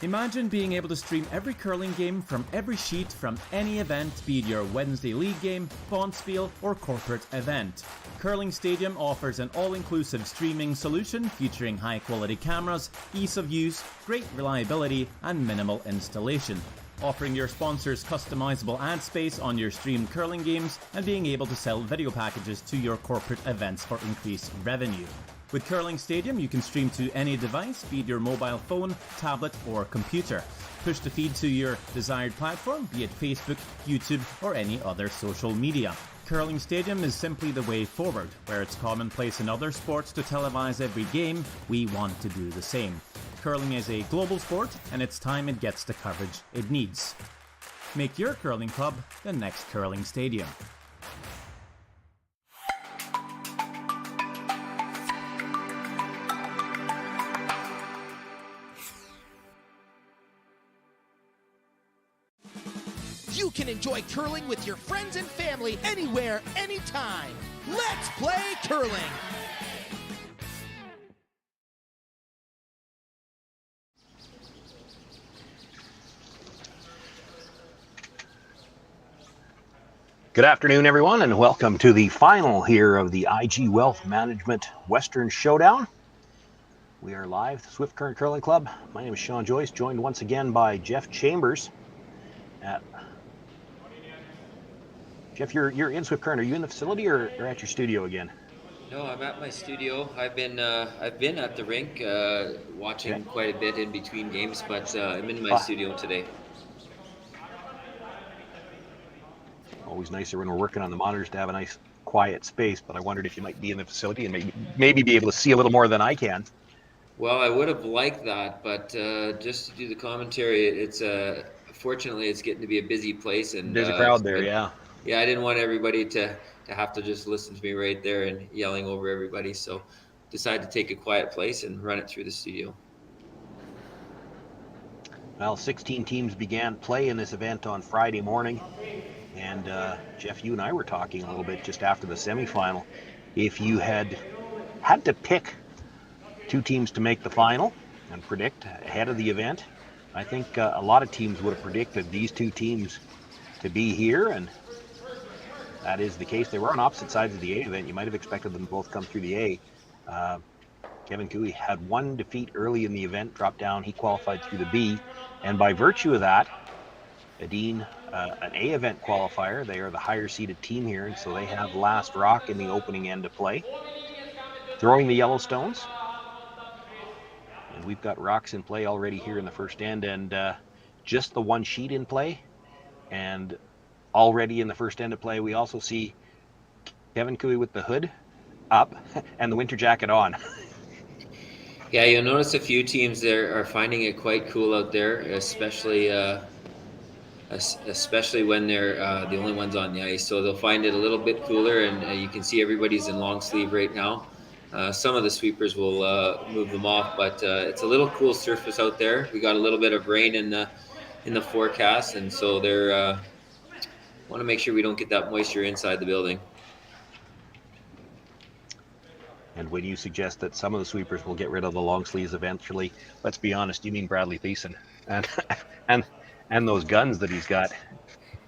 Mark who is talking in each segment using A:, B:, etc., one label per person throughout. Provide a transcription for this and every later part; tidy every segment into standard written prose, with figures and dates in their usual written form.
A: Imagine being able to stream every curling game from every sheet from any event, be it your Wednesday league game, bonspiel, or corporate event. Curling Stadium offers an all-inclusive streaming solution featuring high-quality cameras, ease of use, great reliability, and minimal installation. Offering your sponsors customizable ad space on your streamed curling games and being able to sell video packages to your corporate events for increased revenue. With Curling Stadium, you can stream to any device, be it your mobile phone, tablet, or computer. Push the feed to your desired platform, be it Facebook, YouTube, or any other social media. Curling Stadium is simply the way forward. Where it's commonplace in other sports to televise every game, we want to do the same. Curling is a global sport, and it's time it gets the coverage it needs. Make your curling club the next Curling Stadium.
B: You can enjoy curling with your friends and family anywhere, anytime. Let's play curling.
C: Good afternoon, everyone, and welcome to the final here of the IG Wealth Management Western Showdown. We are live at the Swift Current Curling Club. My name is Sean Joyce, joined once again by Jeff Chambers. Jeff, you're in Swift Current. Are you in the facility or at your studio again?
D: No, I'm at my studio. I've been at the rink watching quite a bit in between games, but I'm in my studio today.
C: Always nicer when we're working on the monitors to have a nice quiet space, but I wondered if you might be in the facility and maybe be able to see a little more than I can.
D: Well, I would have liked that, but just to do the commentary, it's fortunately it's getting to be a busy place and
C: there's a crowd there.
D: Yeah, I didn't want everybody to have to just listen to me right there and yelling over everybody, so decided to take a quiet place and run it through the studio.
C: Well, 16 teams began play in this event on Friday morning. And Jeff, you and I were talking a little bit just after the semifinal. If you had to pick two teams to make the final and predict ahead of the event, I think a lot of teams would have predicted these two teams to be here, and that is the case. They were on opposite sides of the A event. You might have expected them to both come through the A. Kevin Cooey had one defeat early in the event, dropped down. He qualified through the B, and by virtue of that, Edine, an A event qualifier, they are the higher seeded team here, and so they have last rock in the opening end to play. Throwing the Yellowstones, and we've got rocks in play already here in the first end, and just the one sheet in play, and already in the first end of play we also see Kevin Cooey with the hood up and the winter jacket on.
D: Yeah, you'll notice a few teams there are finding it quite cool out there, especially when they're the only ones on the ice. So they'll find it a little bit cooler, and you can see everybody's in long sleeve right now. Some of the sweepers will move them off, but it's a little cool surface out there. We got a little bit of rain in the forecast, and so they're want to make sure we don't get that moisture inside the building.
C: And when you suggest that some of the sweepers will get rid of the long sleeves eventually, let's be honest, you mean Bradley Thiessen and those guns that he's got.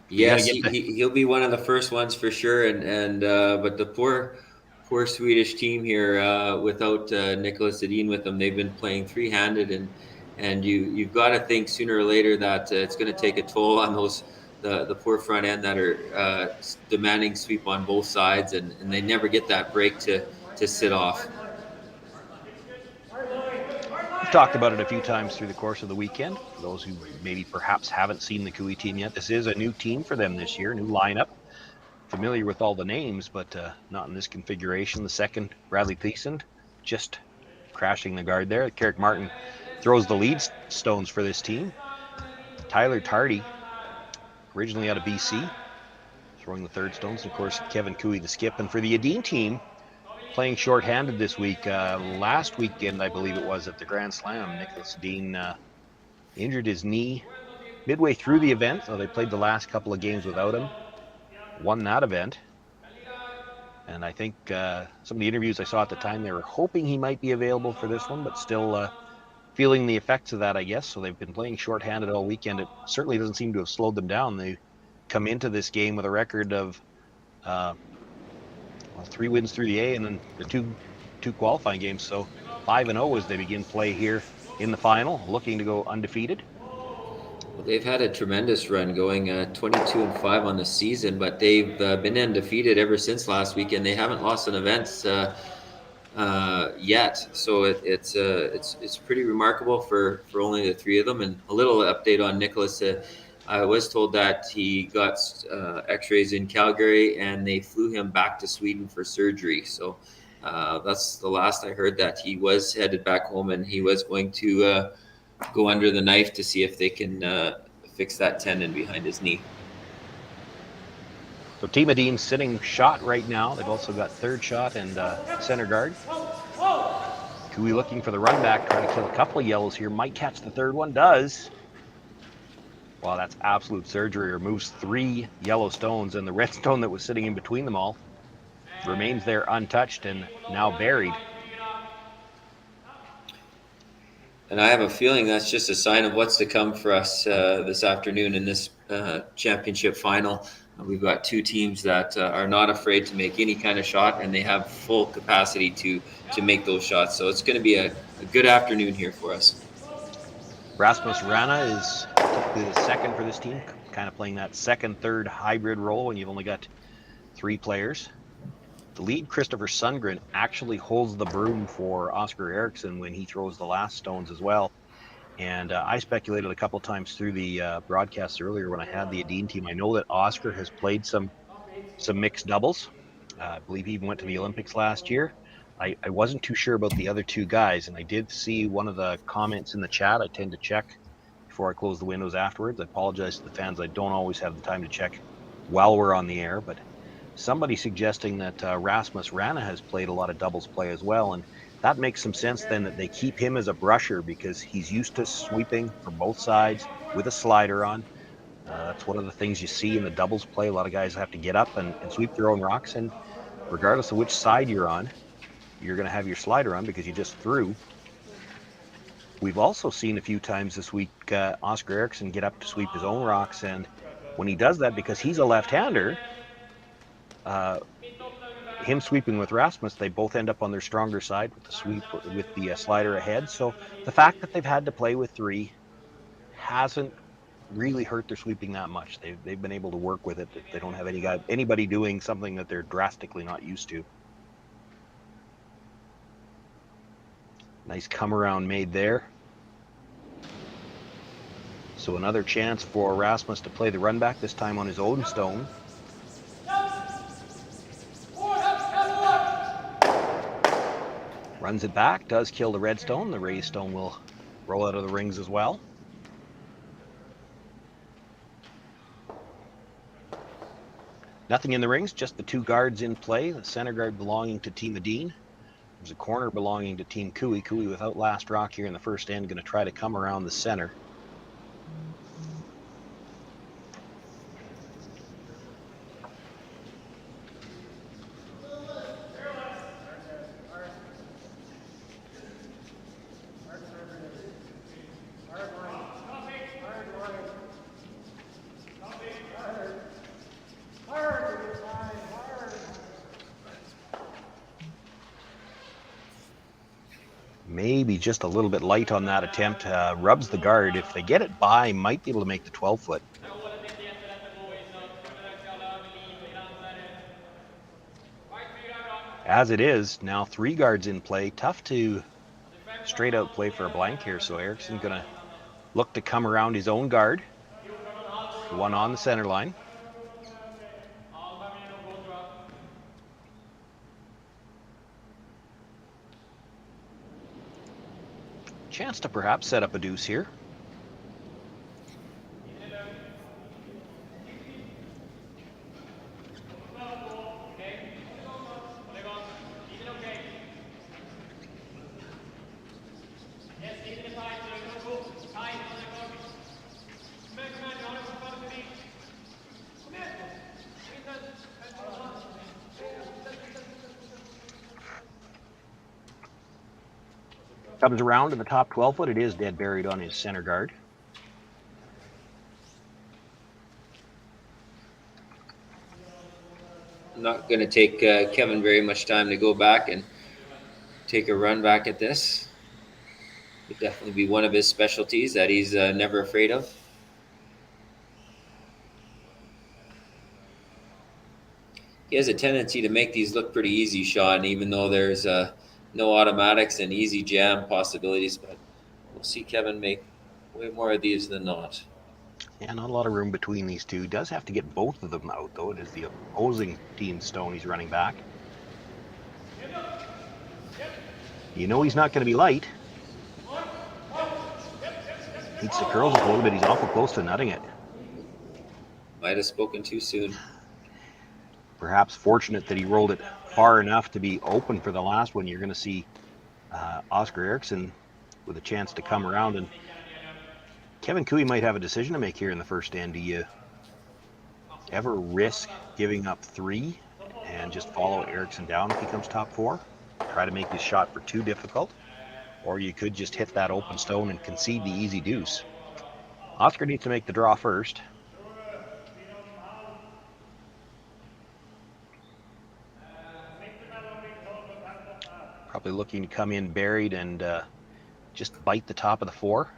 D: Yes, he'll be one of the first ones for sure. And but the poor Swedish team here without Nicholas Edin with them, they've been playing three-handed, and you've got to think sooner or later that it's going to take a toll on those the poor front end that are demanding sweep on both sides, and they never get that break to sit off.
C: We've talked about it a few times through the course of the weekend. For those who maybe perhaps haven't seen the Cooey team yet, this is a new team for them this year, new lineup. Familiar with all the names, but not in this configuration. The second, Bradley Thiessen, just crashing the guard there. Carrick Martin throws the lead stones for this team. Tyler Tardy, originally out of BC, throwing the third stones. Of course, Kevin Cooey, the skip. And for the Edin team, playing shorthanded this week. Last weekend, I believe it was, at the Grand Slam, Nicholas Edin injured his knee midway through the event, so they played the last couple of games without him. Won that event. And I think some of the interviews I saw at the time, they were hoping he might be available for this one, but still feeling the effects of that, I guess. So they've been playing shorthanded all weekend. It certainly doesn't seem to have slowed them down. They come into this game with a record of 3 wins through the A, and then the two qualifying games. So 5-0 as they begin play here in the final, looking to go undefeated.
D: Well, they've had a tremendous run, going 22-5 on the season, but they've been undefeated ever since last weekend. They haven't lost an event yet, so it's pretty remarkable for only the 3 of them. And a little update on Nicholas. I was told that he got X-rays in Calgary, and they flew him back to Sweden for surgery. So that's the last I heard, that he was headed back home, and he was going to go under the knife to see if they can fix that tendon behind his knee.
C: So Team Dean's sitting shot right now. They've also got third shot and center guard. Cooey looking for the run back, trying to kill a couple of yellows here. Might catch the third one, does. Wow, that's absolute surgery. Removes 3 yellow stones, and the red stone that was sitting in between them all remains there untouched and now buried.
D: And I have a feeling that's just a sign of what's to come for us this afternoon in this championship final. We've got 2 teams that are not afraid to make any kind of shot, and they have full capacity to make those shots. So it's going to be a good afternoon here for us.
C: Rasmus Rana is typically the second for this team, kind of playing that second-third hybrid role when you've only got 3 players. The lead, Christopher Sundgren, actually holds the broom for Oscar Eriksson when he throws the last stones as well. And I speculated a couple times through the broadcast earlier when I had the Adine team. I know that Oscar has played some mixed doubles. I believe he even went to the Olympics last year. I wasn't too sure about the other 2 guys, and I did see one of the comments in the chat. I tend to check before I close the windows afterwards. I apologize to the fans. I don't always have the time to check while we're on the air, but somebody suggesting that Rasmus Rana has played a lot of doubles play as well, and that makes some sense then, that they keep him as a brusher because he's used to sweeping from both sides with a slider on. That's one of the things you see in the doubles play. A lot of guys have to get up and sweep their own rocks, and regardless of which side you're on, you're going to have your slider on because you just threw. We've also seen a few times this week Oscar Eriksson get up to sweep his own rocks, and when he does that, because he's a left-hander, him sweeping with Rasmus, they both end up on their stronger side with the sweep, with the slider ahead. So the fact that they've had to play with 3 hasn't really hurt their sweeping that much. They've been able to work with it. They don't have anybody doing something that they're drastically not used to. Nice come around made there. So another chance for Rasmus to play the run back, this time on his own stone. Runs it back, does kill the red stone. The raised stone will roll out of the rings as well. Nothing in the rings, just the 2 guards in play. The center guard belonging to Team Adine. There's a corner belonging to Team Cooey. Cooey without last rock here in the first end, going to try to come around the center. Maybe just a little bit light on that attempt. Rubs the guard. If they get it by, might be able to make the 12-foot. As it is, now 3 guards in play. Tough to straight out play for a blank here. So Eriksson going to look to come around his own guard. One on the center line. Chance to perhaps set up a deuce here. Comes around to the top 12 foot. It is dead buried on his center guard.
D: Not going to take Kevin very much time to go back and take a run back at this. Would definitely be one of his specialties that he's never afraid of. He has a tendency to make these look pretty easy, Sean, even though there's no automatics and easy jam possibilities. But we'll see Kevin make way more of these than not.
C: Yeah, not a lot of room between these two. Does have to get both of them out, though. It is the opposing team's stone he's running back. You know he's not going to be light. Needs to curl just a little bit. He's awful close to nutting it.
D: Might have spoken too soon.
C: Perhaps fortunate that he rolled it far enough to be open for the last one. You're going to see Oscar Eriksson with a chance to come around, and Kevin Cooey might have a decision to make here in the first end. Do you ever risk giving up 3 and just follow Eriksson down if he comes top 4? Try to make his shot for too difficult? Or you could just hit that open stone and concede the easy deuce. Oscar needs to make the draw first. Probably looking to come in buried and just bite the top of the 4.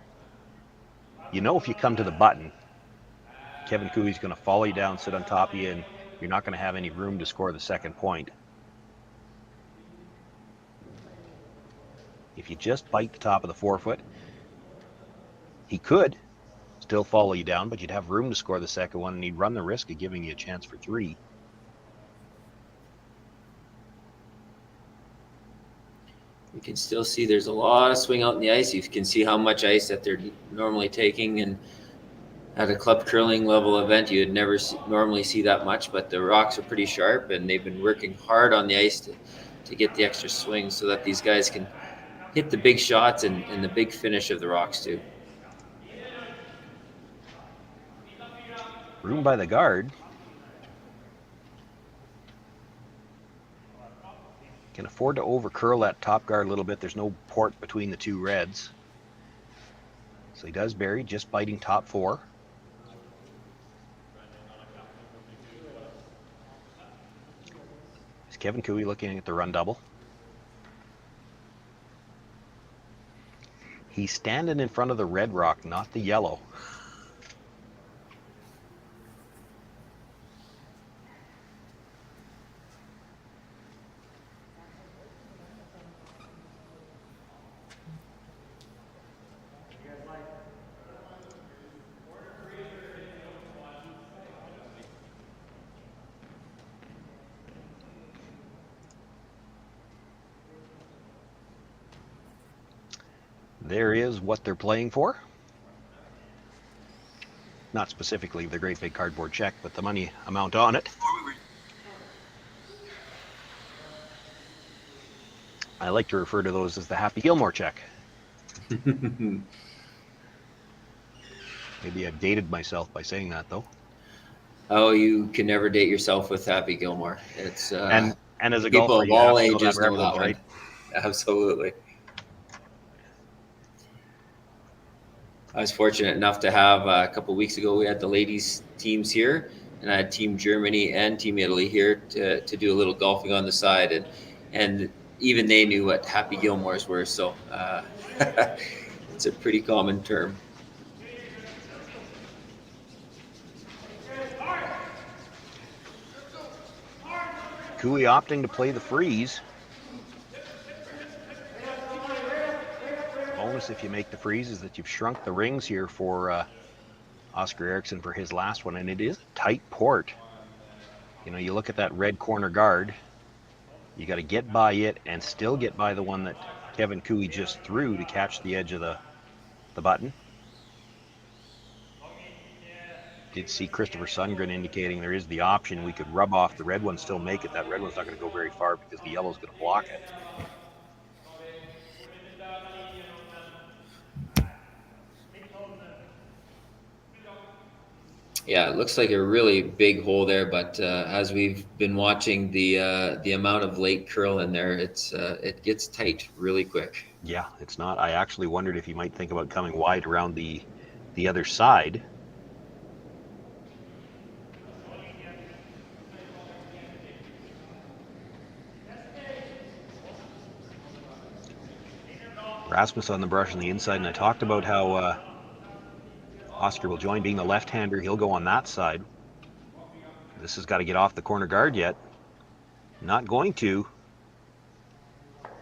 C: You know if you come to the button, Kevin Cooey's going to follow you down, sit on top of you, and you're not going to have any room to score the second point. If you just bite the top of the 4 foot, he could still follow you down, but you'd have room to score the second one, and he'd run the risk of giving you a chance for 3.
D: You can still see there's a lot of swing out in the ice. You can see how much ice that they're normally taking, and at a club curling level event, you'd never normally see that much, but the rocks are pretty sharp, and they've been working hard on the ice to get the extra swing so that these guys can hit the big shots and the big finish of the rocks too.
C: Room by the guard. Can afford to over curl that top guard a little bit. There's no port between the two reds. So he does bury, just biting top 4. Is Kevin Cooey looking at the run double? He's standing in front of the red rock, not the yellow. There is what they're playing for. Not specifically the great big cardboard check, but the money amount on it. I like to refer to those as the Happy Gilmore check. Maybe I've dated myself by saying that, though.
D: Oh, you can never date yourself with Happy Gilmore. It's
C: and as a
D: people
C: golfer,
D: of all
C: you have to
D: ages know that one.
C: right?
D: Absolutely. I was fortunate enough to have a couple of weeks ago, we had the ladies teams here, and I had Team Germany and Team Italy here to do a little golfing on the side, and even they knew what Happy Gilmores were, so it's a pretty common term.
C: Cooey opting to play the freeze. Bonus if you make the freeze is that you've shrunk the rings here for Oscar Eriksson for his last one, and it is a tight port. You know, you look at that red corner guard, you got to get by it and still get by the one that Kevin Cooey just threw to catch the edge of the button. Did see Christopher Sundgren indicating there is the option we could rub off the red one, still make it. That red one's not going to go very far because the yellow's going to block it.
D: Yeah, it looks like a really big hole there, but as we've been watching the amount of late curl in there, it gets tight really quick.
C: Yeah, it's not. I actually wondered if he might think about coming wide around the other side. Rasmus on the brush on the inside, and I talked about how Oscar will join being the left-hander. He'll go on that side. This has got to get off the corner guard yet. Not going to.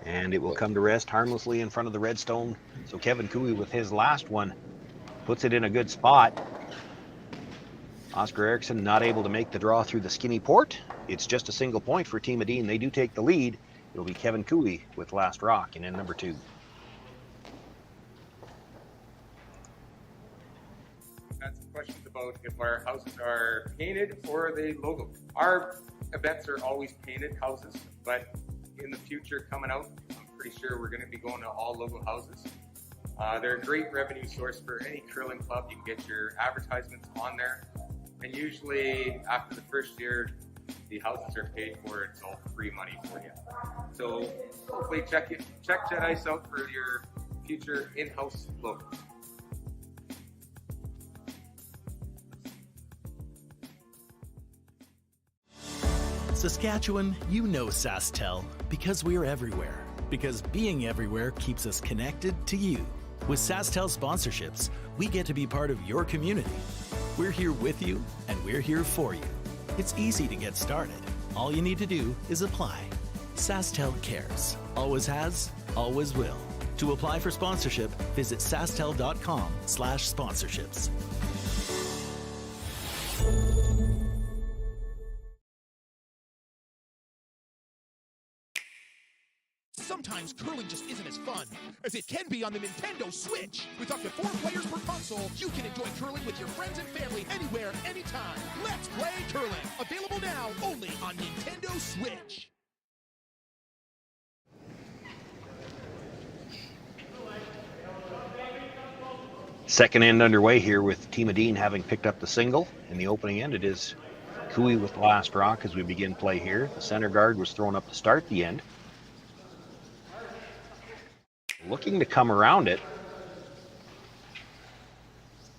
C: And it will come to rest harmlessly in front of the Redstone. So Kevin Cooey with his last one puts it in a good spot. Oscar Eriksson not able to make the draw through the skinny port. It's just a single point for Team Edin. They do take the lead. It'll be Kevin Cooey with last rock in end number 2.
E: Had some questions about if our houses are painted or they logo. Our events are always painted houses, but in the future coming out, I'm pretty sure we're going to be going to all logo houses. They're a great revenue source for any curling club. You can get your advertisements on there, and usually after the first year, the houses are paid for. It's all free money for you. So hopefully check Jet Ice out for your future in-house logo.
F: Saskatchewan, you know SaskTel because we're everywhere. Because being everywhere keeps us connected to you. With SaskTel sponsorships, we get to be part of your community. We're here with you, and we're here for you. It's easy to get started. All you need to do is apply. SaskTel cares. Always has, always will. To apply for sponsorship, visit sastel.com/sponsorships.
B: Sometimes curling just isn't as fun as it can be on the Nintendo Switch. With up to 4 players per console, you can enjoy curling with your friends and family anywhere, anytime. Let's Play Curling. Available now only on Nintendo Switch.
C: Second end underway here with Team Edin having picked up the single. In the opening end, it is Cooey with last rock as we begin play here. The center guard was thrown up to start the end. Looking to come around it.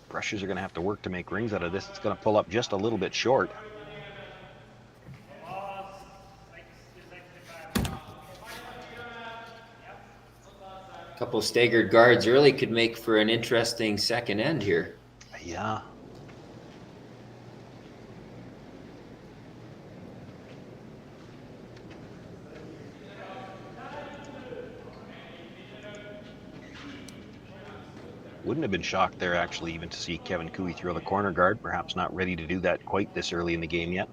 C: Brushers are going to have to work to make rings out of this. It's going to pull up just a little bit short.
D: A couple of staggered guards early could make for an interesting second end here.
C: Yeah. Wouldn't have been shocked there, actually, even to see Kevin Cooey throw the corner guard. Perhaps not ready to do that quite this early in the game yet.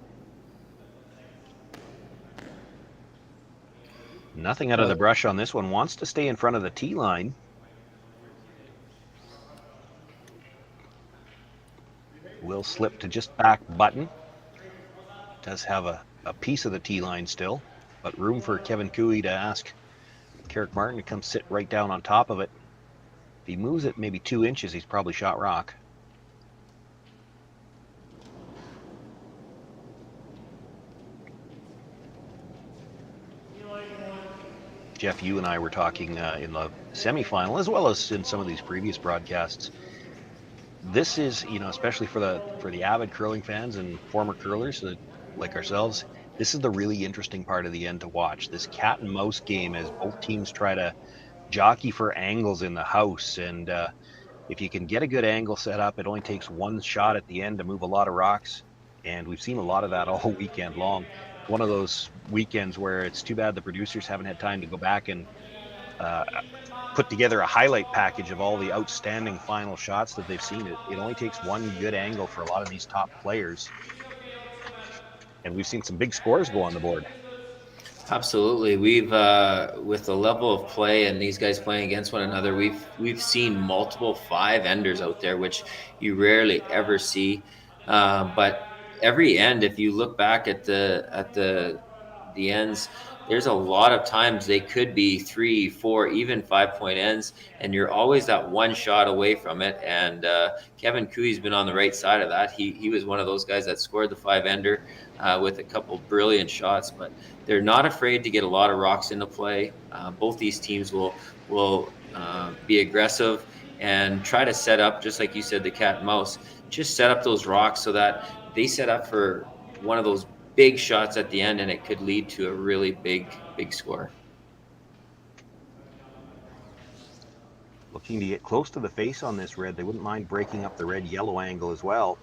C: Nothing out of the brush on this one. Wants to stay in front of the tee line. Will slip to just back button. Does have a piece of the tee line still, but room for Kevin Cooey to ask Carrick Martin to come sit right down on top of it. If he moves it maybe 2 inches, he's probably shot rock. Jeff, you and I were talking in the semifinal, as well as in some of these previous broadcasts. This is, especially for the avid curling fans and former curlers like ourselves, this is the really interesting part of the end to watch. This cat and mouse game as both teams try to jockey for angles in the house. And if you can get a good angle set up, it only takes one shot at the end to move a lot of rocks. And we've seen a lot of that all weekend long. One of those weekends where it's too bad the producers haven't had time to go back and put together a highlight package of all the outstanding final shots that they've seen. It only takes one good angle for a lot of these top players. And we've seen some big scores go on the board.
D: Absolutely. We've with the level of play and these guys playing against one another, we've seen multiple 5-enders out there, which you rarely ever see. But every end, if you look back at the ends, there's a lot of times they could be 3, 4, even 5-point ends, and you're always that one shot away from it. And Kevin Cooey's been on the right side of that. He was one of those guys that scored the 5-ender with a couple brilliant shots, but they're not afraid to get a lot of rocks into play. Both these teams will will be aggressive and try to set up, just like you said, the cat and mouse, just set up those rocks so that they set up for one of those big shots at the end, and it could lead to a really big score.
C: Looking to get close to the face on this red. They wouldn't mind breaking up the red-yellow angle as well.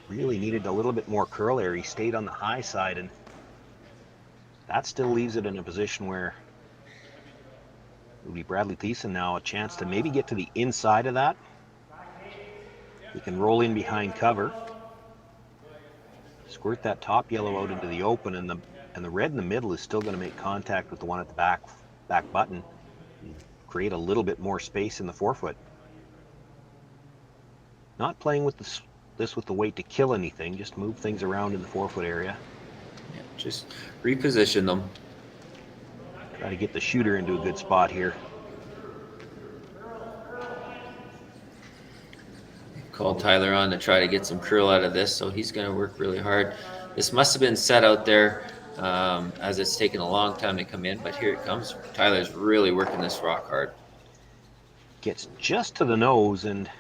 C: Really needed a little bit more curl there. He stayed on the high side, and that still leaves it in a position where it would be Bradley Thiessen now a chance to maybe get to the inside of that. He can roll in behind cover, squirt that top yellow out into the open, and the red in the middle is still going to make contact with the one at the back button, and create a little bit more space in the forefoot. Not playing with this with the weight to kill anything, just move things around in the forefoot area.
D: Yeah, just reposition them.
C: Try to get the shooter into a good spot here.
D: Called Tyler on to try to get some curl out of this, so he's going to work really hard. This must have been set out there as it's taken a long time to come in, but here it comes. Tyler's really working this rock hard.
C: Gets just to the nose and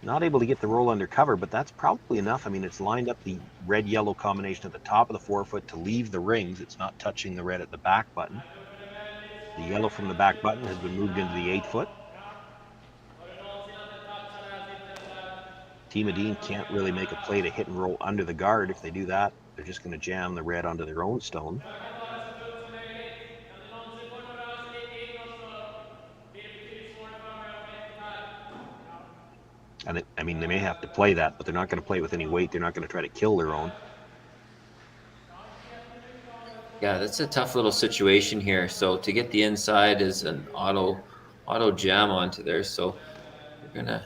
C: not able to get the roll under cover, but that's probably enough. I mean, it's lined up the red-yellow combination at the top of the forefoot to leave the rings. It's not touching the red at the back button. The yellow from the back button has been moved into the 8-foot. Team Edin can't really make a play to hit and roll under the guard. If they do that, they're just going to jam the red onto their own stone. And I mean, they may have to play that, but they're not going to play with any weight. They're not going to try to kill their own.
D: Yeah, that's a tough little situation here. So to get the inside is an auto jam onto there. So we're going to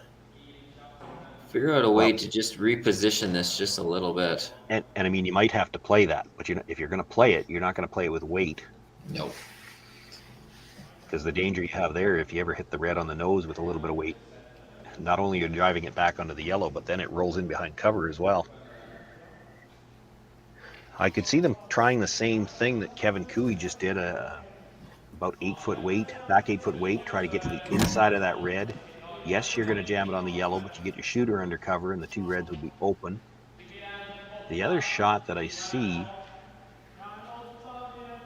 D: figure out a way to just reposition this just a little bit.
C: And I mean, you might have to play that, but if you're going to play it, you're not going to play it with weight.
D: No.
C: Because the danger you have there, if you ever hit the red on the nose with a little bit of weight, not only are you driving it back onto the yellow, but then it rolls in behind cover as well. I could see them trying the same thing that Kevin Cooey just did, about 8-foot weight, back 8-foot weight, try to get to the inside of that red. Yes, you're going to jam it on the yellow, but you get your shooter under cover and the two reds would be open. The other shot that I see,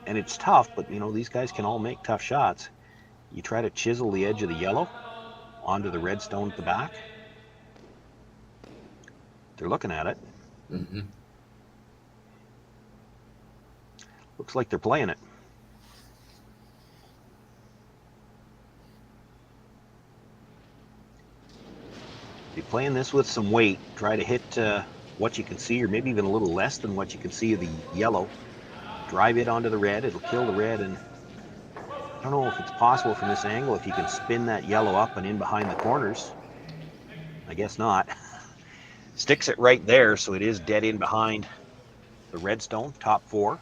C: and it's tough, but you know, these guys can all make tough shots. You try to chisel the edge of the yellow onto the red stone at the back. They're looking at it.
D: Mm-hmm.
C: Looks like they're playing it. You're playing this with some weight. Try to hit what you can see, or maybe even a little less than what you can see of the yellow. Drive it onto the red. It'll kill the red, and I don't know if it's possible from this angle if you can spin that yellow up and in behind the corners. I guess not. Sticks it right there, so it is dead in behind the red stone, top 4.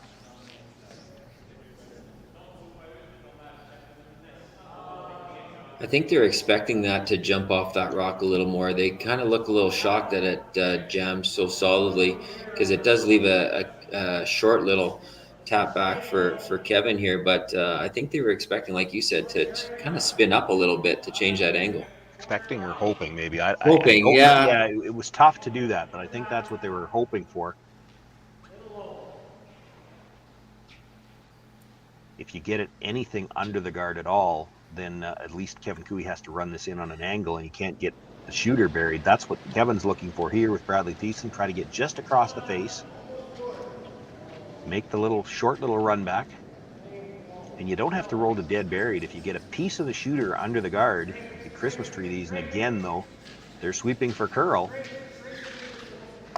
D: I think they're expecting that to jump off that rock a little more. They kind of look a little shocked that it jammed so solidly, because it does leave a short little tap back for Kevin here. But I think they were expecting, like you said, to kind of spin up a little bit to change that angle.
C: Expecting or hoping, maybe.
D: Hoping, yeah.
C: Yeah, it was tough to do that, but I think that's what they were hoping for. If you get it anything under the guard at all, then at least Kevin Cooey has to run this in on an angle, and he can't get the shooter buried. That's what Kevin's looking for here with Bradley Thiessen. Try to get just across the face. Make the short little run back. And you don't have to roll to dead buried. If you get a piece of the shooter under the guard, you Christmas tree these, and again, though, they're sweeping for curl.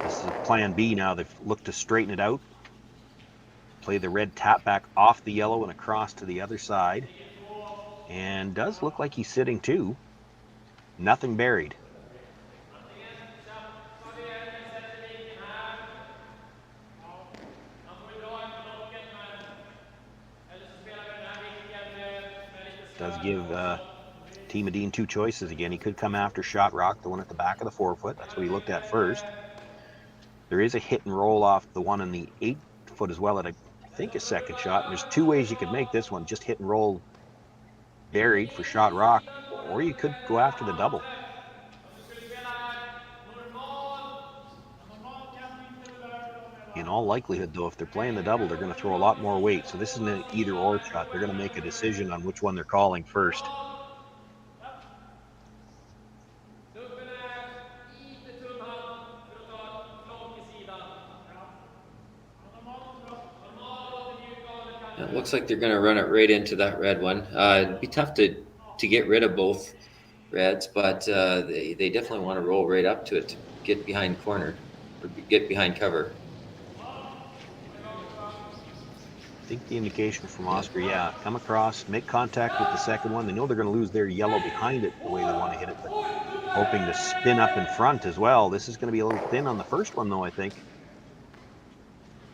C: This is plan B now. They've looked to straighten it out. Play the red tap back off the yellow and across to the other side. And does look like he's sitting too. Nothing buried. Does give Team Edin 2 choices again. He could come after shot rock, the one at the back of the forefoot. That's what he looked at first. There is a hit and roll off the one in the 8-foot as well at I think a second shot. And there's 2 ways you could make this one. Just hit and roll buried for shot rock, or you could go after the double. In all likelihood, though, if they're playing the double, they're going to throw a lot more weight. So this isn't an either-or shot. They're going to make a decision on which one they're calling first.
D: It looks like they're going to run it right into that red one. It'd be tough to get rid of both reds, but they definitely want to roll right up to it to get behind corner or get behind cover.
C: I think the indication from Oscar, yeah, come across, make contact with the second one. They know they're going to lose their yellow behind it the way they want to hit it, but hoping to spin up in front as well. This is going to be a little thin on the first one, though, I think.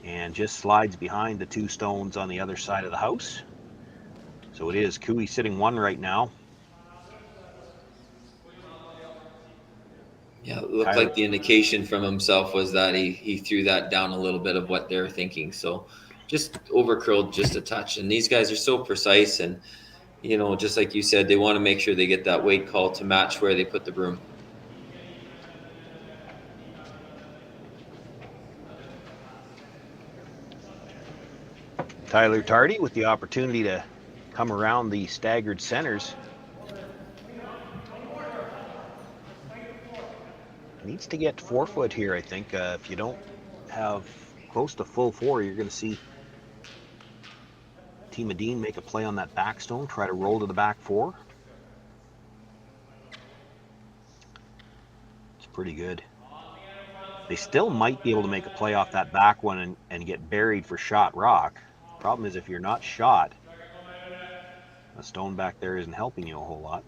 C: And just slides behind the two stones on the other side of the house. So it is Cooey sitting one right now.
D: Yeah, it looked like the indication from himself was that he threw that down a little bit of what they were thinking. So just over curled just a touch. And these guys are so precise, and you know, just like you said, they want to make sure they get that weight call to match where they put the broom.
C: Tyler Tardy with the opportunity to come around the staggered centers. Needs to get 4 foot here, I think. If you don't have close to full 4, you're going to see Team Dean make a play on that back stone, try to roll to the back 4. It's pretty good. They still might be able to make a play off that back one and get buried for shot rock. Problem is, if you're not shot, a stone back there isn't helping you a whole lot.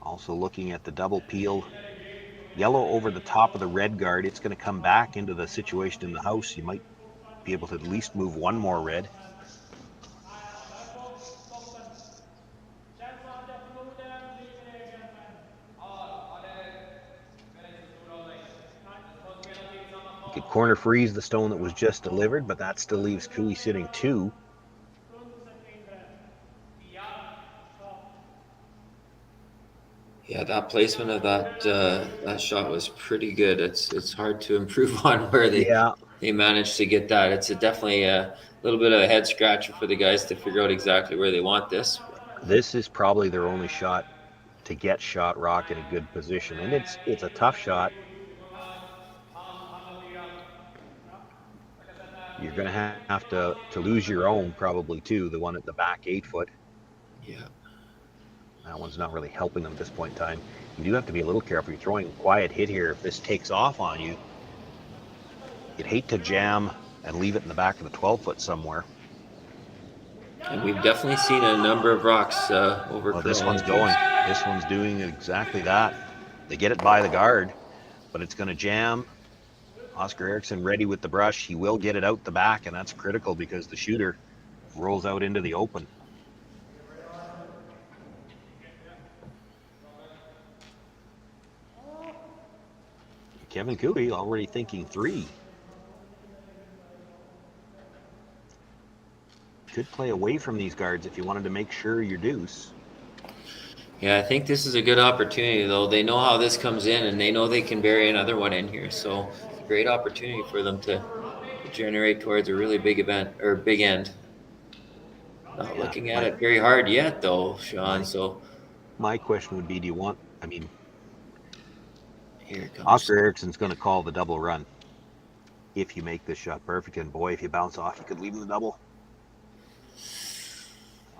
C: Also looking at the double peel. Yellow over the top of the red guard. It's going to come back into the situation in the house. You might be able to at least move one more red. You could corner freeze the stone that was just delivered, but that still leaves Cooey sitting 2.
D: Yeah, that placement of that shot was pretty good. It's hard to improve on where they managed to get that. It's definitely a little bit of a head scratcher for the guys to figure out exactly where they want this.
C: This is probably their only shot to get shot rock in a good position, and it's a tough shot. You're going to have to lose your own probably too, the one at the back 8 foot.
D: Yeah.
C: That one's not really helping them at this point in time. You do have to be a little careful. You're throwing a quiet hit here. If this takes off on you, you'd hate to jam and leave it in the back of the 12 foot somewhere.
D: And we've definitely seen a number of rocks over.
C: Well, this one's going. This one's doing exactly that. They get it by the guard, but it's going to jam. Oscar Eriksson ready with the brush. He will get it out the back, and that's critical because the shooter rolls out into the open. Kevin Cooey already thinking 3. Could play away from these guards if you wanted to make sure you're deuce.
D: Yeah, I think this is a good opportunity, though. They know how this comes in, and they know they can bury another one in here. So it's a great opportunity for them to generate towards a really big event or big end. Not looking at it very hard yet, though, Sean. So
C: my question would be, do you want? I mean,
D: here it comes.
C: Oscar Eriksson's going to call the double run if you make this shot perfect. And boy, if you bounce off, you could leave him the double.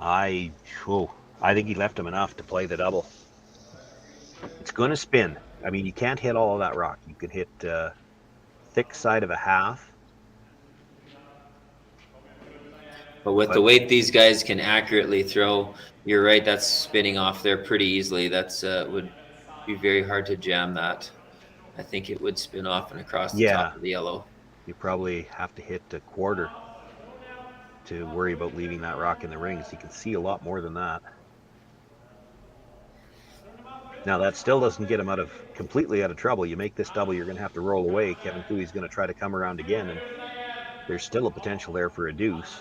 C: I think he left him enough to play the double. It's going to spin. I mean, you can't hit all of that rock. You can hit thick side of a half.
D: But with the weight these guys can accurately throw, you're right, that's spinning off there pretty easily. That's would be very hard to jam that. I think it would spin off and across the top of the yellow.
C: You probably have to hit a quarter to worry about leaving that rock in the rings. You can see a lot more than that. Now that still doesn't get him completely out of trouble. You make this double, you're going to have to roll away. Kevin Cooey's going to try to come around again, and there's still a potential there for a deuce.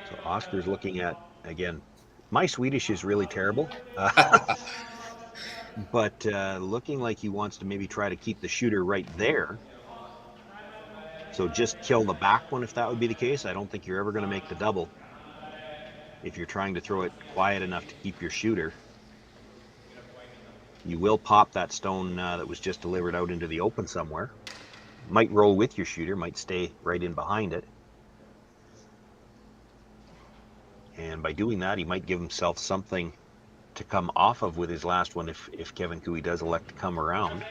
C: So Oscar's looking at, again, my Swedish is really terrible. But looking like he wants to maybe try to keep the shooter right there. So just kill the back one if that would be the case. I don't think you're ever going to make the double if you're trying to throw it quiet enough to keep your shooter. You will pop that stone that was just delivered out into the open somewhere. Might roll with your shooter, might stay right in behind it. And by doing that, he might give himself something to come off of with his last one if Kevin Cooey does elect to come around.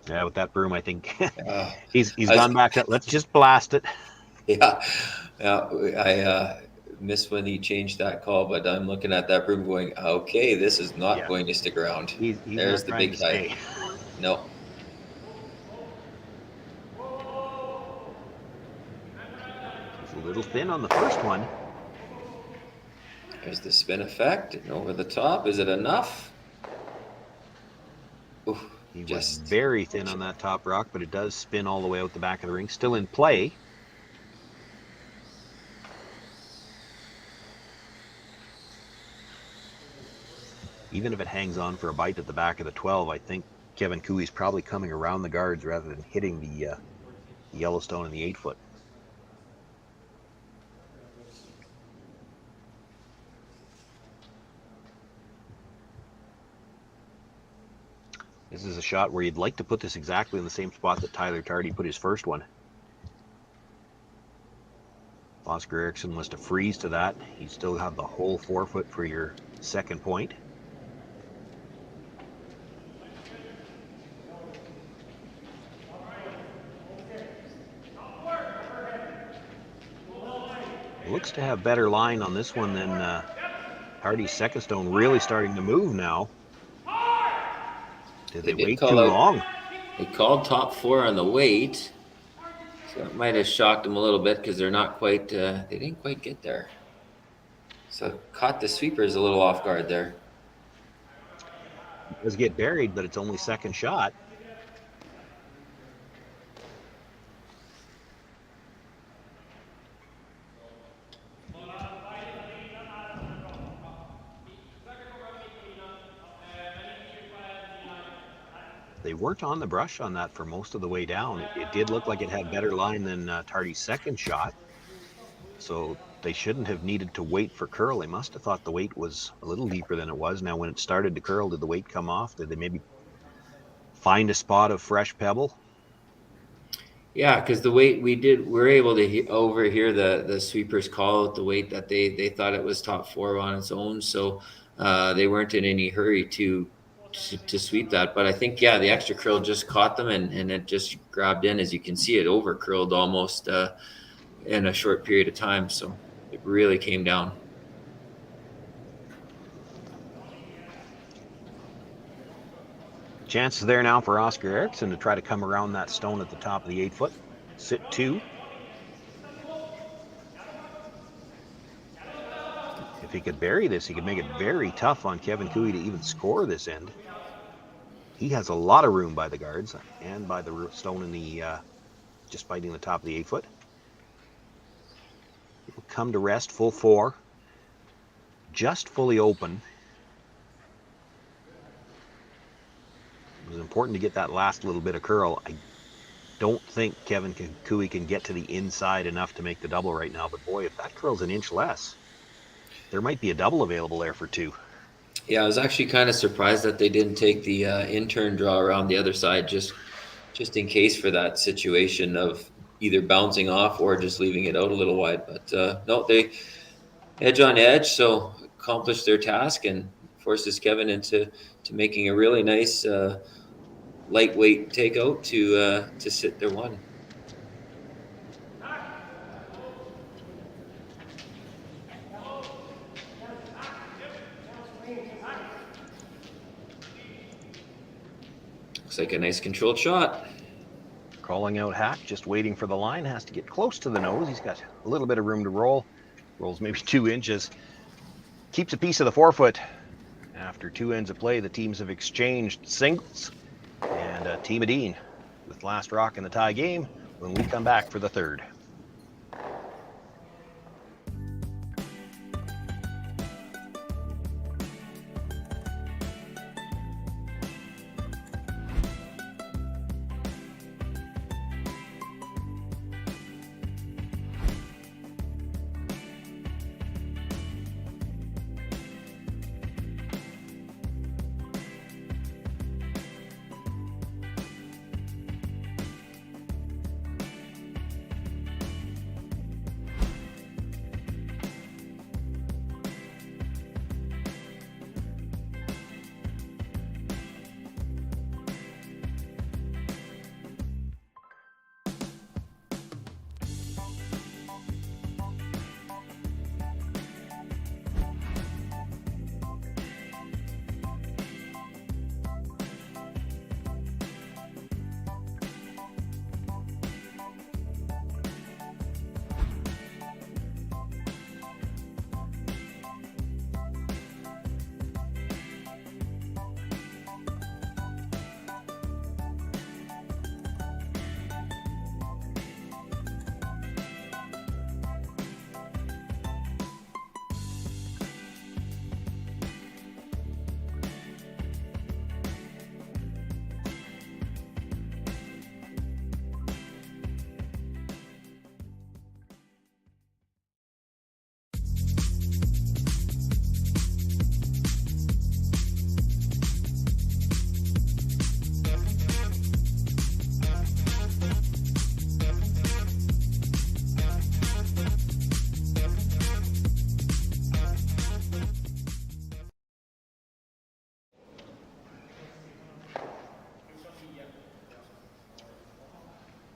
C: Yeah, with that broom, I think he's gone back up. Let's just blast it.
D: Yeah, I missed when he changed that call, but I'm looking at that broom going, okay, this is not going to stick around. There's the big high. No.
C: It's a little thin on the first one.
D: There's the spin effect and over the top. Is it enough? Oof.
C: He was very thin on that top rock, but it does spin all the way out the back of the ring. Still in play. Even if it hangs on for a bite at the back of the 12, I think Kevin Cooey's probably coming around the guards rather than hitting the Yellowstone in the 8-foot. This is a shot where you'd like to put this exactly in the same spot that Tyler Tardy put his first one. Oscar Eriksson was to freeze to that. You still have the whole 4-foot for your second point. Looks to have better line on this one than Tardy's second stone. Really starting to move now. Did they wait too long?
D: They called top 4 on the weight, so it might have shocked them a little bit because they're not quite. They didn't quite get there, so caught the sweepers a little off guard there.
C: It does get buried, but it's only second shot. They weren't on the brush on that for most of the way down. It did look like it had better line than Tardy's second shot. So they shouldn't have needed to wait for curl. They must have thought the weight was a little deeper than it was. Now when it started to curl, did the weight come off? Did they maybe find a spot of fresh pebble?
D: Yeah, because the weight we're able to overhear the sweepers call out the weight that they thought it was top 4 on its own. So they weren't in any hurry to sweep that. But I think, yeah, the extra curl just caught them and it just grabbed in. As you can see, it over curled almost in a short period of time. So it really came down.
C: Chances there now for Oscar Eriksson to try to come around that stone at the top of the 8-foot. Sit 2. If he could bury this, he could make it very tough on Kevin Cooey to even score this end. He has a lot of room by the guards and by the stone in the just biting the top of the 8-foot. He'll come to rest, full 4. Just fully open. It was important to get that last little bit of curl. I don't think Kevin Cooey can get to the inside enough to make the double right now. But boy, if that curl's an inch less, there might be a double available there for 2.
D: Yeah, I was actually kind of surprised that they didn't take the in-turn draw around the other side just in case for that situation of either bouncing off or just leaving it out a little wide. But no, they edge on edge, so accomplished their task and forces Kevin into making a really nice lightweight takeout to sit their 1. Looks like a nice controlled shot.
C: Calling out Hack, just waiting for the line, has to get close to the nose. He's got a little bit of room to roll. rolls maybe 2 inches, keeps a piece of the forefoot. After 2 ends of play, the teams have exchanged singles, and Team Edine with last rock in the tie game when we come back for the third.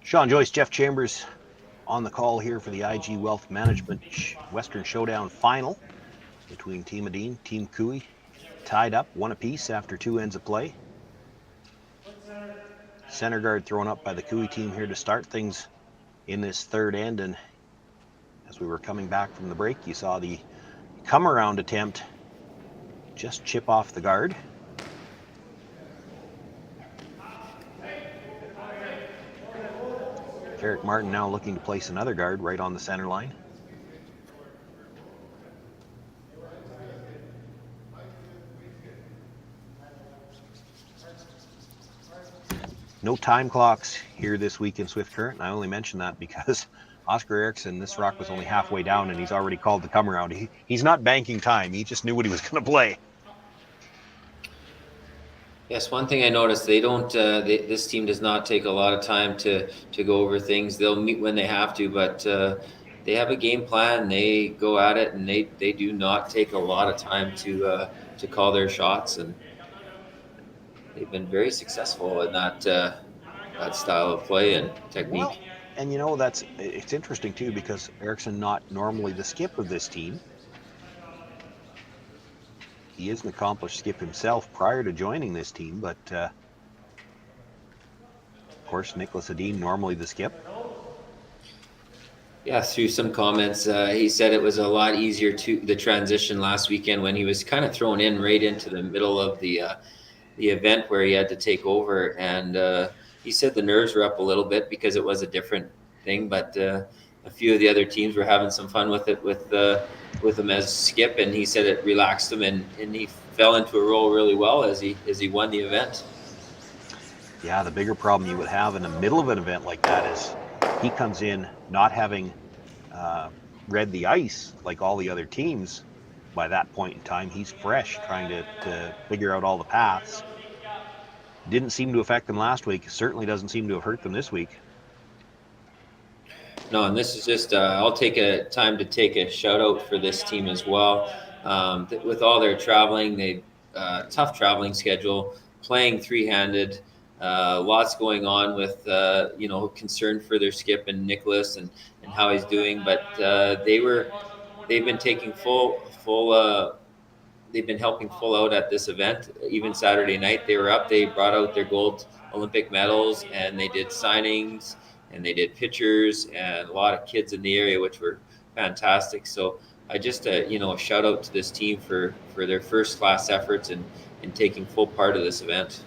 C: Sean Joyce, Jeff Chambers on the call here for the IG Wealth Management Western Showdown final between Team Edine, Team Cooey, tied up 1 apiece after 2 ends of play. Center guard thrown up by the Cooey team here to start things in this third end, and as we were coming back from the break, you saw the come around attempt just chip off the guard. Eric Martin now looking to place another guard right on the center line. No time clocks here this week in Swift Current, and I only mention that because Oscar Eriksson, this rock was only halfway down and he's already called the come around. He's not banking time, he just knew what he was going to play.
D: Yes, one thing I noticed, they don't. This team does not take a lot of time to go over things. They'll meet when they have to, but they have a game plan. They go at it, and they do not take a lot of time to call their shots, and they've been very successful in that style of play and technique.
C: Well, and you know, it's interesting too, because Eriksson not normally the skip of this team. He is an accomplished skip himself prior to joining this team, but of course, Nicholas Edine normally the skip.
D: Yeah, through some comments, he said it was a lot easier the transition last weekend when he was kind of thrown in right into the middle of the event where he had to take over, and he said the nerves were up a little bit because it was a different thing, but a few of the other teams were having some fun with it with him as skip, and he said it relaxed him, and he fell into a role really well as he won the event.
C: Yeah, the bigger problem you would have in the middle of an event like that is he comes in not having read the ice like all the other teams by that point in time. He's fresh, trying to figure out all the paths. Didn't seem to affect them last week. Certainly doesn't seem to have hurt them this week.
D: No, and this is just, I'll take a time to take a shout out for this team as well. With all their traveling, they tough traveling schedule, playing three-handed, lots going on with, concern for their skip and Nicholas and how he's doing. But they've been taking they've been helping full out at this event. Even Saturday night, they were up. They brought out their gold Olympic medals, and they did signings, and they did pictures, and a lot of kids in the area, which were fantastic. So I just, you know, a shout out to this team for their first class efforts and taking full part of this event.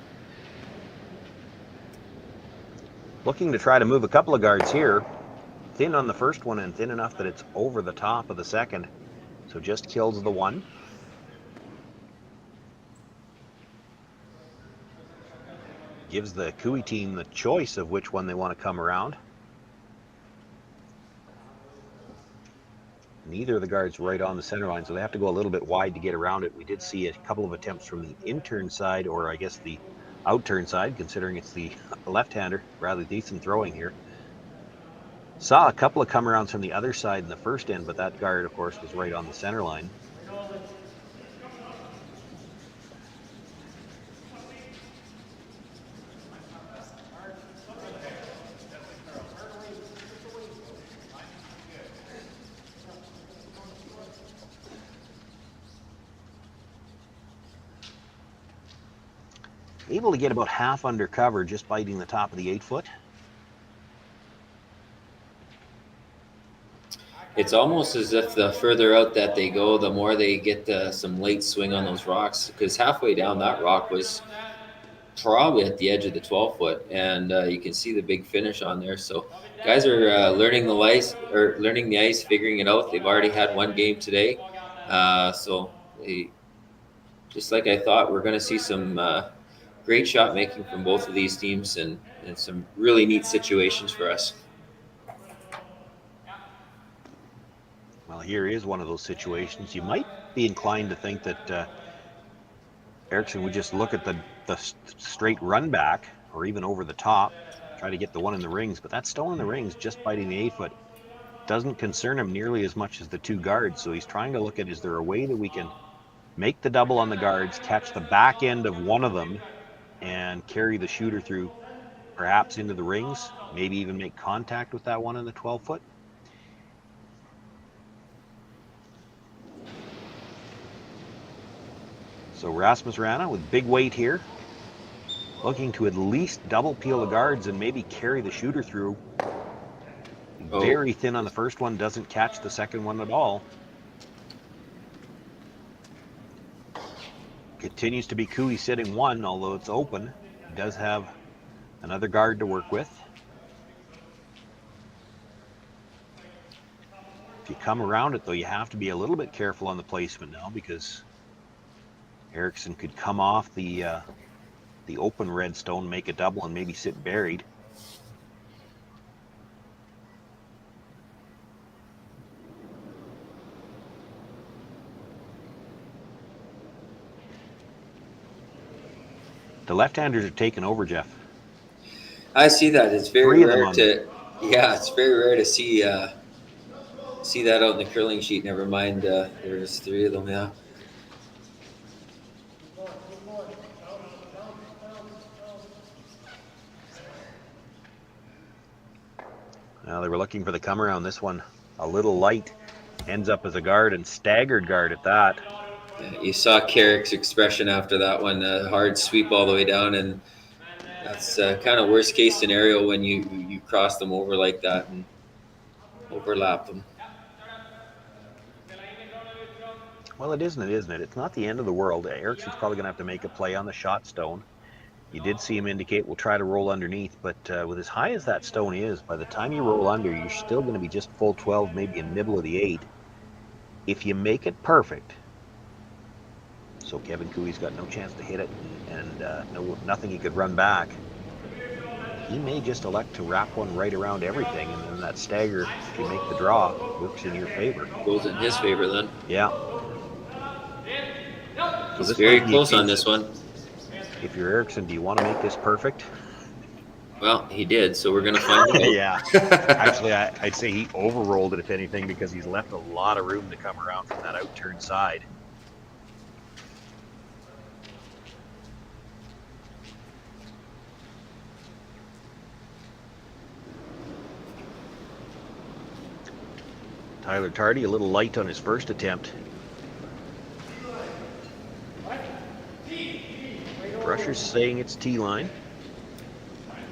C: Looking to try to move a couple of guards here. Thin on the first one and thin enough that it's over the top of the second. So just kills the one. Gives the Cooey team the choice of which one they want to come around. Neither of the guards right on the center line, so they have to go a little bit wide to get around it. We did see a couple of attempts from the in-turn side, or I guess the out-turn side, considering it's the left-hander. Rather decent throwing here. Saw a couple of come-arounds from the other side in the first end, but that guard, of course, was right on the center line. Able to get about half under cover, just biting the top of the 8-foot.
D: It's almost as if the further out that they go, the more they get some late swing on those rocks, because halfway down that rock was probably at the edge of the 12-foot, and you can see the big finish on there. So guys are learning the ice, figuring it out. They've already had one game today, so they, just like I thought, we're going to see some great shot making from both of these teams, and some really neat situations for us.
C: Well, here is one of those situations. You might be inclined to think that Eriksson would just look at the straight run back, or even over the top, try to get the one in the rings, but that stone in the rings, just biting the 8-foot, doesn't concern him nearly as much as the two guards. So he's trying to look at, is there a way that we can make the double on the guards, catch the back end of one of them, and carry the shooter through, perhaps into the rings, maybe even make contact with that one in the 12-foot? So Rasmus Rana with big weight here, looking to at least double peel the guards and maybe carry the shooter through. Oh. Very thin on the first one, doesn't catch the second one at all. Continues to be Cooey sitting one, although it's open. He does have another guard to work with. If you come around it, though, you have to be a little bit careful on the placement now, because Eriksson could come off the open red stone, make a double, and maybe sit buried. The left-handers are taking over, Jeff.
D: I see that. It's very rare to, it's very rare to see that out in the curling sheet. Never mind, there's three of them. Yeah.
C: Well, they were looking for the come around. This one a little light, ends up as a guard, and staggered guard at that.
D: You saw Carrick's expression after that one, a hard sweep all the way down, and that's kind of worst case scenario when you cross them over like that and overlap them.
C: Well, it isn't it? It's not the end of the world. Eriksson's probably going to have to make a play on the shot stone. You did see him indicate we'll try to roll underneath, but with as high as that stone is, by the time you roll under, you're still going to be just full 12, maybe in the middle of the 8. If you make it perfect, so Kevin Cooey's got no chance to hit it, and nothing he could run back, he may just elect to wrap one right around everything, and then that stagger, if you make the draw, works in your favor.
D: Goes in his favor then.
C: Yeah.
D: So he's very close on this one.
C: If you're Eriksson, do you want to make this perfect?
D: Well, he did, so we're going to find out.
C: Yeah. Actually, I'd say he overrolled it, if anything, because he's left a lot of room to come around from that out-turn side. Tyler Tardy, a little light on his first attempt. Brusher's saying it's T-line.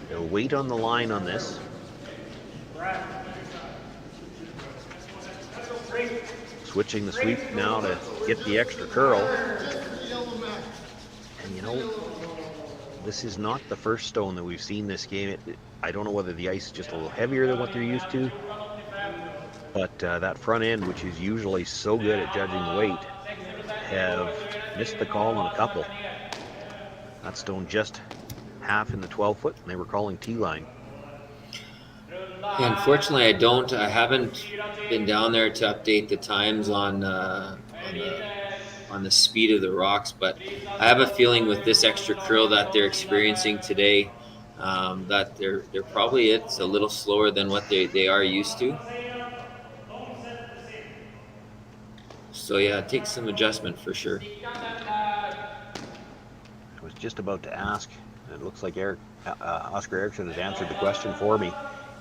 C: They'll wait on the line on this. switching the sweep now to get the extra curl. And you know, this is not the first stone that we've seen this game. I don't know whether the ice is just a little heavier than what they're used to, but that front end, which is usually so good at judging the weight, have missed the call on a couple. That stone just half in the 12-foot, and they were calling T-line.
D: Yeah, unfortunately, I haven't been down there to update the times on the speed of the rocks, but I have a feeling with this extra curl that they're experiencing today, that they're probably it's a little slower than what they are used to. So yeah, it takes some adjustment for sure.
C: I was just about to ask, and it looks like Oscar Eriksson has answered the question for me.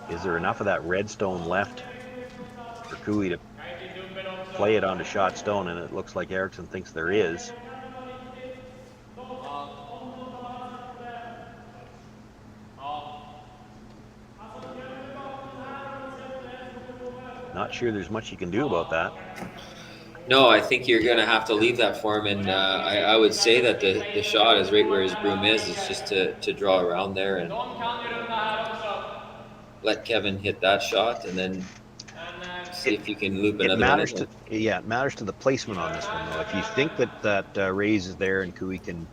C: Is there enough of that red stone left for Cooey to play it onto shot stone? And it looks like Eriksson thinks there is. Not sure there's much you can do about that.
D: No, I think you're going to have to leave that for him, and I would say that the shot is right where his broom is. It's just to draw around there and let Kevin hit that shot, and then see if you can loop another one.
C: It matters to the placement on this one, though. If you think that raise is there and Cooey can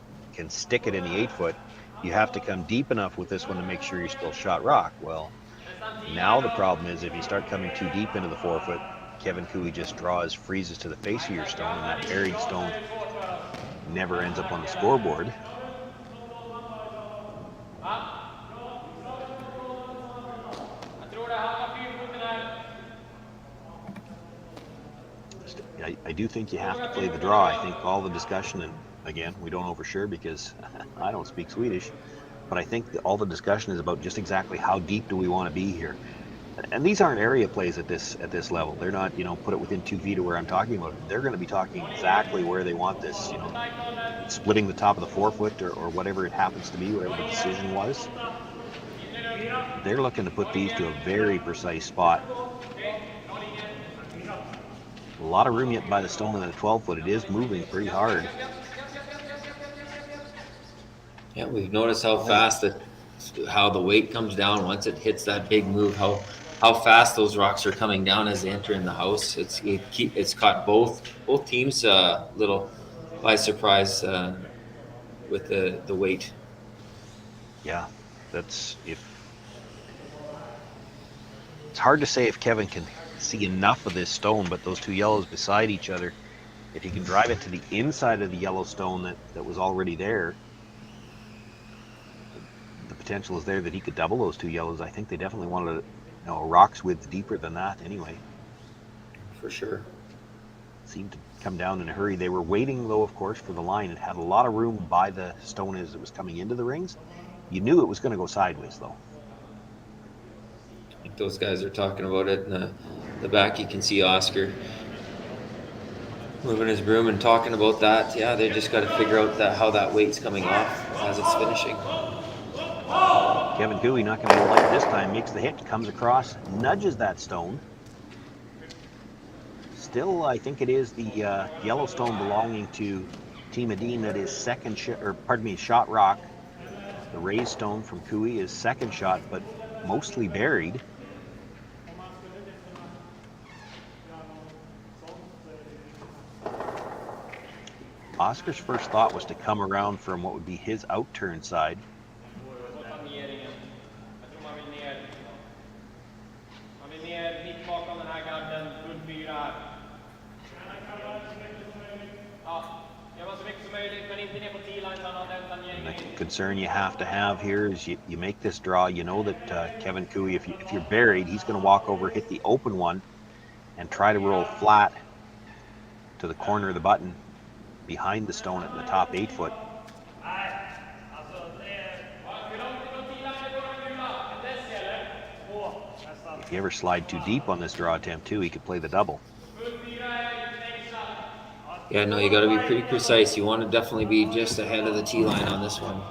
C: stick it in the 8-foot, you have to come deep enough with this one to make sure you're still shot rock. Well, now the problem is if you start coming too deep into the 4-foot, Kevin Cooey just freezes to the face of your stone, and that buried stone never ends up on the scoreboard. I do think you have to play the draw. I think all the discussion, and again, we don't overshare because I don't speak Swedish, but I think all the discussion is about just exactly how deep do we want to be here. And these aren't area plays at this level. They're not, put it within 2 feet of where I'm talking about. They're going to be talking exactly where they want this, splitting the top of the 4-foot or whatever it happens to be, whatever the decision was. They're looking to put these to a very precise spot. A lot of room yet by the stone in the 12-foot. It is moving pretty hard.
D: Yeah, we've noticed how fast how the weight comes down once it hits that big move. How fast those rocks are coming down as they enter in the house. It's caught both teams a little by surprise with the weight.
C: Yeah, it's hard to say if Kevin can see enough of this stone, but those two yellows beside each other, if he can drive it to the inside of the yellow stone that was already there, the potential is there that he could double those two yellows. I think they definitely wanted a rock's width deeper than that anyway.
D: For sure.
C: Seemed to come down in a hurry. They were waiting, though, of course, for the line. It had a lot of room by the stone as it was coming into the rings. You knew it was going to go sideways, though.
D: I think those guys are talking about it in the back. You can see Oscar moving his broom and talking about that. Yeah, they just got to figure out how that weight's coming off as it's finishing.
C: Kevin Cooey not going to be light this time. Makes the hit, comes across, nudges that stone. Still, I think it is the yellow stone belonging to Team Adine that is shot rock. The raised stone from Cooey is second shot, but mostly buried. Oscar's first thought was to come around from what would be his out-turn side. And the concern you have to have here is you make this draw. You know that Kevin Cooey, if you're buried, he's going to walk over, hit the open one, and try to roll flat to the corner of the button behind the stone at the top 8-foot. If you ever slide too deep on this draw attempt too, he could play the double.
D: Yeah, no, you got to be pretty precise. You want to definitely be just ahead of the tee line on this one.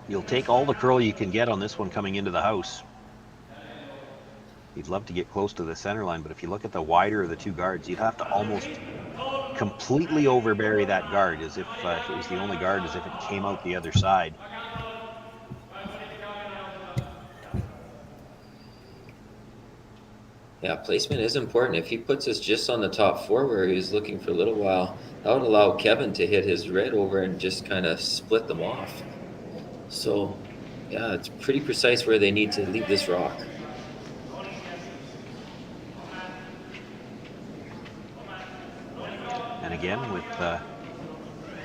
C: You'll take all the curl you can get on this one coming into the house. You'd love to get close to the center line, but if you look at the wider of the two guards, you'd have to almost completely overbury that guard as if it was the only guard, as if it came out the other side.
D: Yeah, placement is important. If he puts us just on the top four where he was looking for a little while, that would allow Kevin to hit his red over and just kind of split them off. So, yeah, it's pretty precise where they need to leave this rock.
C: And again, with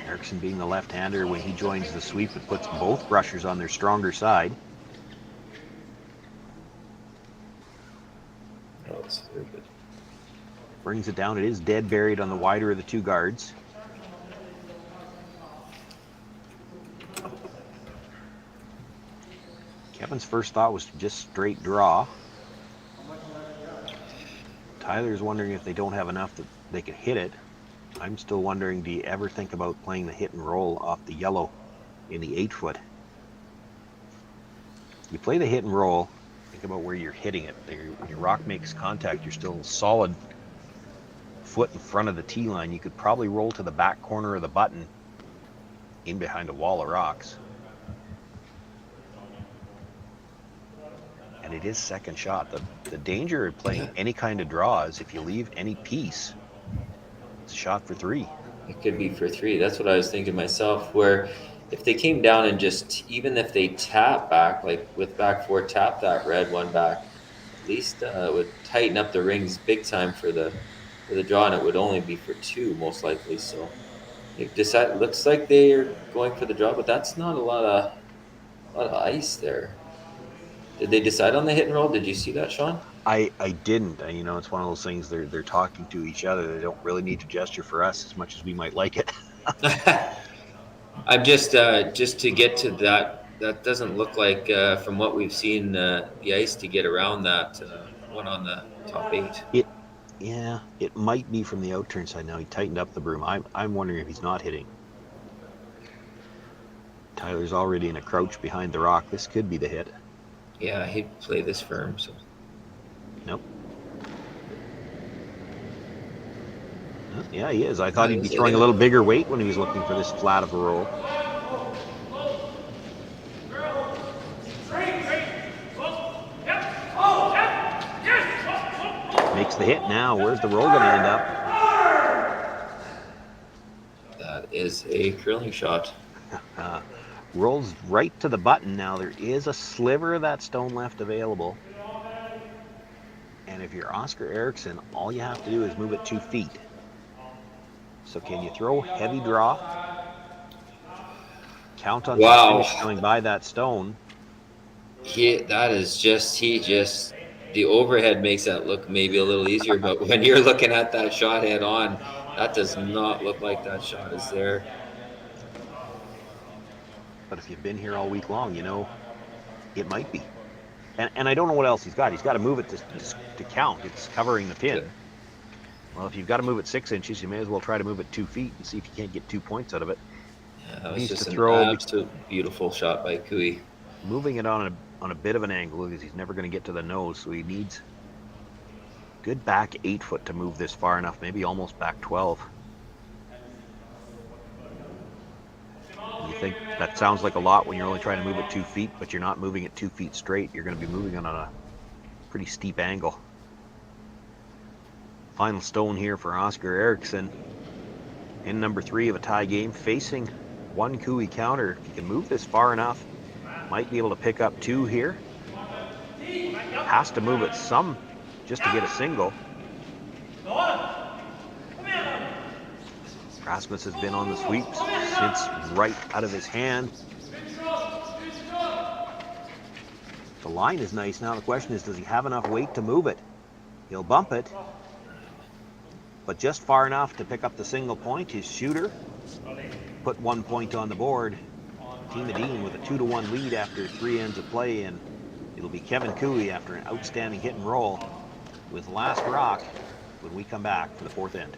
C: Eriksson being the left-hander, when he joins the sweep, it puts both brushers on their stronger side.
D: Oh, that's very good.
C: Brings it down. It is dead buried on the wider of the two guards. Kevin's first thought was just straight draw. Tyler's wondering if they don't have enough that they could hit it. I'm still wondering, do you ever think about playing the hit and roll off the yellow in the 8-foot? You play the hit and roll, think about where you're hitting it. When your rock makes contact, you're still solid foot in front of the tee line. You could probably roll to the back corner of the button in behind a wall of rocks. And it is second shot. The danger of playing any kind of draw is if you leave any piece, it's a shot for 3.
D: It could be for 3. That's what I was thinking myself, where if they came down and just, even if they tap back, like with back 4, tap that red one back, at least it would tighten up the rings big time for the draw, and it would only be for 2 most likely. So it looks like they're going for the draw, but that's not a lot of ice there. Did they decide on the hit and roll? Did you see that, Sean?
C: I didn't. You know, it's one of those things, they're talking to each other. They don't really need to gesture for us as much as we might like it.
D: I'm just to get to that doesn't look like, from what we've seen, the ice to get around that one on the top 8.
C: It might be from the outturn side now. He tightened up the broom. I'm wondering if he's not hitting. Tyler's already in a crouch behind the rock. This could be the hit.
D: Yeah, he'd play this firm, so.
C: Nope. Yeah, he is. I thought he'd be throwing a little bigger weight when he was looking for this flat of a roll. Makes the hit now. Where's the roll going to end up?
D: That is a curling shot.
C: Rolls right to the button. Now there is a sliver of that stone left available. And if you're Oscar Eriksson, all you have to do is move it 2 feet. So can you throw heavy draw? Count on the finish going by that stone.
D: That is just, the overhead makes that look maybe a little easier, but when you're looking at that shot head on, that does not look like that shot is there.
C: But if you've been here all week long, you know, it might be. And I don't know what else he's got. He's got to move it to count. It's covering the pin. Well, if you've got to move it 6 inches, you may as well try to move it 2 feet and see if you can't get 2 points out of it.
D: Yeah, that was just an absolute beautiful shot by Cooey.
C: Moving it on a bit of an angle because he's never going to get to the nose, so he needs good back 8-foot to move this far enough, maybe almost back 12. You think that sounds like a lot when you're only trying to move it 2 feet, but you're not moving it 2 feet straight. You're going to be moving it on a pretty steep angle. Final stone here for Oscar Eriksson in number 3 of a tie game, facing 1 Cooey counter. If you can move this far enough, might be able to pick up 2 here. Has to move it some just to get a single. Rasmus has been on the sweeps since right out of his hand. The line is nice. Now the question is, does he have enough weight to move it? He'll bump it, but just far enough to pick up the single point. His shooter put 1 point on the board. Team Medine with a 2-1 lead after 3 ends of play, and it'll be Kevin Cooey after an outstanding hit and roll with last rock when we come back for the 4th end.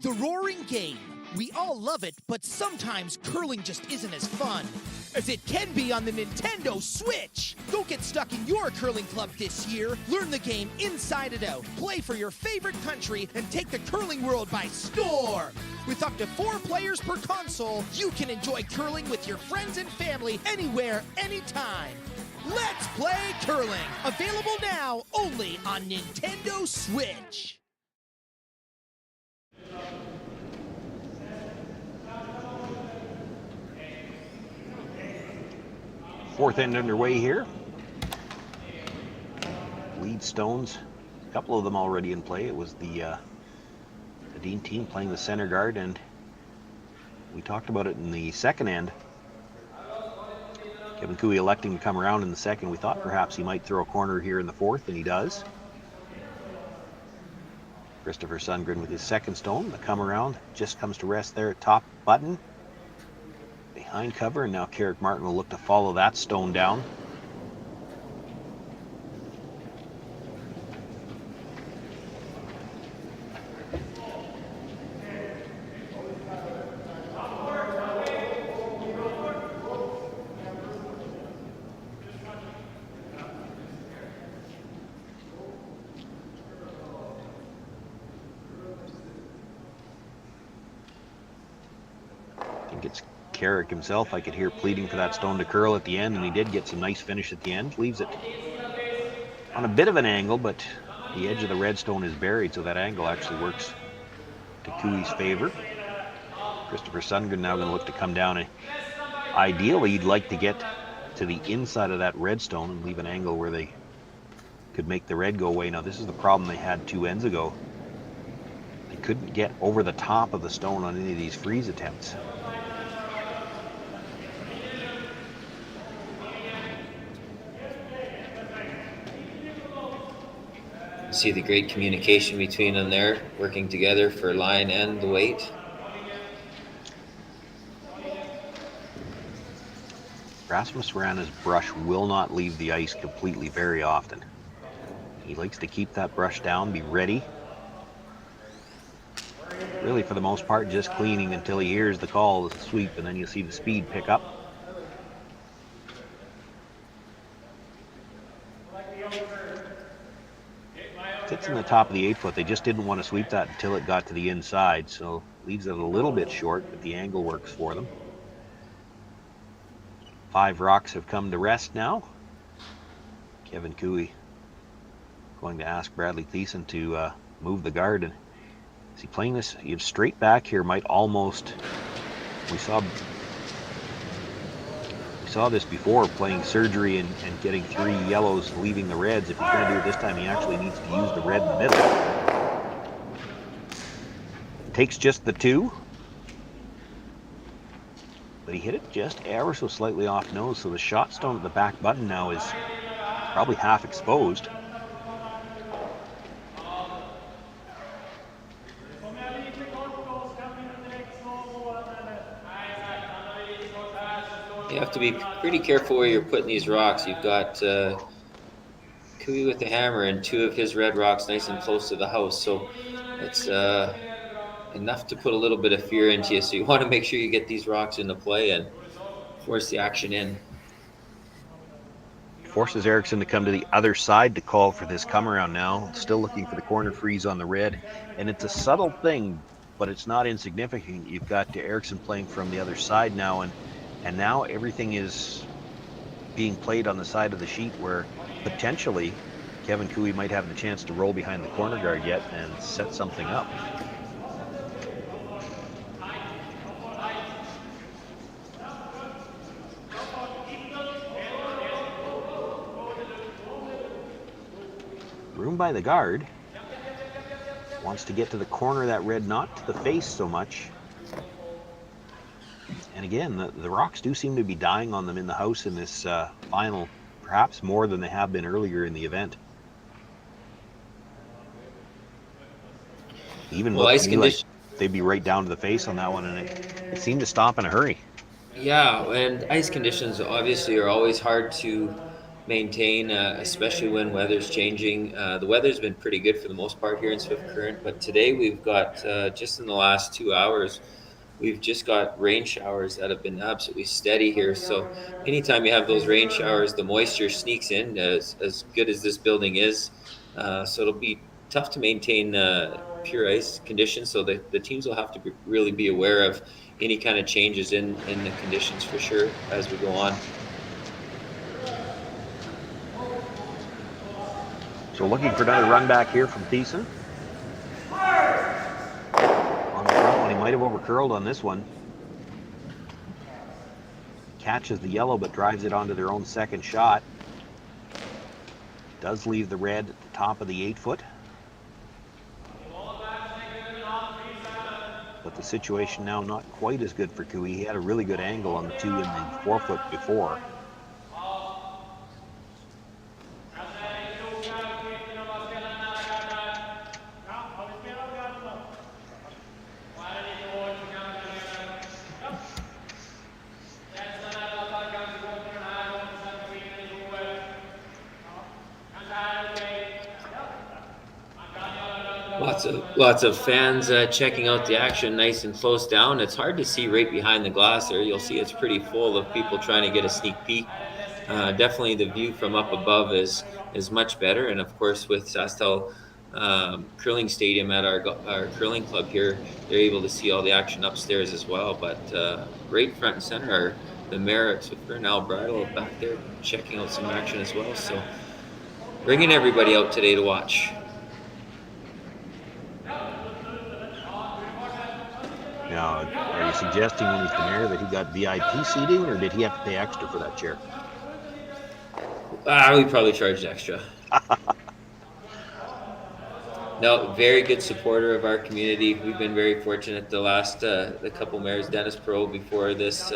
B: The roaring game. We all love it, but sometimes curling just isn't as fun as it can be on the Nintendo Switch. Don't get stuck in your curling club this year. Learn the game inside and out. Play for your favorite country and take the curling world by storm. With up to 4 players per console, you can enjoy curling with your friends and family anywhere, anytime. Let's play curling. Available now only on Nintendo Switch.
C: Fourth end underway here. Lead stones, a couple of them already in play. It was the Dean team playing the center guard, and we talked about it in the second end. Kevin Cooey electing to come around in the second. We thought perhaps he might throw a corner here in the fourth, and he does. Christopher Sundgren with his second stone. The come around just comes to rest there at top button. Behind cover, and now Carrick Martin will look to follow that stone down. I think it's Carrick himself. I could hear pleading for that stone to curl at the end, and he did get some nice finish at the end. Leaves it on a bit of an angle, but the edge of the red stone is buried, so that angle actually works to Cooey's favor. Christopher Sundgren now going to look to come down. Ideally, you'd like to get to the inside of that red stone and leave an angle where they could make the red go away. Now, this is the problem they had 2 ends ago. They couldn't get over the top of the stone on any of these freeze attempts.
D: See the great communication between them there, working together for line and the weight.
C: Rasmus Rana's brush will not leave the ice completely very often. He likes to keep that brush down, be ready. Really, for the most part, just cleaning until he hears the call, the sweep, and then you'll see the speed pick up. Sits in the top of the 8-foot. They just didn't want to sweep that until it got to the inside, so leaves it a little bit short, but the angle works for them. 5 rocks have come to rest now. Kevin Cooey going to ask Bradley Thiessen to move the guard. And is he playing this? You have straight back here, might almost. We saw this before, playing surgery and getting 3 yellows, leaving the reds. If he's going to do it this time, he actually needs to use the red in the middle. Takes just the 2. But he hit it just ever so slightly off nose, so the shot stone at the back button now is probably half exposed.
D: You have to be pretty careful where you're putting these rocks. You've got Cooey with the hammer and 2 of his red rocks nice and close to the house, so it's enough to put a little bit of fear into you. So you want to make sure you get these rocks into play and force the action in.
C: Forces Eriksson to come to the other side to call for this come around now. Still looking for the corner freeze on the red. And it's a subtle thing, but it's not insignificant. You've got Eriksson playing from the other side now, and now everything is being played on the side of the sheet where potentially Kevin Cooey might have the chance to roll behind the corner guard yet and set something up. Room by the guard. Wants to get to the corner of that red, not to the face so much. And again, the rocks do seem to be dying on them in the house in this final, perhaps more than they have been earlier in the event. Even looked to me like they'd be right down to the face on that one, and it seemed to stop in a hurry.
D: Yeah, and ice conditions obviously are always hard to maintain, especially when weather's changing. The weather's been pretty good for the most part here in Swift Current, but today we've got, just in the last 2 hours, we've just got rain showers that have been absolutely steady here. So anytime you have those rain showers, the moisture sneaks in, as good as this building is. So it'll be tough to maintain pure ice conditions. So the teams will have to really be aware of any kind of changes in the conditions for sure as we go on.
C: So looking for another run back here from Thiessen. On the front one, he might have overcurled on this one. Catches the yellow, but drives it onto their own second shot. Does leave the red at the top of the 8-foot. But the situation now not quite as good for Cooey. He had a really good angle on the 2 in the 4-foot before.
D: Lots of fans checking out the action nice and close down. It's hard to see right behind the glass there. You'll see it's pretty full of people trying to get a sneak peek. Definitely the view from up above is much better. And of course with SaskTel Curling Stadium at our curling club here, they're able to see all the action upstairs as well. But right front and center are the mayor at Swift Current, Al Bridle, back there checking out some action as well. So bringing everybody out today to watch.
C: Now, are you suggesting when he's the mayor that he got VIP seating, or did he have to pay extra for that chair?
D: We probably charged extra. No, very good supporter of our community. We've been very fortunate the last the couple mayors. Dennis Perot before this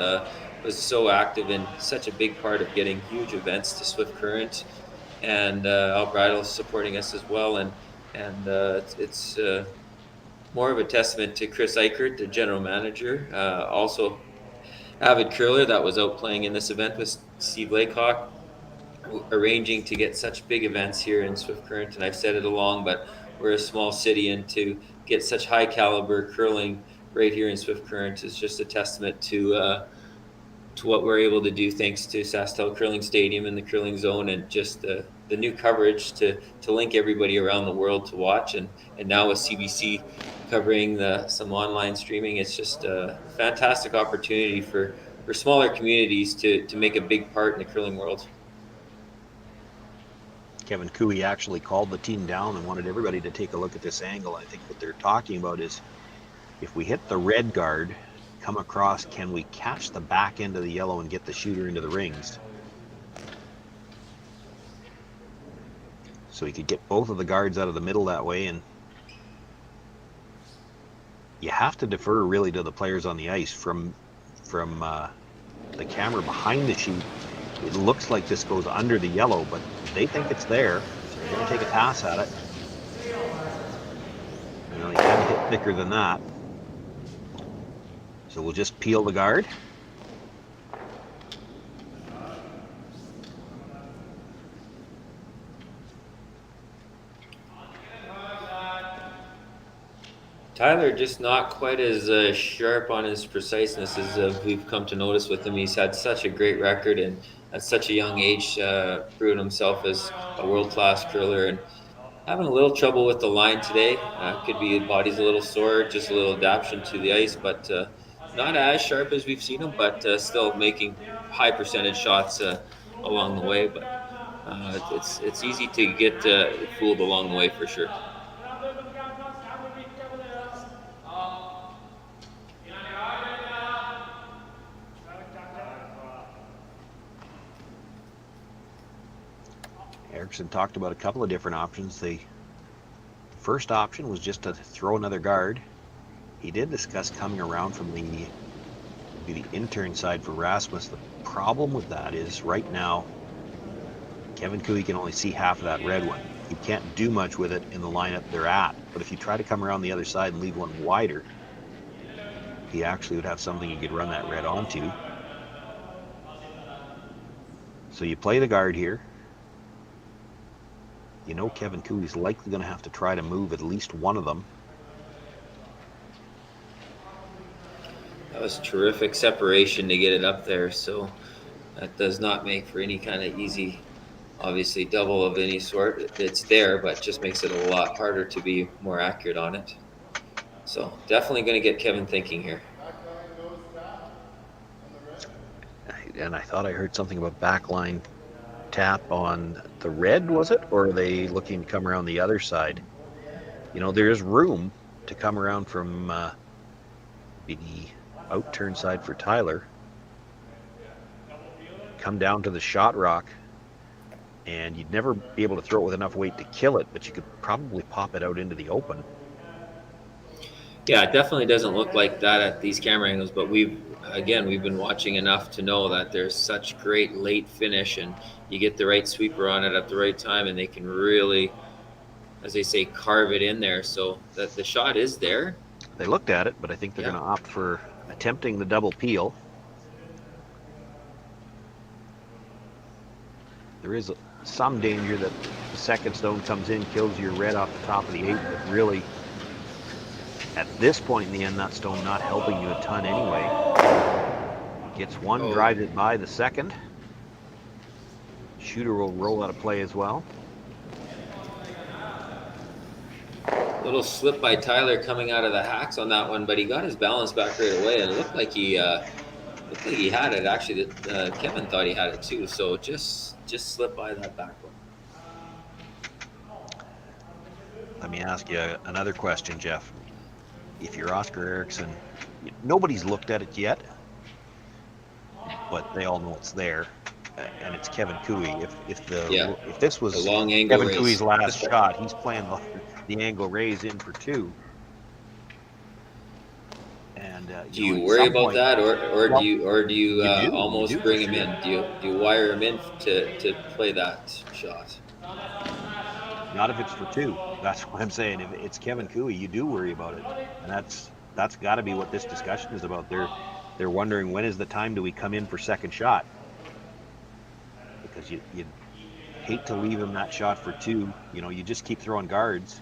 D: was so active and such a big part of getting huge events to Swift Current, and Al Bridle supporting us as well. And it's more of a testament to Chris Eichert, the general manager, also avid curler that was out playing in this event with Steve Laycock, arranging to get such big events here in Swift Current. And I've said it along, but we're a small city, and to get such high caliber curling right here in Swift Current is just a testament to what we're able to do thanks to SaskTel Curling Stadium and the Curling Zone, and just the new coverage to link everybody around the world to watch. And now with CBC covering some online streaming, it's just a fantastic opportunity for smaller communities to make a big part in the curling world.
C: Kevin Cooey actually called the team down and wanted everybody to take a look at this angle. I think what they're talking about is, if we hit the red guard, come across, can we catch the back end of the yellow and get the shooter into the rings? So he could get both of the guards out of the middle that way. And you have to defer really to the players on the ice. From the camera behind the sheet, it looks like this goes under the yellow, but they think it's there, so they're going to take a pass at it. You know, you can't hit thicker than that. So we'll just peel the guard.
D: Tyler just not quite as sharp on his preciseness as we've come to notice with him. He's had such a great record, and at such a young age proven himself as a world-class curler, and having a little trouble with the line today. Could be his body's a little sore, just a little adaptation to the ice, but not as sharp as we've seen him, but still making high percentage shots along the way. But it's easy to get fooled along the way for sure.
C: Erickson talked about a couple of different options. The first option was just to throw another guard. He did discuss coming around from the intern side for Rasmus. The problem with that is right now Kevin Cooey can only see half of that red one. He can't do much with it in the lineup they're at. But if you try to come around the other side and leave one wider, he actually would have something he could run that red onto. So you play the guard here. You know Kevin Cooey's likely going to have to try to move at least one of them.
D: That was terrific separation to get it up there. So that does not make for any kind of easy, obviously, double of any sort. It's there, but just makes it a lot harder to be more accurate on it. So definitely going to get Kevin thinking here.
C: And I thought I heard something about backline tap on the red, was it? Or are they looking to come around the other side? You know, there is room to come around from the out turn side for Tyler. Come down to the shot rock, and you'd never be able to throw it with enough weight to kill it, but you could probably pop it out into the open.
D: Yeah, it definitely doesn't look like that at these camera angles, but we've been watching enough to know that there's such great late finish, and you get the right sweeper on it at the right time, and they can really, as they say, carve it in there. So that the shot is there.
C: They looked at it, but I think they're going to opt for attempting the double peel. There is some danger that the second stone comes in, kills your red off the top of the 8, but really, at this point in the end, that stone not helping you a ton anyway. Gets one, drives it by the second. Shooter will roll out of play as well.
D: Little slip by Tyler coming out of the hacks on that one, but he got his balance back right away, and it looked like he had it. Actually, Kevin thought he had it too. So just slip by that back one.
C: Let me ask you another question, Jeff. If you're Oscar Eriksson, nobody's looked at it yet, but they all know it's there, and it's Kevin Cooey. If this was Kevin Cooey's last shot, he's playing the angle raise in for 2. And
D: do you worry about that, or do you almost bring him in? Do you wire him in to play that shot?
C: Not if it's for 2. That's what I'm saying. If it's Kevin Cooey, you do worry about it, and that's got to be what this discussion is about. They're wondering, when is the time do we come in for second shot? Because you hate to leave him that shot for 2. You know, you just keep throwing guards.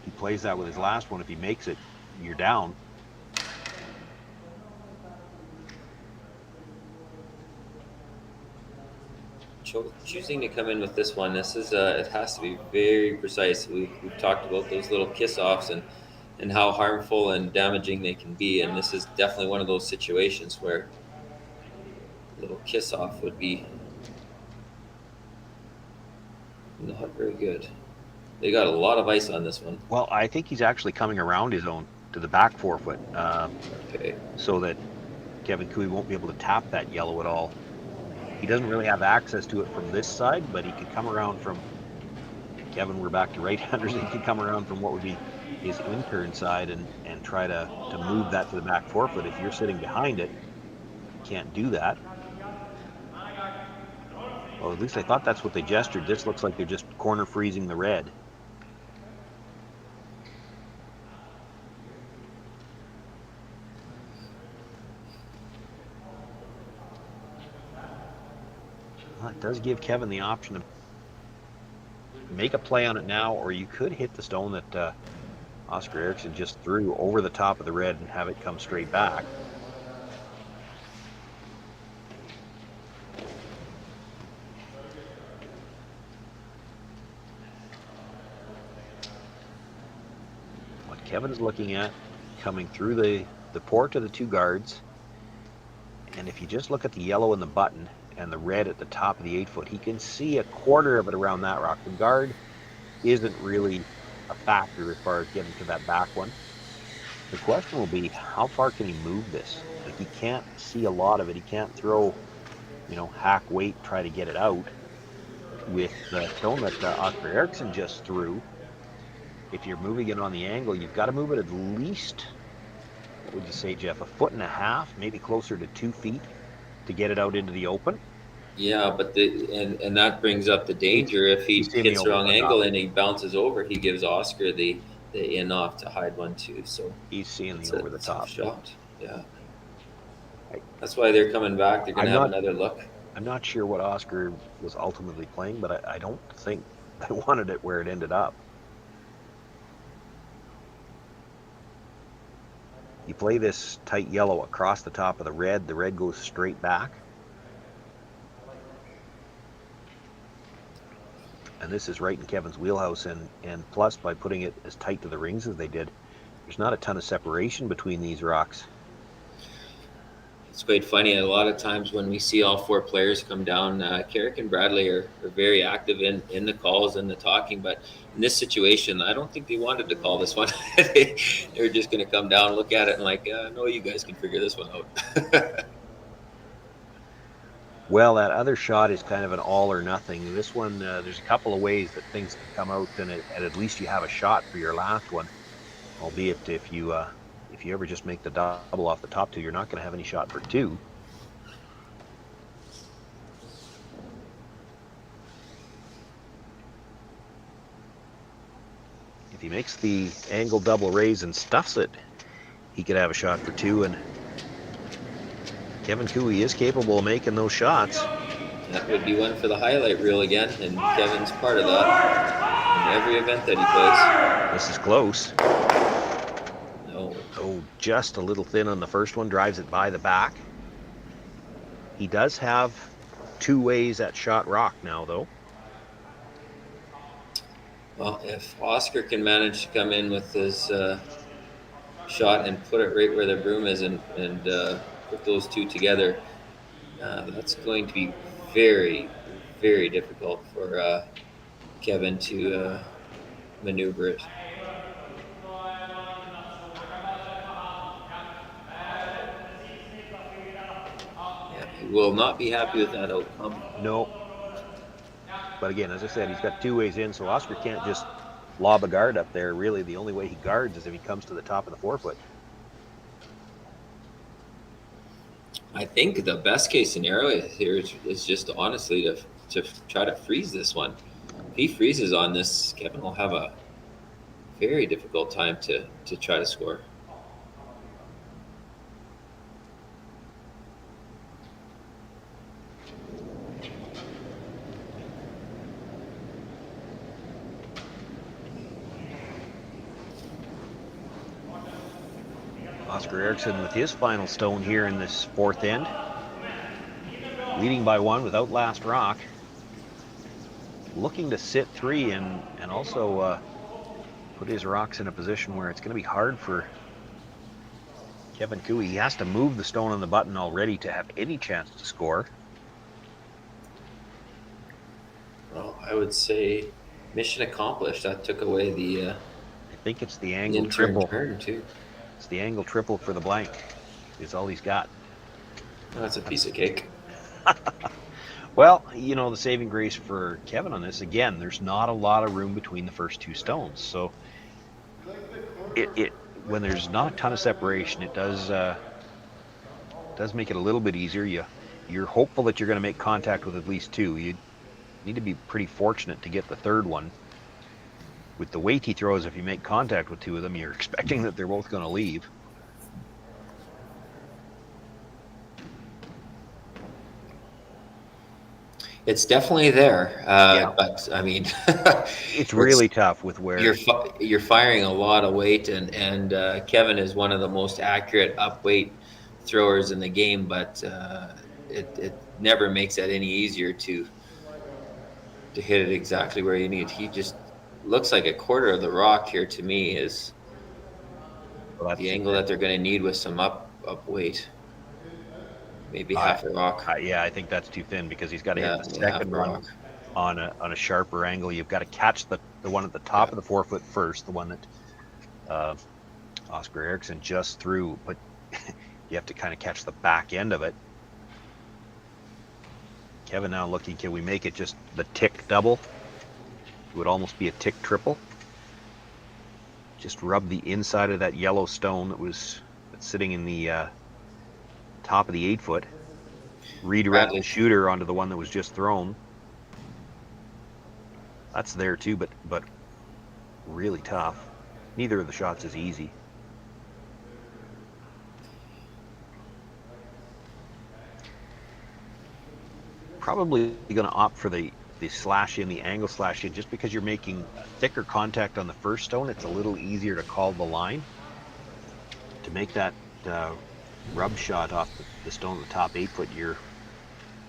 C: He plays that with his last one. If he makes it, you're down.
D: Choosing to come in with this one, this is it has to be very precise. We've talked about those little kiss-offs and how harmful and damaging they can be, and this is definitely one of those situations where a little kiss-off would be not very good. They got a lot of ice on this one.
C: Well, I think he's actually coming around his own to the back forefoot, so that Kevin Cooey won't be able to tap that yellow at all. He doesn't really have access to it from this side, but he could come around from, Kevin, we're back to right-handers, he could come around from what would be his in-turn side and try to move that to the back forefoot. If you're sitting behind it, you can't do that. Well, at least I thought that's what they gestured. This looks like they're just corner freezing the red. Well, it does give Kevin the option to make a play on it now, or you could hit the stone that Oscar Eriksson just threw over the top of the red and have it come straight back. What Kevin is looking at, coming through the port of the 2 guards, and if you just look at the yellow in the button and the red at the top of the 8-foot, he can see a quarter of it around that rock. The guard isn't really a factor as far as getting to that back one. The question will be, how far can he move this? Like, he can't see a lot of it. He can't throw, hack weight, try to get it out. With the stone that Oscar Eriksson just threw, if you're moving it on the angle, you've got to move it at least, what would you say, Jeff, 1.5 feet, maybe closer to 2 feet to get it out into the open.
D: Yeah, but and that brings up the danger. If he hits the wrong angle and he bounces over, he gives Oscar the in off to hide one too. So
C: he's seeing the over the top
D: shot. Yeah, that's why they're coming back. They're going to have another look.
C: I'm not sure what Oscar was ultimately playing, but I don't think I wanted it where it ended up. You play this tight yellow across the top of the red goes straight back. And this is right in Kevin's wheelhouse, and plus by putting it as tight to the rings as they did, there's not a ton of separation between these rocks.
D: It's quite funny. A lot of times when we see all 4 players come down, Carrick and Bradley are very active in the calls and the talking. But in this situation, I don't think they wanted to call this one. they were just going to come down, look at it, and like, no, you guys can figure this one out.
C: Well, that other shot is kind of an all or nothing. This one, there's a couple of ways that things can come out, and at least you have a shot for your last one. Albeit if you ever just make the double off the top 2, you're not going to have any shot for 2. If he makes the angle double raise and stuffs it, he could have a shot for 2, and Kevin Cooey is capable of making those shots.
D: That would be one for the highlight reel again, and Kevin's part of that in every event that he plays.
C: This is close.
D: No.
C: Oh, just a little thin on the first one, drives it by the back. He does have 2 ways at shot rock now, though.
D: Well, if Oscar can manage to come in with his shot and put it right where the broom is and put those 2 together, that's going to be very, very difficult for Kevin to maneuver it. Yeah, he will not be happy with that outcome.
C: No. But again, as I said, he's got 2 ways in, so Oscar can't just lob a guard up there. Really, the only way he guards is if he comes to the top of the 4-foot.
D: I think the best case scenario here is just honestly to try to freeze this one. If he freezes on this, Kevin will have a very difficult time to try to score.
C: Oscar Eriksson with his final stone here in this 4th end. Leading by 1 without last rock. Looking to sit 3 and also put his rocks in a position where it's going to be hard for Kevin Cooey. He has to move the stone on the button already to have any chance to score.
D: Well, I would say mission accomplished. That took away the
C: I think it's the angle triple.
D: Turn too.
C: It's the angle triple for the blank. Is all he's got.
D: That's a piece of cake.
C: Well, you know, the saving grace for Kevin on this, again, there's not a lot of room between the first 2 stones. So it when there's not a ton of separation, it does make it a little bit easier. You're hopeful that you're going to make contact with at least 2. You need to be pretty fortunate to get the 3rd one. With the weight he throws, if you make contact with 2 of them, you're expecting that they're both going to leave.
D: It's definitely there, but I mean,
C: it's really tough with where
D: you're firing a lot of weight, and Kevin is one of the most accurate up-weight throwers in the game, but it never makes it any easier to hit it exactly where you need. He just looks like a quarter of the rock here to me is the angle that they're going to need with some up weight. Maybe half a rock.
C: Yeah, I think that's too thin because he's got to hit the second one on a sharper angle. You've got to catch the one at the top of the 4-foot first, the one that Oscar Eriksson just threw, but you have to kind of catch the back end of it. Kevin now looking, can we make it just the tick double? It would almost be a tick triple. Just rub the inside of that yellow stone that's sitting in the top of the 8-foot. Redirect the shooter onto the one that was just thrown. That's there too, but really tough. Neither of the shots is easy. probably going to opt for the slash in, the angle slash in, just because you're making thicker contact on the first stone. It's a little easier to call the line. To make that rub shot off the stone at the top 8 foot, you're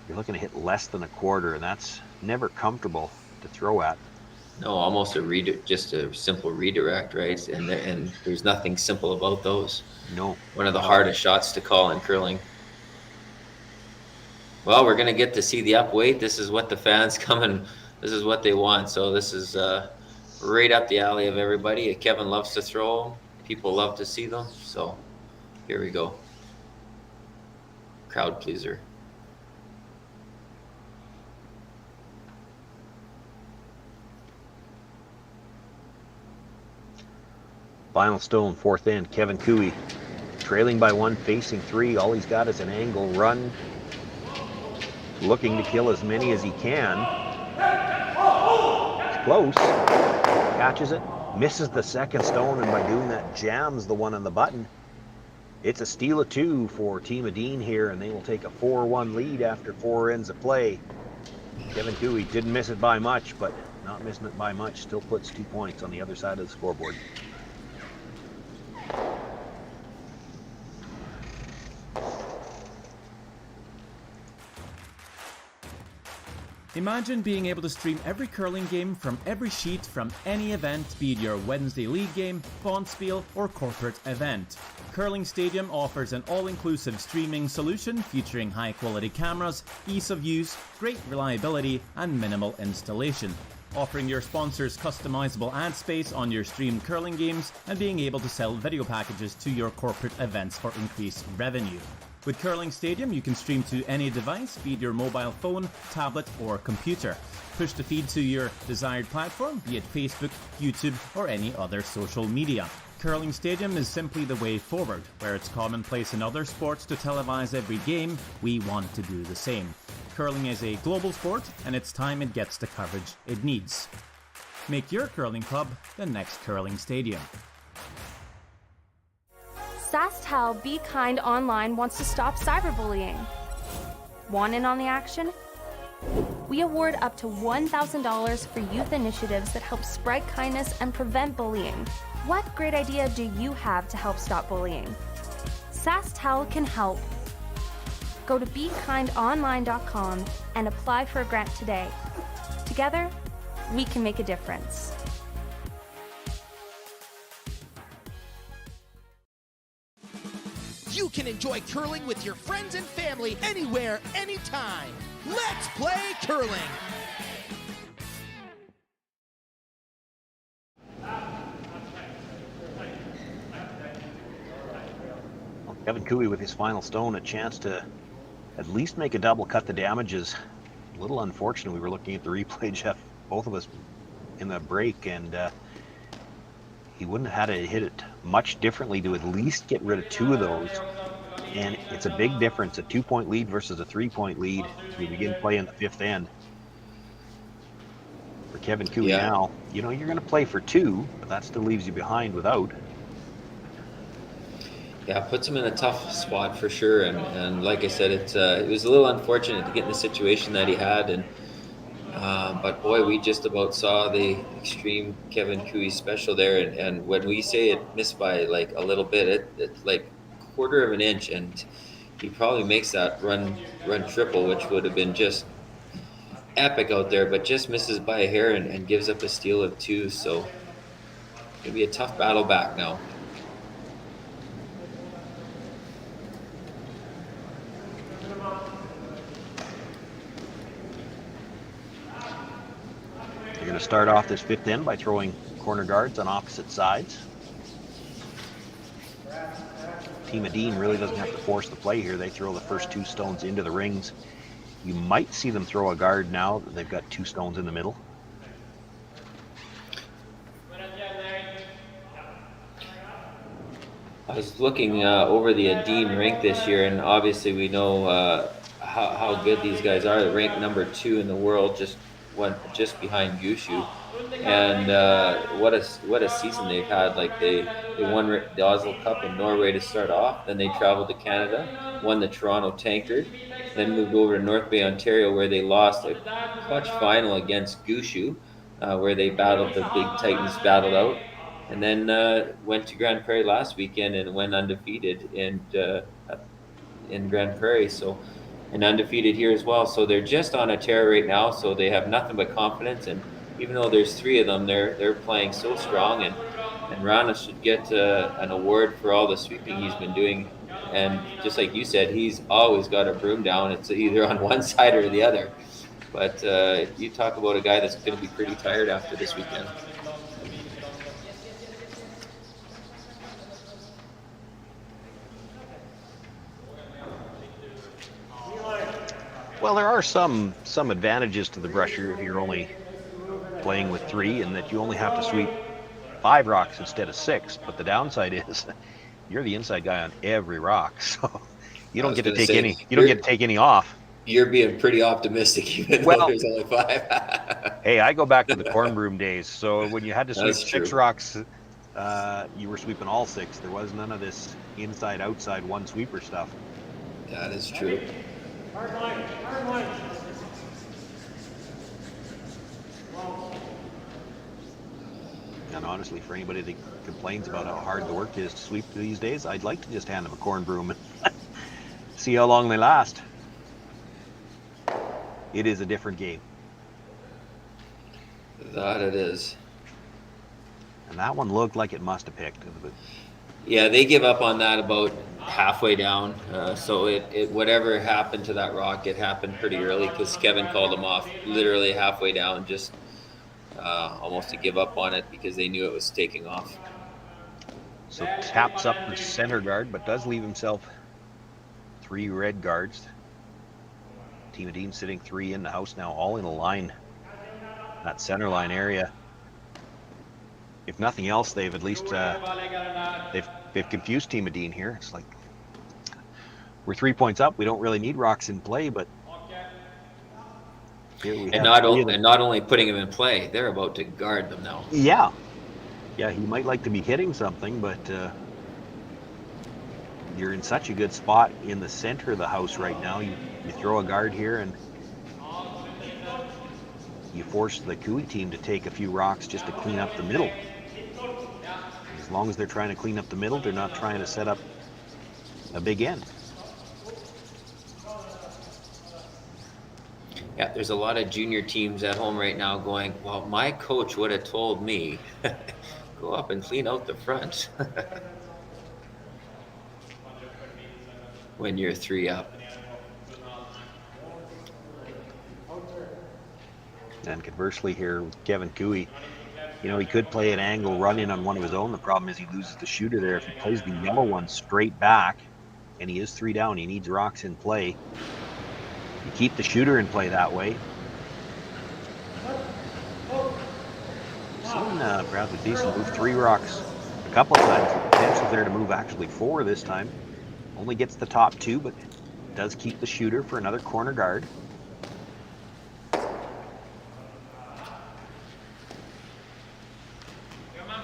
C: looking to hit less than a quarter, and that's never comfortable to throw at.
D: No, almost just a simple redirect, right? And there's nothing simple about those.
C: No.
D: One of the hardest shots to call in curling. Well, we're going to get to see the up weight. This is what the fans come and this is what they want. So this is right up the alley of everybody. Kevin loves to throw. People love to see them. So here we go. Crowd pleaser.
C: Final stone, fourth end, Kevin Cooey, trailing by 1, facing 3. All he's got is an angle run, looking to kill as many as he can. It's close, catches it, misses the second stone, and by doing that, jams the one on the button. It's a steal of 2 for Team Adine here, and they will take a 4-1 lead after 4 ends of play. Kevin Cooey didn't miss it by much, but not missing it by much still puts 2 points on the other side of the scoreboard.
A: Imagine being able to stream every curling game from every sheet from any event, be it your Wednesday league game, bonspiel, or corporate event. Curling Stadium offers an all-inclusive streaming solution featuring high-quality cameras, ease of use, great reliability, and minimal installation. Offering your sponsors customizable ad space on your streamed curling games and being able to sell video packages to your corporate events for increased revenue. With Curling Stadium, you can stream to any device, be it your mobile phone, tablet, or computer. Push the feed to your desired platform, be it Facebook, YouTube, or any other social media. Curling Stadium is simply the way forward. Where it's commonplace in other sports to televise every game, we want to do the same. Curling is a global sport, and it's time it gets the coverage it needs. Make your curling club the next Curling Stadium.
G: SaskTel Be Kind Online wants to stop cyberbullying. Want in on the action? We award up to $1,000 for youth initiatives that help spread kindness and prevent bullying. What great idea do you have to help stop bullying? SaskTel can help. Go to BeKindOnline.com and apply for a grant today. Together, we can make a difference.
B: You can enjoy curling with your friends and family anywhere, anytime. Let's play curling.
C: Kevin Cooey with his final stone, a chance to at least make a double, cut the damages. A little unfortunate. We were looking at the replay, Jeff, both of us in the break, and he wouldn't have had to hit it much differently to at least get rid of 2 of those. And it's a big difference, a 2-point lead versus a 3-point lead as we begin playing the 5th end. For Kevin Cooey now, you know, you're going to play for 2, but that still leaves you behind without.
D: Yeah, puts him in a tough spot for sure. And like I said, it was a little unfortunate to get in the situation that he had. And but boy, we just about saw the extreme Kevin Cooey special there. And when we say it missed by like a little bit, it's like a quarter of an inch, and he probably makes that run triple, which would have been just epic out there, but just misses by a hair and gives up a steal of 2. So it'll be a tough battle back now.
C: You're going to start off this 5th end by throwing corner guards on opposite sides. Team Adine really doesn't have to force the play here. They throw the first 2 stones into the rings. You might see them throw a guard now that they've got 2 stones in the middle.
D: I was looking over the Adine rink this year, and obviously we know how good these guys are. They're ranked number 2 in the world, just behind Gushu, and what a season they've had. Like they won the Oslo Cup in Norway to start off, then they traveled to Canada, won the Toronto Tankard, then moved over to North Bay, Ontario, where they lost a clutch final against Gushu, where they battled the big Titans battled out, and then went to Grand Prairie last weekend and went undefeated in Grand Prairie. So, and undefeated here as well. So they're just on a tear right now. So they have nothing but confidence. And even though there's 3 of them, they're playing so strong. And Rana should get an award for all the sweeping he's been doing. And just like you said, he's always got a broom down. It's either on one side or the other. But you talk about a guy that's going to be pretty tired after this weekend.
C: Well, there are some advantages to the brusher if you're only playing with 3, and that you only have to sweep 5 rocks instead of 6. But the downside is you're the inside guy on every rock, so you don't get to take any. You don't get to take any off.
D: You're being pretty optimistic, even though there's only 5.
C: Hey, I go back to the corn broom days. So when you had to sweep 6 rocks, you were sweeping all 6. There was none of this inside, outside, one sweeper stuff.
D: That is true.
H: Hard line.
C: And honestly, for anybody that complains about how hard the work is to sweep these days, I'd like to just hand them a corn broom and see how long they last. It is a different game.
D: That it is.
C: And that one looked like it must have picked.
D: Yeah, they give up on that about halfway down. So it whatever happened to that rock, it happened pretty early because Kevin called them off literally halfway down, just almost to give up on it because they knew it was taking off.
C: So taps up the center guard, but does leave himself 3 red guards. Team of Dean sitting 3 in the house now, all in a line, that center line area. If nothing else, they've at least they've confused Team of Dean here. It's like we're 3 points up. We don't really need rocks in play, but here we
D: and not only putting them in play, they're about to guard them now.
C: Yeah, he might like to be hitting something, but you're in such a good spot in the center of the house right now. You throw a guard here and you force the Cooey team to take a few rocks just to clean up the middle. As long as they're trying to clean up the middle, they're not trying to set up a big end.
D: Yeah, there's a lot of junior teams at home right now going, well, my coach would have told me, go up and clean out the front when you're 3 up.
C: And conversely here with Kevin Cooey, he could play an angle run in on one of his own. The problem is he loses the shooter there. If he plays the yellow one straight back, and he is 3 down, he needs rocks in play. You keep the shooter in play that way. Seen Bradley Thiessen move 3 rocks a couple of times. The potential there to move actually 4 this time. Only gets the top 2, but does keep the shooter for another corner guard.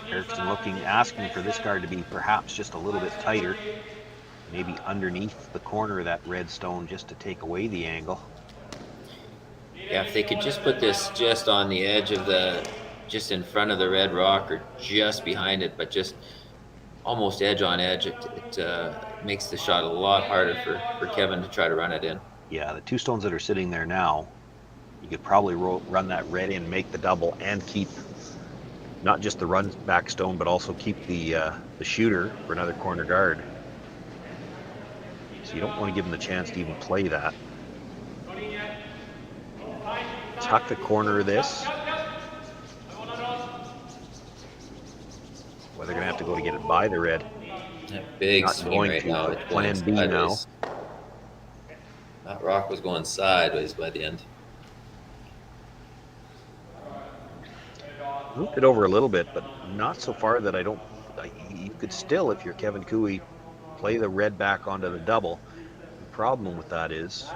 C: Erickson asking for this guard to be perhaps just a little bit tighter, maybe underneath the corner of that red stone just to take away the angle.
D: Yeah, if they could just put this just on the edge of just in front of the red rock or just behind it, but just almost edge on edge, it makes the shot a lot harder for Kevin to try to run it in.
C: Yeah, the 2 stones that are sitting there now, you could probably run that red in, make the double, and keep not just the run back stone, but also keep the shooter for another corner guard. So you don't want to give him the chance to even play that. Tuck the corner of this. Well, they're going to have to go to get it by the red.
D: Big
C: not
D: swing
C: going
D: right
C: to,
D: now.
C: but plan B now.
D: That rock was going sideways by the end.
C: Moved it over a little bit, but not so far that you could still, if you're Kevin Cooey, play the red back onto the double. The problem with that is,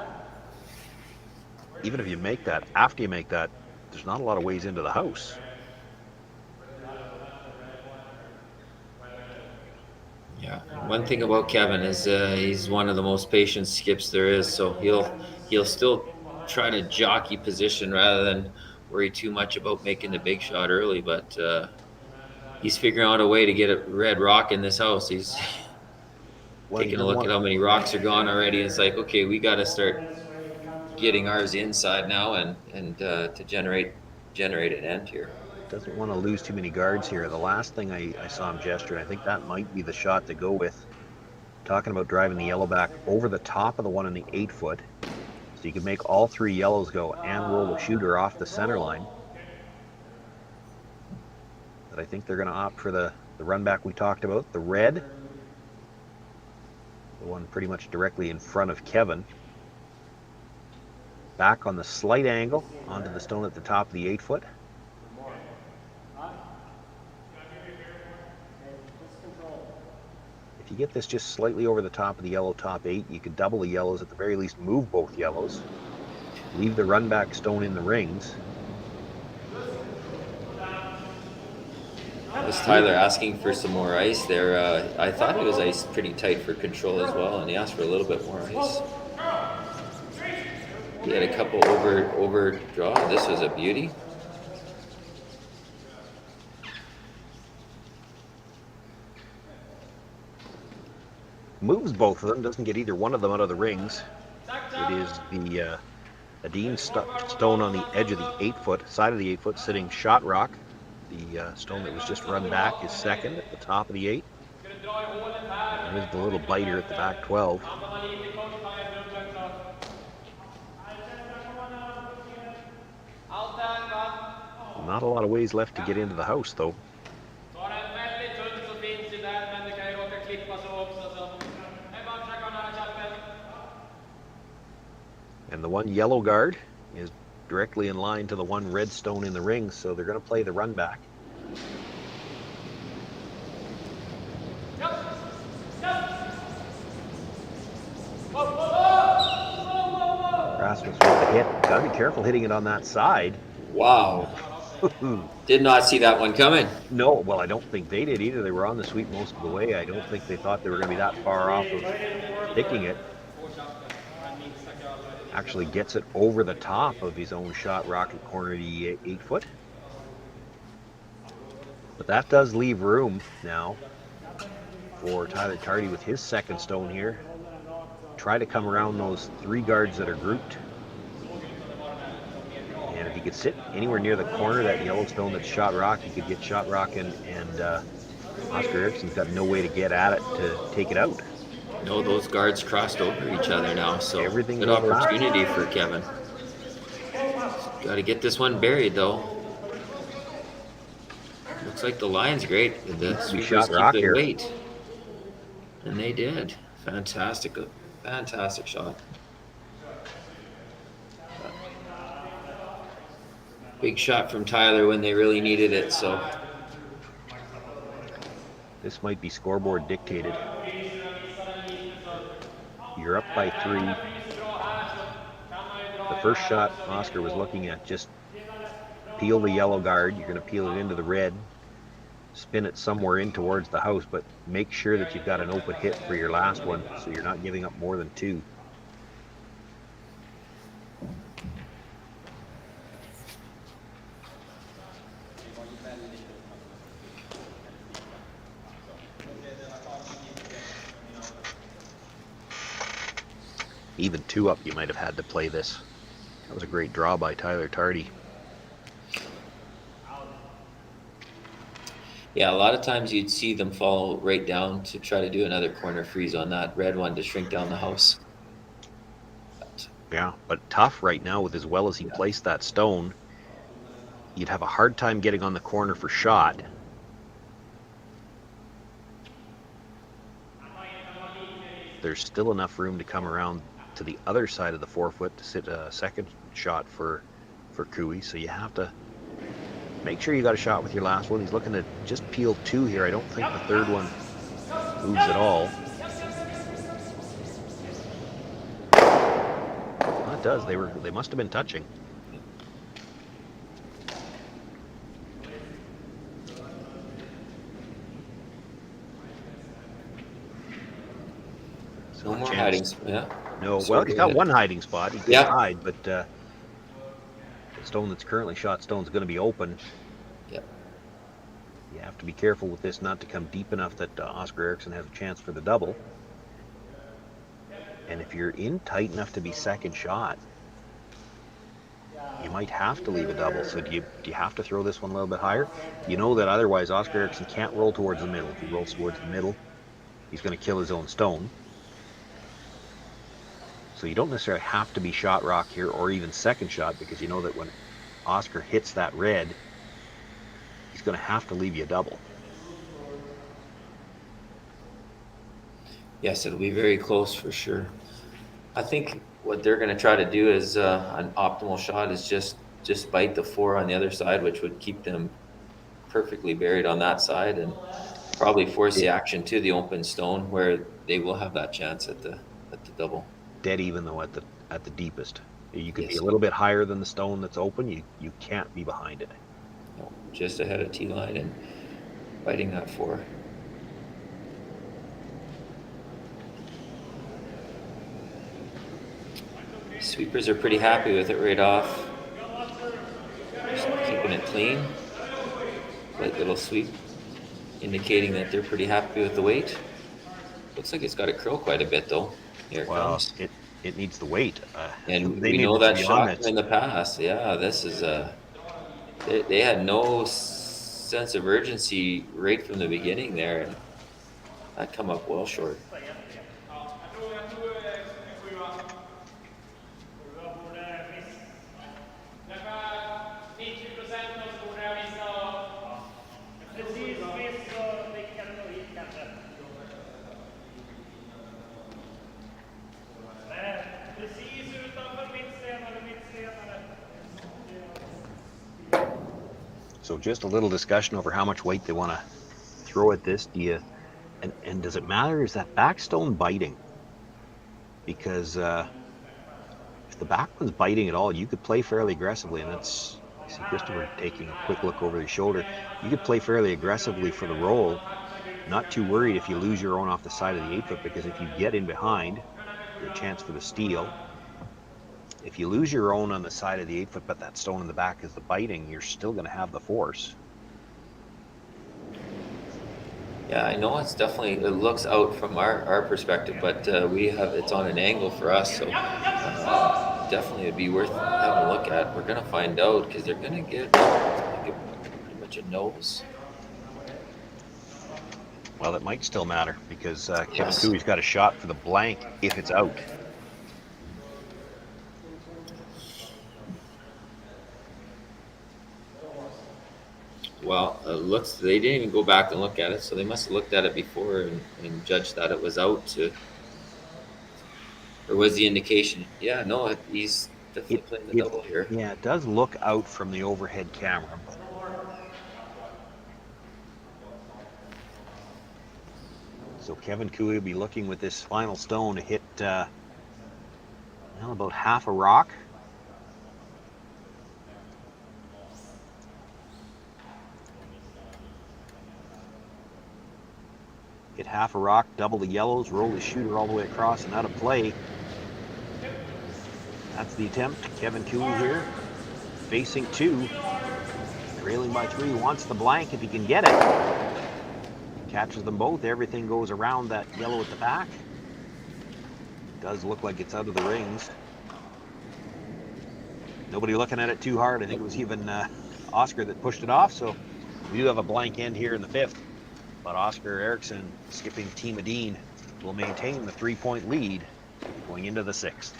C: even if you make that, after you make that, there's not a lot of ways into the house.
D: Yeah. One thing about Kevin is he's one of the most patient skips there is. So he'll still try to jockey position rather than worry too much about making the big shot early. But he's figuring out a way to get a red rock in this house. He's taking a look at how many rocks are gone already. And it's like, okay, we got to start getting ours inside now and to generate an end here.
C: Doesn't want to lose too many guards here. The last thing I saw him gesture, and I think that might be the shot to go with, talking about driving the yellow back over the top of the one in the 8-foot, so you can make all 3 yellows go and roll the shooter off the center line. But I think they're going to opt for the run back we talked about, the red, the one pretty much directly in front of Kevin. Back on the slight angle onto the stone at the top of the 8-foot. If you get this just slightly over the top of the yellow top 8, you could double the yellows, at the very least move both yellows. Leave the run back stone in the rings.
D: Was Tyler asking for some more ice there? I thought it was iced pretty tight for control as well, and he asked for a little bit more ice. He had a couple overdraw. This was a beauty.
C: Moves both of them, doesn't get either one of them out of the rings. It is the Adine stone on the edge of the 8-foot, side of the 8-foot, sitting shot rock. The stone that was just run back is second at the top of the 8. There's the little biter at the back 12. Not a lot of ways left to get into the house, though. And the one yellow guard is directly in line to the one red stone in the ring, so they're going to play the run back. Rasmus with the hit. Got to be careful hitting it on that side.
D: Wow. Did not see that one coming.
C: No, well, I don't think they did either. They were on the sweep most of the way. I don't think they thought they were going to be that far off of picking it. Actually gets it over the top of his own shot rocket corner of the 8-foot. But that does leave room now for Tyler Tardy with his second stone here. Try to come around those 3 guards that are grouped. And if he could sit anywhere near the corner of that yellow stone that's shot rock, he could get shot rock, and Oscar Ericsson's got no way to get at it to take it out.
D: No, those guards crossed over each other now, so
C: everything
D: good opportunity for Kevin. Got to get this one buried, though. Looks like the line's great. The
C: shot rock here.
D: Weight. And they did. Fantastic shot. Big shot from Tyler when they really needed it, so.
C: This might be scoreboard dictated. You're up by 3. The first shot Oscar was looking at, just peel the yellow guard. You're going to peel it into the red, spin it somewhere in towards the house, but make sure that you've got an open hit for your last one so you're not giving up more than 2. Even 2 up, you might have had to play this. That was a great draw by Tyler Tardy.
D: Yeah, a lot of times you'd see them fall right down to try to do another corner freeze on that red one to shrink down the house.
C: Yeah, but tough right now with as well as he placed that stone. You'd have a hard time getting on the corner for shot. There's still enough room to come around to the other side of the 4-foot to sit a second shot for Cooey, so you have to make sure you got a shot with your last one. He's looking to just peel 2 here. I don't think the third one moves at all. Well, it does. They must have been touching.
D: hiding. Yeah.
C: No,
D: Sorry,
C: well, he's
D: go
C: got
D: ahead.
C: one hiding spot. He could
D: Yeah.
C: hide, but the stone that's currently shot stone's going to be open.
D: Yeah.
C: You have to be careful with this not to come deep enough that Oscar Eriksson has a chance for the double. And if you're in tight enough to be second shot, you might have to leave a double. So do you have to throw this one a little bit higher? You know that otherwise Oscar Eriksson can't roll towards the middle. If he rolls towards the middle, he's going to kill his own stone. So you don't necessarily have to be shot rock here or even second shot, because you know that when Oscar hits that red, he's going to have to leave you a double.
D: Yes, it'll be very close for sure. I think what they're going to try to do is an optimal shot is just bite the 4 on the other side, which would keep them perfectly buried on that side, and probably force the action to the open stone where they will have that chance at the double.
C: Dead even though at the deepest. You could be
D: Yes.
C: a little bit higher than the stone that's open. You can't be behind it.
D: No, just ahead of T line and biting that 4. Sweepers are pretty happy with it right off. Just keeping it clean. Light little sweep, indicating that they're pretty happy with the weight. Looks like it's got to curl quite a bit though. Here it comes.
C: It needs the weight.
D: And
C: they
D: we
C: need
D: know
C: to
D: that
C: be on
D: shocked
C: it.
D: them in the past. Yeah, this is they had no sense of urgency right from the beginning there, and that come up well short.
C: So just a little discussion over how much weight they want to throw at this. And does it matter? Is that back stone biting? Because if the back one's biting at all, you could play fairly aggressively, and that's, I see Christopher taking a quick look over his shoulder. You could play fairly aggressively for the roll. Not too worried if you lose your own off the side of the 8-foot, because if you get in behind, your chance for the steal. If you lose your own on the side of the 8-foot, but that stone in the back is the biting, you're still going to have the force.
D: Yeah, I know it's definitely, it looks out from our perspective, but it's on an angle for us, so definitely it'd be worth having a look at. We're going to find out, because they're going to get pretty much a nose.
C: Well, it might still matter, because Kevin Cooey's got a shot for the blank if it's out.
D: Well, they didn't even go back and look at it, so they must have looked at it before and judged that it was out or was the indication? Yeah, no, he's definitely playing the double here.
C: Yeah, it does look out from the overhead camera. But so Kevin Cooey will be looking with this final stone to hit about half a rock. Hit half a rock, double the yellows, roll the shooter all the way across and out of play. That's the attempt. Kevin Cooey here, facing 2, trailing by 3, wants the blank if he can get it. Catches them both, everything goes around that yellow at the back. Does look like it's out of the rings. Nobody looking at it too hard. I think it was even Oscar that pushed it off, so we do have a blank end here in the 5th. But Oscar Eriksson, skipping Team Adine, will maintain the 3-point lead going into the 6th.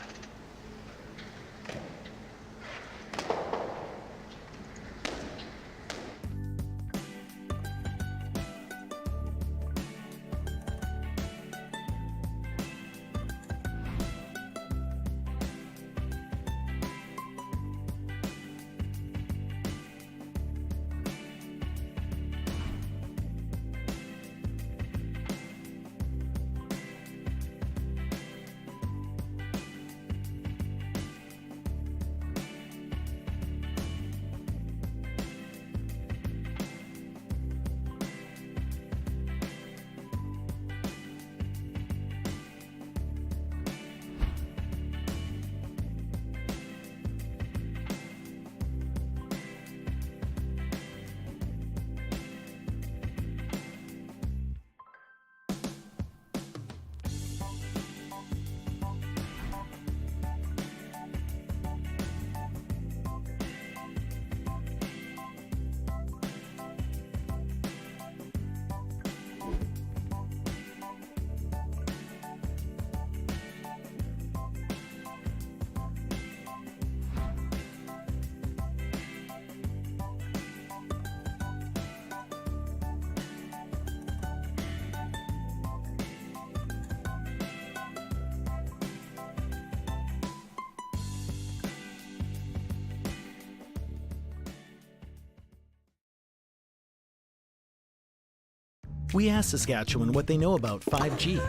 F: we asked Saskatchewan what they know about 5G.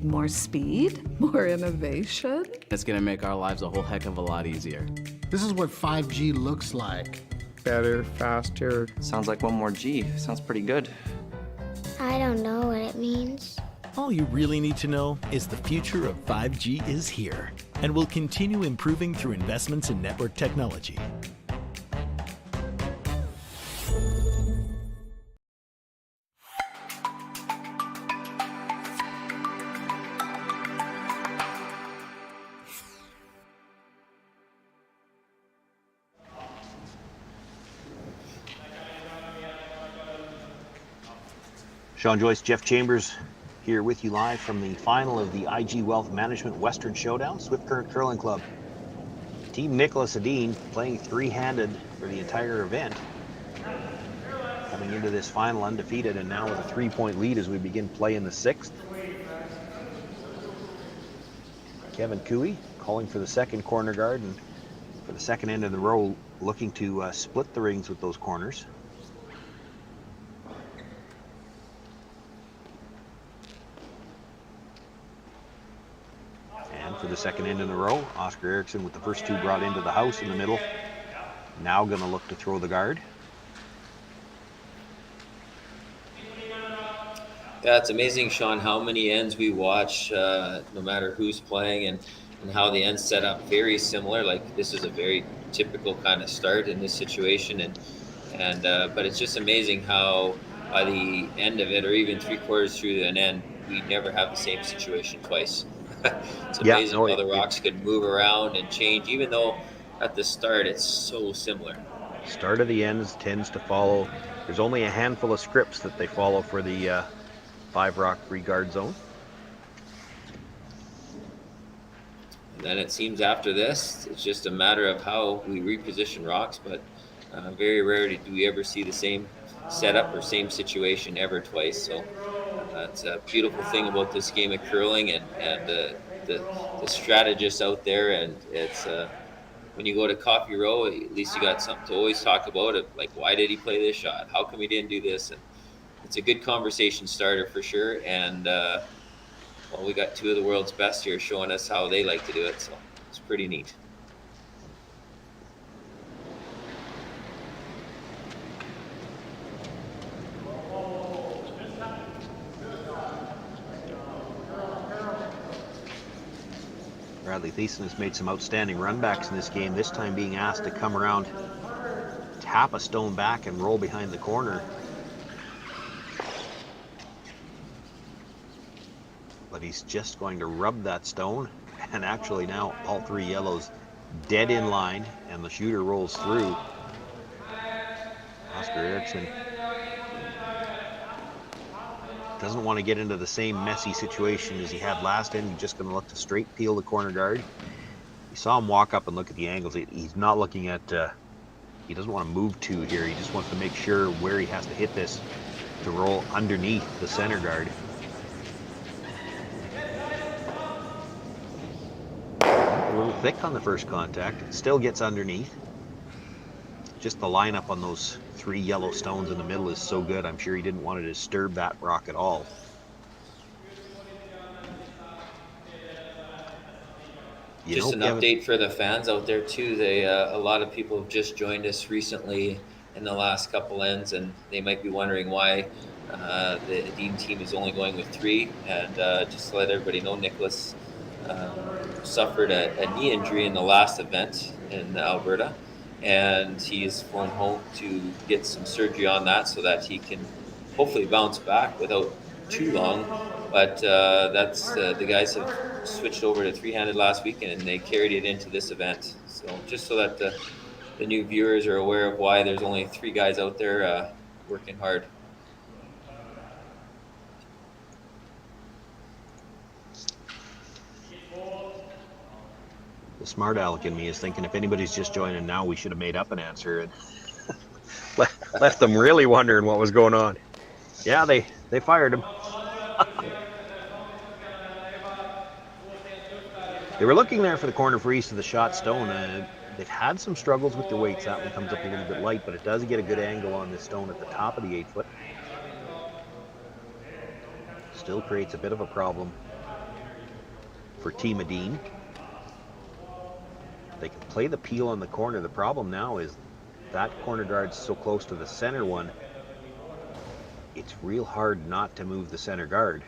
H: More speed, more innovation.
I: It's gonna make our lives a whole heck of a lot easier.
J: This is what 5G looks like.
K: Better, faster.
L: Sounds like one more G. Sounds pretty good.
M: I don't know what it means.
F: All you really need to know is the future of 5G is here and will continue improving through investments in network technology.
C: Sean Joyce, Jeff Chambers here with you live from the final of the IG Wealth Management Western Showdown, Swift Current Curling Club. Team Nicholas Edin playing three-handed for the entire event. Coming into this final undefeated and now with a 3-point lead as we begin play in the sixth. Kevin Cooey calling for the second corner guard and for the second end in the row looking to split the rings with those corners. For the second end in a row, Oscar Eriksson with the first two brought into the house in the middle. Now going to look to throw the guard.
D: Yeah, it's amazing, Sean, how many ends we watch, no matter who's playing, and how the ends set up very similar. Like, this is a very typical kind of start in this situation, but it's just amazing how by the end of it, or even 3/4 through an end, we never have the same situation twice. It's amazing how the rocks could move around and change, even though at the start it's so similar.
C: Start of the ends tends to follow. There's only a handful of scripts that they follow for the 5-rock 3-guard zone.
D: And then it seems after this, it's just a matter of how we reposition rocks, but very rarely do we ever see the same setup or same situation ever twice. So it's a beautiful thing about this game of curling and the strategists out there. And it's when you go to Coffee Row, at least you got something to always talk about. Like, why did he play this shot? How come he didn't do this? And it's a good conversation starter for sure. And well, we got two of the world's best here showing us how they like to do it. So it's pretty neat.
C: Bradley Thiessen has made some outstanding runbacks in this game, this time being asked to come around, tap a stone back and roll behind the corner. But he's just going to rub that stone, and actually now all three yellows dead in line, and the shooter rolls through. Oscar Eriksson doesn't want to get into the same messy situation as he had last end. He's just going to look to straight peel the corner guard. You saw him walk up and look at the angles. He's not looking at, he doesn't want to move to here. He just wants to make sure where he has to hit this to roll underneath the center guard. A little thick on the first contact. It still gets underneath. Just the lineup on those three yellow stones in the middle is so good. I'm sure he didn't want to disturb that rock at all.
D: Just an update for the fans out there too. They a lot of people have just joined us recently in the last couple ends, and they might be wondering why the Edin team is only going with 3. And just to let everybody know, Nicholas suffered a knee injury in the last event in Alberta, and he is flown home to get some surgery on that so that he can hopefully bounce back without too long. But that's the guys have switched over to 3-handed last weekend, and they carried it into this event. So just so that the new viewers are aware of why there's only 3 guys out there working hard.
C: The smart aleck in me is thinking if anybody's just joining now, we should have made up an answer and left them really wondering what was going on. Yeah, they fired him. They were looking there for the corner for east of the shot stone. They've had some struggles with their weights. That one comes up a little bit light, but it does get a good angle on this stone at the top of the 8-foot. Still creates a bit of a problem for Team Adine. They can play the peel on the corner. The problem now is that corner guard's so close to the center one, it's real hard not to move the center guard.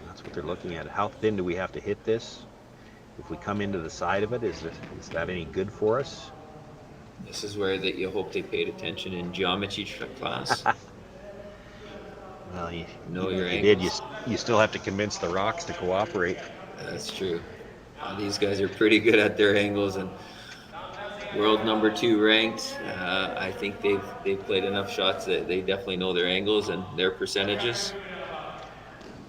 C: That's what they're looking at. How thin do we have to hit this? If we come into the side of it, is that any good for us?
D: This is where that you hope they paid attention in geometry class.
C: Well, you
D: did.
C: You still have to convince the rocks to cooperate.
D: That's true. These guys are pretty good at their angles, and world number 2 ranked. I think they've played enough shots that they definitely know their angles and their percentages.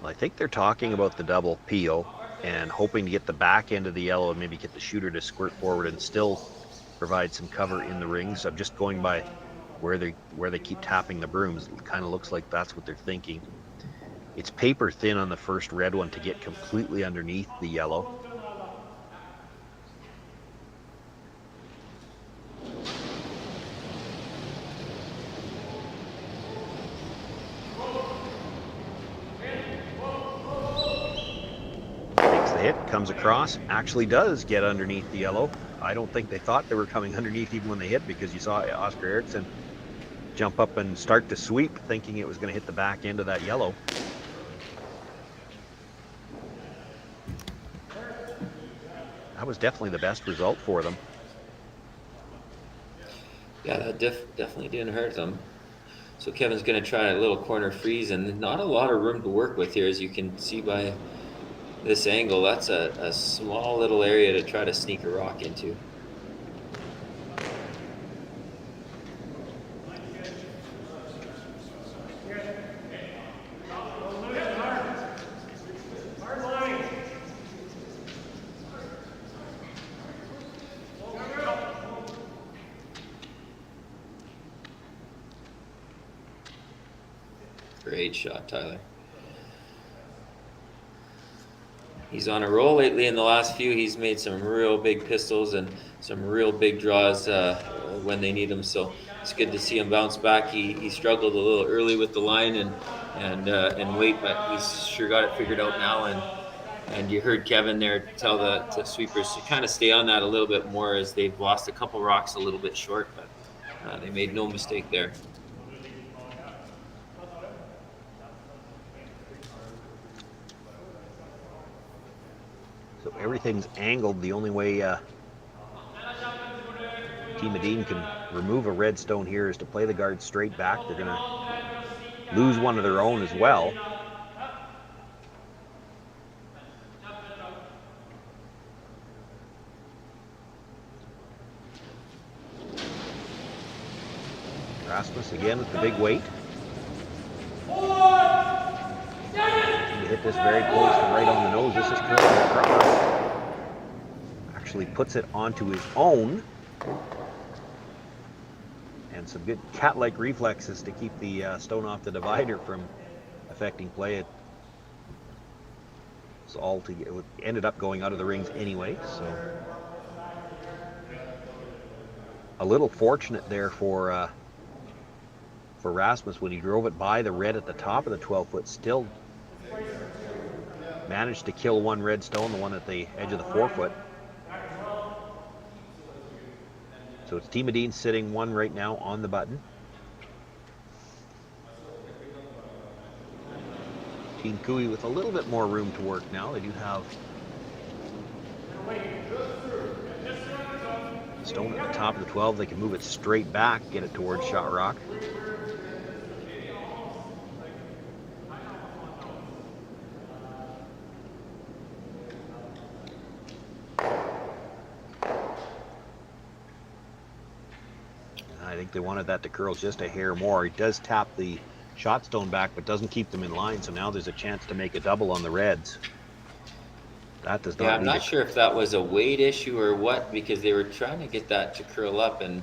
C: Well, I think they're talking about the double peel and hoping to get the back end of the yellow and maybe get the shooter to squirt forward and still provide some cover in the rings. I'm just going by where they keep tapping the brooms. It kind of looks like that's what they're thinking. It's paper thin on the first red one to get completely underneath the yellow. Hit, comes across, actually does get underneath the yellow. I don't think they thought they were coming underneath even when they hit, because you saw Oscar Eriksson jump up and start to sweep thinking it was going to hit the back end of that yellow. That was definitely the best result for them.
D: Yeah, that definitely didn't hurt them. So Kevin's going to try a little corner freeze, and not a lot of room to work with here, as you can see by this angle. That's a small little area to try to sneak a rock into. Great shot, Tyler. He's on a roll lately. In the last few, he's made some real big pistols and some real big draws when they need him. So it's good to see him bounce back. He struggled a little early with the line and weight, but he's sure got it figured out now. And you heard Kevin there tell the sweepers to kind of stay on that a little bit more, as they've lost a couple rocks a little bit short, but they made no mistake there.
C: So everything's angled. The only way Team Adine can remove a red stone here is to play the guard straight back. They're going to lose one of their own as well. Rasmus again with the big weight. Hit this very close to right on the nose. This is curling across. Actually puts it onto his own. And some good cat-like reflexes to keep the stone off the divider from affecting play. It ended up going out of the rings anyway. So a little fortunate there for Rasmus when he drove it by the red at the top of the 12-foot. Still managed to kill one red stone, the one at the edge of the 4-foot. So it's Team Adine sitting one right now on the button. Team Cooey with a little bit more room to work now. They do have stone at the top of the 12. They can move it straight back, get it towards shot rock. I think they wanted that to curl just a hair more. He does tap the shot stone back, but doesn't keep them in line, so now there's a chance to make a double on the reds. That does not.
D: Yeah, I'm not sure if that was a weight issue or what, because they were trying to get that to curl up and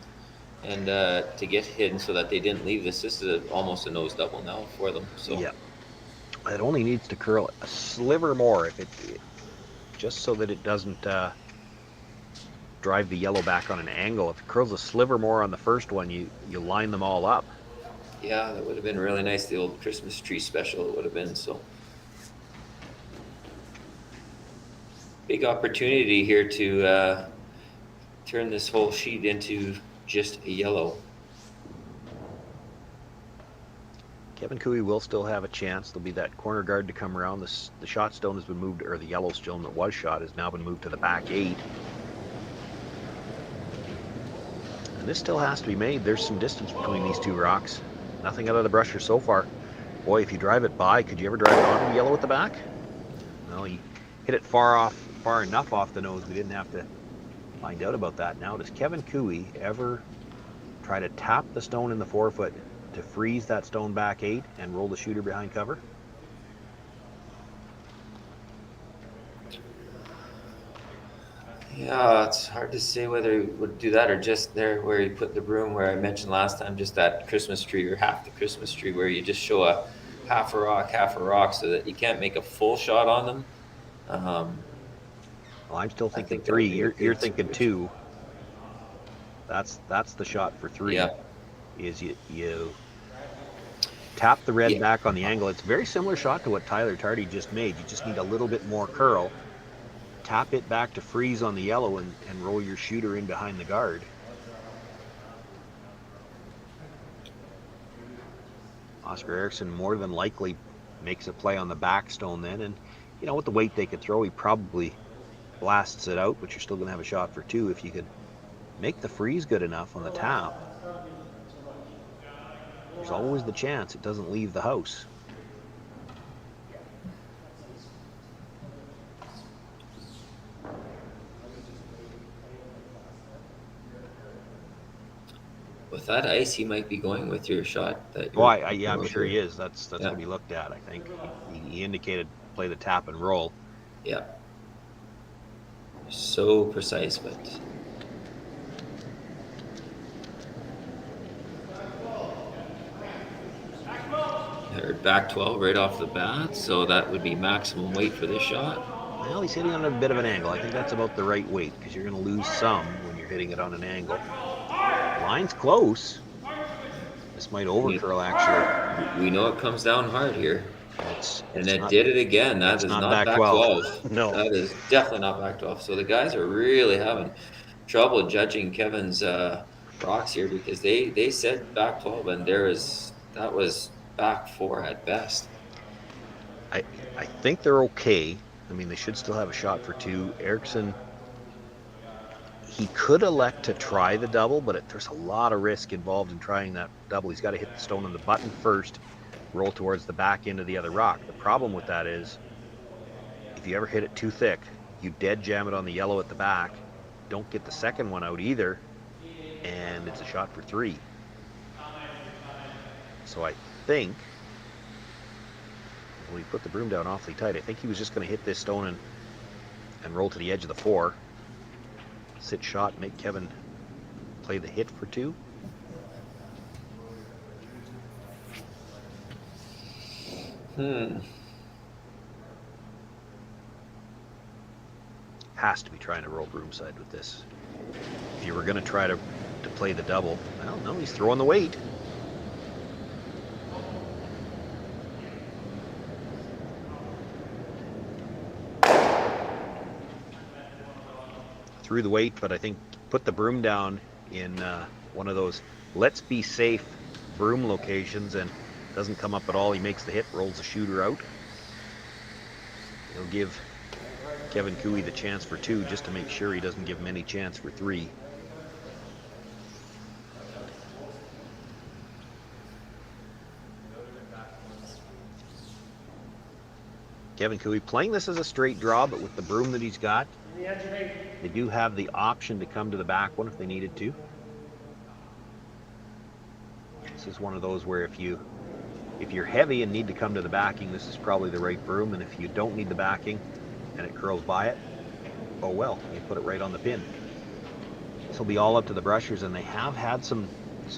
D: to get hidden so that they didn't leave this. This is almost a nose double now for them. So
C: yeah, it only needs to curl a sliver more, if it just so that it doesn't drive the yellow back on an angle. If it curls a sliver more on the first one, you line them all up.
D: Yeah, that would have been really nice. The old Christmas tree special it would have been. So big opportunity here to turn this whole sheet into just a yellow.
C: Kevin Cooey will still have a chance. There'll be that corner guard to come around. The shot stone has been moved, or the yellow stone that was shot has now been moved to the back 8. And this still has to be made. There's some distance between these two rocks. Nothing out of the brusher so far. Boy, if you drive it by, could you ever drive it onto the yellow at the back? No, you hit it far enough off the nose. We didn't have to find out about that. Now, does Kevin Cooey ever try to tap the stone in the 4-foot to freeze that stone back 8 and roll the shooter behind cover?
D: Yeah, it's hard to say whether he would do that or just there where he put the broom, where I mentioned last time, just that Christmas tree or half the Christmas tree, where you just show a half a rock so that you can't make a full shot on them.
C: Well, I'm still thinking 3. You're thinking 2. That's the shot for 3.
D: Yeah.
C: Is you tap the red back on the angle. It's a very similar shot to what Tyler Tardy just made. You just need a little bit more curl. Tap it back to freeze on the yellow and roll your shooter in behind the guard. Oscar Eriksson more than likely makes a play on the back stone then, and you know, with the weight they could throw, he probably blasts it out, but you're still going to have a shot for 2 if you could make the freeze good enough on the tap. There's always the chance it doesn't leave the house.
D: With that ice, he might be going with your shot.
C: Yeah, I'm sure he is. That's what he looked at. I think he indicated play the tap and roll.
D: Yeah. So precise, but they're back 12 right off the bat, so that would be maximum weight for this shot.
C: Well, he's hitting on a bit of an angle. I think that's about the right weight, because you're going to lose some when you're hitting it on an angle. Line's close. This might overcurl, actually.
D: We know it comes down hard here. And it
C: not,
D: did it again. That is not back 12.
C: No.
D: That is definitely not back 12. So the guys are really having trouble judging Kevin's rocks here, because they said back 12, and that was back 4 at best.
C: I think they're okay. I mean, they should still have a shot for 2. Eriksson, he could elect to try the double, but there's a lot of risk involved in trying that double. He's got to hit the stone on the button first, roll towards the back end of the other rock. The problem with that is, if you ever hit it too thick, you dead jam it on the yellow at the back, don't get the second one out either, and it's a shot for 3. So I think, when he put the broom down awfully tight, I think he was just going to hit this stone and roll to the edge of the 4. Sit shot, make Kevin play the hit for 2. Has to be trying to roll broomside with this. If you were going to try to play the double, well, no, he's throwing the weight. Threw the weight, but I think put the broom down in one of those let's be safe broom locations, and doesn't come up at all. He makes the hit, rolls the shooter out. He'll give Kevin Cooey the chance for 2, just to make sure he doesn't give him any chance for 3. Kevin Cooey playing this as a straight draw, but with the broom that he's got, they do have the option to come to the back one if they needed to. This is one of those where if you're heavy and need to come to the backing, this is probably the right broom, and if you don't need the backing and it curls by it, oh well, you put it right on the pin. This will be all up to the brushers, and they have had some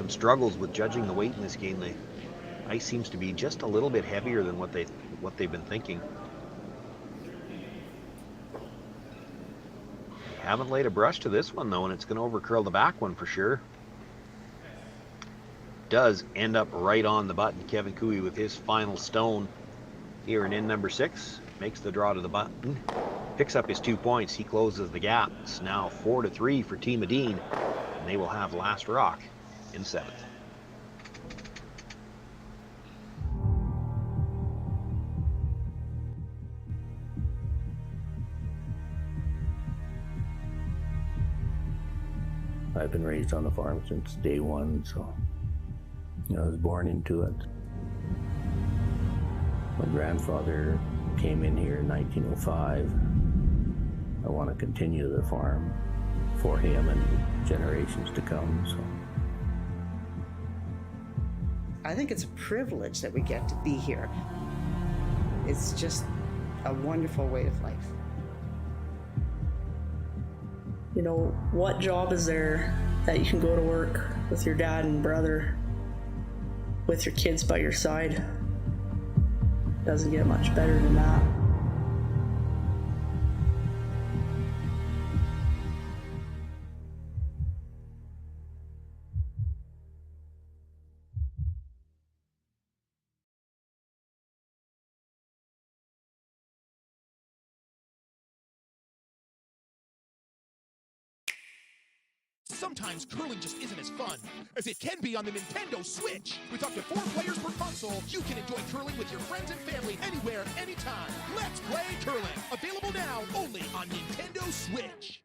C: struggles with judging the weight in this game. The ice seems to be just a little bit heavier than what they've been thinking. Haven't laid a brush to this one though, and it's going to overcurl the back one for sure. Does end up right on the button. Kevin Cooey with his final stone here in number 6. Makes the draw to the button. Picks up his 2 points. He closes the gap. It's now 4-3 for Team Adine, and they will have last rock in 7th.
N: I've been raised on the farm since day one, so I was born into it. My grandfather came in here in 1905. I want to continue the farm for him and generations to come. So
O: I think it's a privilege that we get to be here. It's just a wonderful way of life.
P: You know, what job is there that you can go to work with your dad and brother, with your kids by your side? Doesn't get much better than that.
B: Sometimes curling just isn't as fun as it can be on the Nintendo Switch. With up to 4 players per console, you can enjoy curling with your friends and family anywhere, anytime. Let's play curling. Available now only on Nintendo Switch.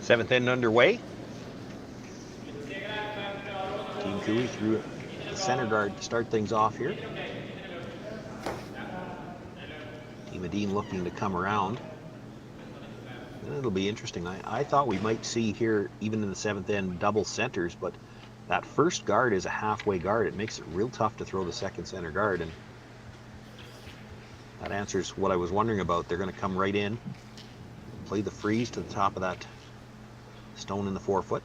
C: Seventh end underway. Team Cooey threw the center guard to start things off here. Team Adine looking to come around. And it'll be interesting. I thought we might see here, even in the 7th end, double centers, but that first guard is a halfway guard. It makes it real tough to throw the second center guard, and that answers what I was wondering about. They're going to come right in, play the freeze to the top of that stone in the 4-foot.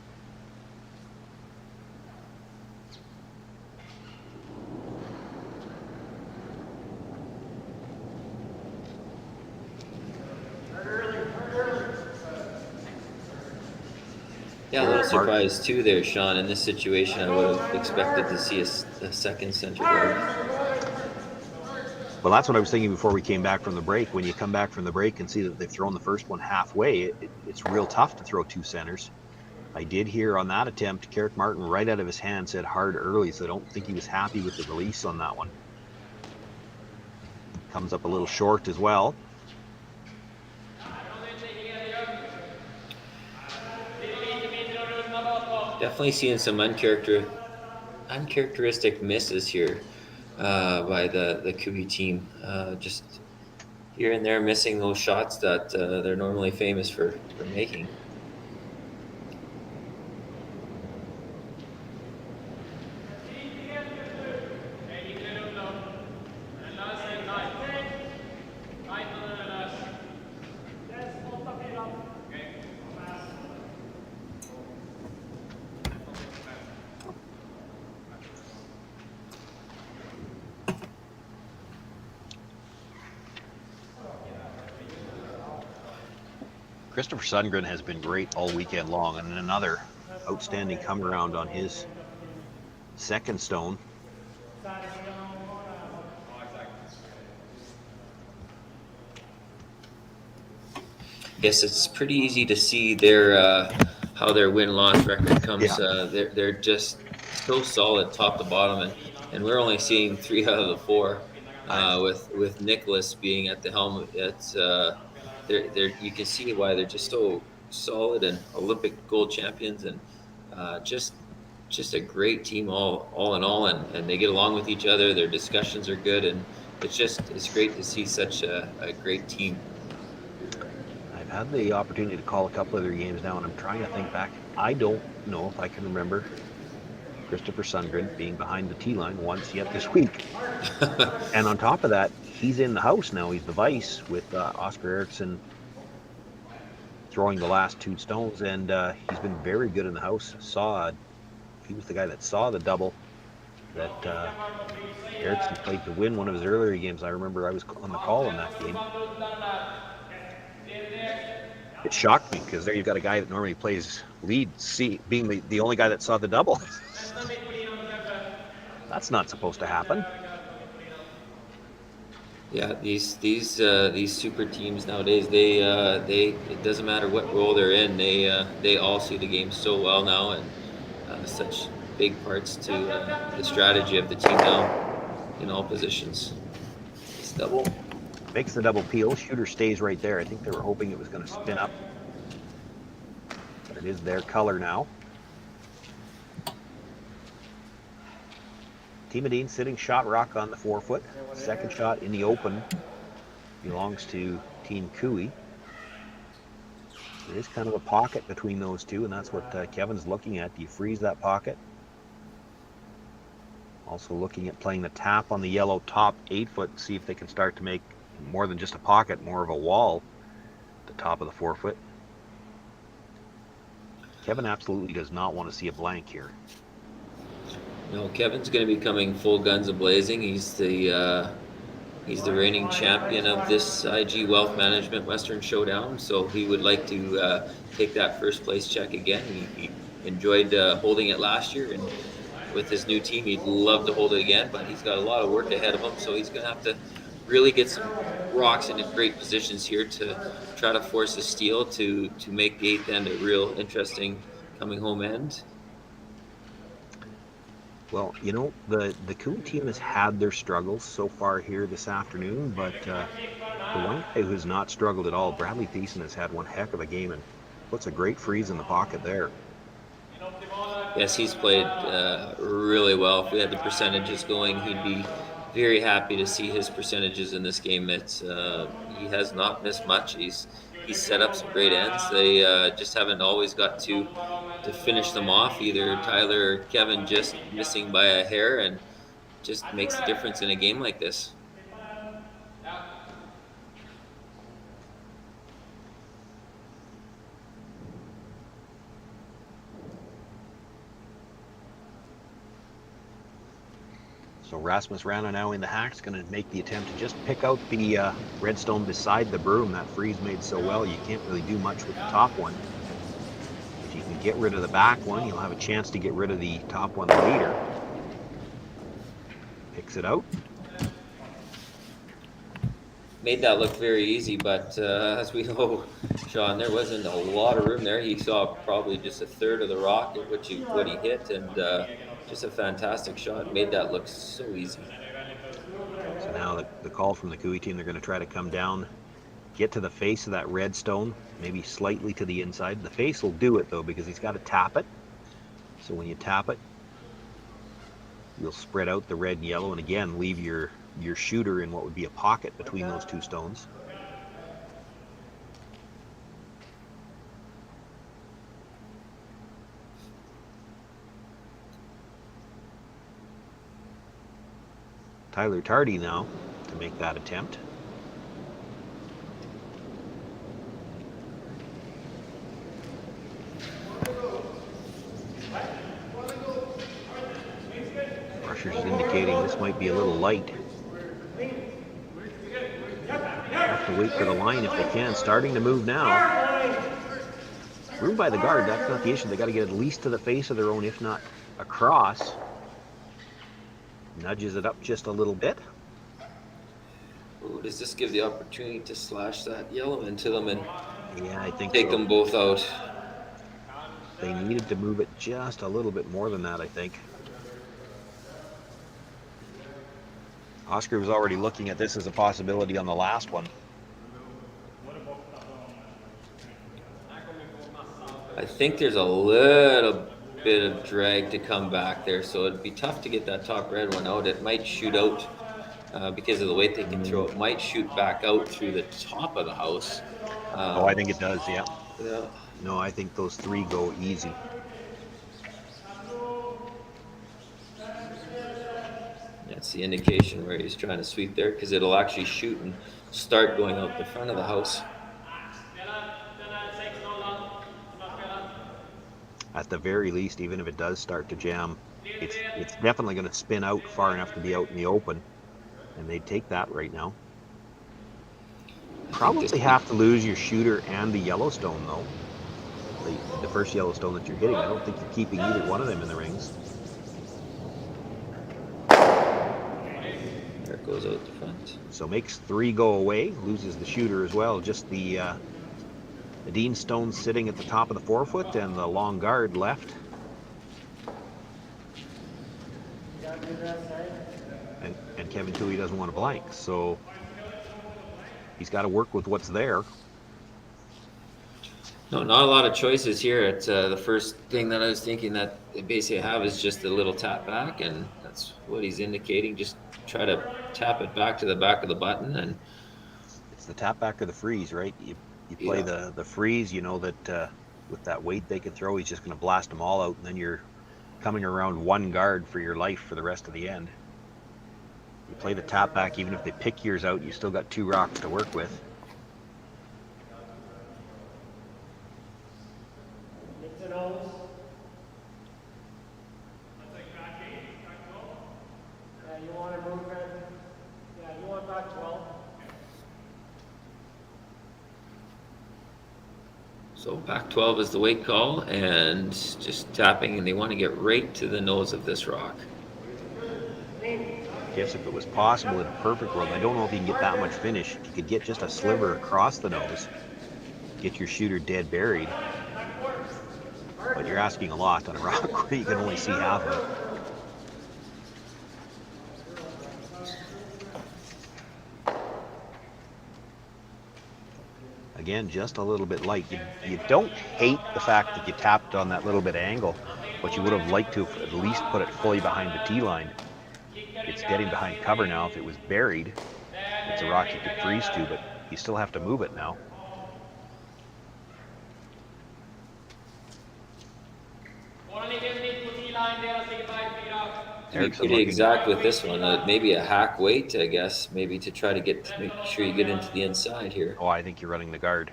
D: Yeah, a little surprise too there, Sean. In this situation, I would have expected to see a second center guard.
C: Well, that's what I was thinking before we came back from the break. When you come back from the break and see that they've thrown the first one halfway, it's real tough to throw 2 centers. I did hear on that attempt, Carrick Martin right out of his hand said hard early, so I don't think he was happy with the release on that one. Comes up a little short as well.
D: Definitely seeing some uncharacteristic misses here by the Cooey team. Just here and there missing those shots that they're normally famous for making.
C: Christopher Sundgren has been great all weekend long, and another outstanding come around on his second stone.
D: Yes, it's pretty easy to see their how their win-loss record comes.
C: Yeah.
D: They're just so solid top to bottom, and we're only seeing 3 out of the 4 with Nicholas being at the helm. It's you can see why they're just so solid and Olympic gold champions, and just a great team all in all, and they get along with each other. Their discussions are good, and it's great to see such a great team.
C: I've had the opportunity to call a couple of their games now, and I'm trying to think back. I don't know if I can remember Christopher Sundgren being behind the tee line once yet this week. And on top of that, he's in the house now. He's the vice with Oscar Eriksson throwing the last 2 stones, and he's been very good in the house. Saw a he was the guy that saw the double that Erickson played to win one of his earlier games. I remember I was on the call in that game. It shocked me because there you've got a guy that normally plays lead C being the only guy that saw the double. That's not supposed to happen.
D: Yeah, these super teams nowadays, they it doesn't matter what role they're in, they all see the game so well now, and such big parts to the strategy of the team now in all positions. It's double.
C: Makes the double peel. Shooter stays right there. I think they were hoping it was going to spin up. But it is their color now. Team Edine sitting shot rock on the 4-foot. Second shot in the open belongs to Team Cooey. There is kind of a pocket between those two, and that's what Kevin's looking at. Do you freeze that pocket? Also looking at playing the tap on the yellow top 8-foot and see if they can start to make more than just a pocket, more of a wall at the top of the 4-foot. Kevin absolutely does not want to see a blank here.
D: No, Kevin's going to be coming full guns a-blazing. He's the reigning champion of this IG Wealth Management Western Showdown, so he would like to take that first place check again. He enjoyed holding it last year, and with his new team, he'd love to hold it again, but he's got a lot of work ahead of him, so he's going to have to really get some rocks into great positions here to try to force a steal to make the 8th end a real interesting coming home end.
C: Well, you know, the Cooey team has had their struggles so far here this afternoon, but the one guy who has not struggled at all, Bradley Thiessen, has had one heck of a game and puts a great freeze in the pocket there.
D: Yes, he's played really well. If we had the percentages going, he'd be very happy to see his percentages in this game. It's he has not missed much. He's set up some great ends. They just haven't always got to finish them off. Either Tyler or Kevin just missing by a hair, and just makes the difference in a game like this.
C: So Rasmus Rana now in the hack's going to make the attempt to just pick out the redstone beside the broom. That freeze made so well, you can't really do much with the top one. If you can get rid of the back one, you'll have a chance to get rid of the top one later. Picks it out.
D: Made that look very easy, but as we know, Sean, there wasn't a lot of room there. He saw probably just a third of the rock at what he hit, and just a fantastic shot. Made that look so easy.
C: So now the call from the Cooey team, they're going to try to come down, get to the face of that redstone, maybe slightly to the inside. The face will do it, though, because he's got to tap it. So when you tap it, you'll spread out the red and yellow, and again, leave your shooter in what would be a pocket between those two stones. Tyler Tardy now to make that attempt. Rusher's indicating this might be a little light. Have to wait for the line if they can. Starting to move now. Room by the guard, that's not the issue. They got to get at least to the face of their own, if not across. Nudges it up just a little bit.
D: Ooh, does this give the opportunity to slash that yellow into them and
C: I think
D: take them both out?
C: They needed to move it just a little bit more than that, I think. Oscar was already looking at this as a possibility on the last one.
D: I think there's a little bit of drag to come back there, so it'd be tough to get that top red one out. It might shoot out because of the weight they can throw. It might shoot back out through the top of the house.
C: I think it does, yeah.
D: Yeah.
C: No, I think those three go easy.
D: That's the indication where he's trying to sweep there, because it'll actually shoot and start going out the front of the house.
C: at the very least, even if it does start to jam, it's definitely going to spin out far enough to be out in the open, and they'd take that right now. Probably have to lose your shooter and the Yellowstone, though. The first Yellowstone that you're hitting, I don't think you're keeping either one of them in the rings.
D: There it goes out the front.
C: So makes 3 go away, loses the shooter as well. Just the Dean Stone sitting at the top of the 4-foot and the long guard left. And Kevin Toohey doesn't want to blank, so he's got to work with what's there.
D: No, not a lot of choices here. It's the first thing that I was thinking that they basically have is just a little tap back, and that's what he's indicating. Just try to tap it back to the back of the button, and
C: it's the tap back or the freeze, right? You play the freeze, you know that with that weight they can throw, he's just going to blast them all out, and then you're coming around one guard for your life for the rest of the end. You play the tap back, even if they pick yours out, you still got 2 rocks to work with.
D: So back 12 is the weight call, and just tapping, and they want to get right to the nose of this rock.
C: Guess if it was possible in a perfect world, I don't know if you can get that much finish. If you could get just a sliver across the nose, get your shooter dead buried. But you're asking a lot on a rock where you can only see half of it. Again, just a little bit light. You don't hate the fact that you tapped on that little bit of angle, but you would have liked to have at least put it fully behind the tee line. It's getting behind cover now. If it was buried, it's a rock you could freeze to, but you still have to move it now.
D: To be pretty exact with this one, maybe a hack weight, I guess, maybe to try to make sure you get into the inside here.
C: Oh, I think you're running the guard.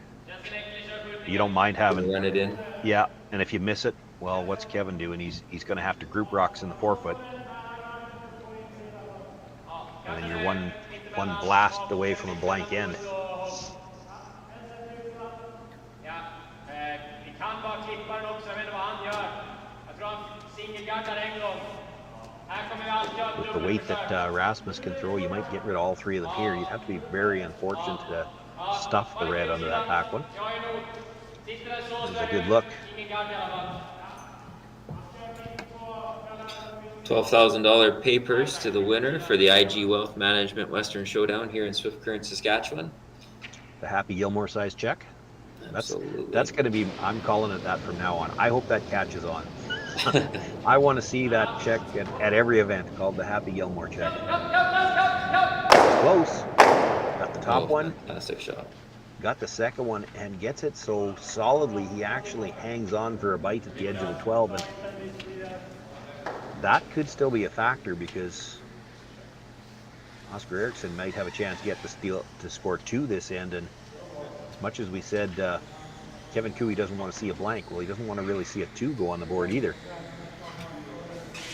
C: You don't mind having
D: run it in.
C: Yeah, and if you miss it, well, what's Kevin doing? He's going to have to group rocks in the 4-foot, and then you're one blast away from a blank end. With the weight that Rasmus can throw, you might get rid of all 3 of them here. You'd have to be very unfortunate to stuff the red under that back one. This is a good look.
D: $12,000 papers to the winner for the IG Wealth Management Western Showdown here in Swift Current, Saskatchewan.
C: The Happy Gilmore size check.
D: Absolutely.
C: That's going to be, I'm calling it that from now on. I hope that catches on. I want to see that check at every event called the Happy Gilmore check. Close. Got the top one.
D: Fantastic shot.
C: Got the second one and gets it so solidly he actually hangs on for a bite at the edge of the 12. And that could still be a factor because Oscar Eriksson might have a chance to get the steal to score 2 this end. And as much as we said Kevin Toohey doesn't want to see a blank, well, he doesn't want to really see a 2 go on the board either.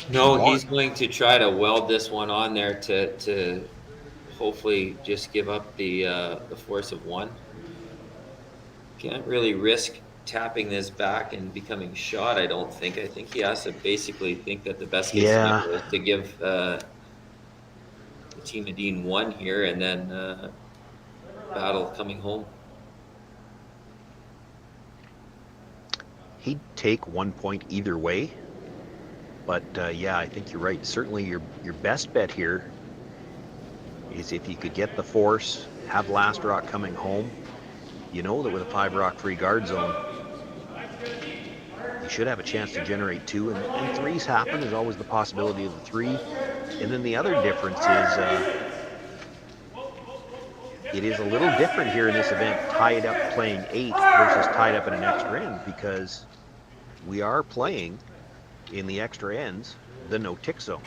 D: No, he's going to try to weld this one on there to hopefully just give up the force of 1. Can't really risk tapping this back and becoming shot, I don't think. I think he has to basically think that the best case scenario is to give the team of Dean 1 here and then battle coming home.
C: He'd take 1 point either way, but yeah, I think you're right. Certainly your best bet here is if you could get the force, have last rock coming home. You know that with a 5 rock free guard zone, you should have a chance to generate 2, and 3s happen. There's always the possibility of the 3. And then the other difference is it is a little different here in this event, tied up playing 8 versus tied up in an extra end, because we are playing in the extra ends the no tick zone.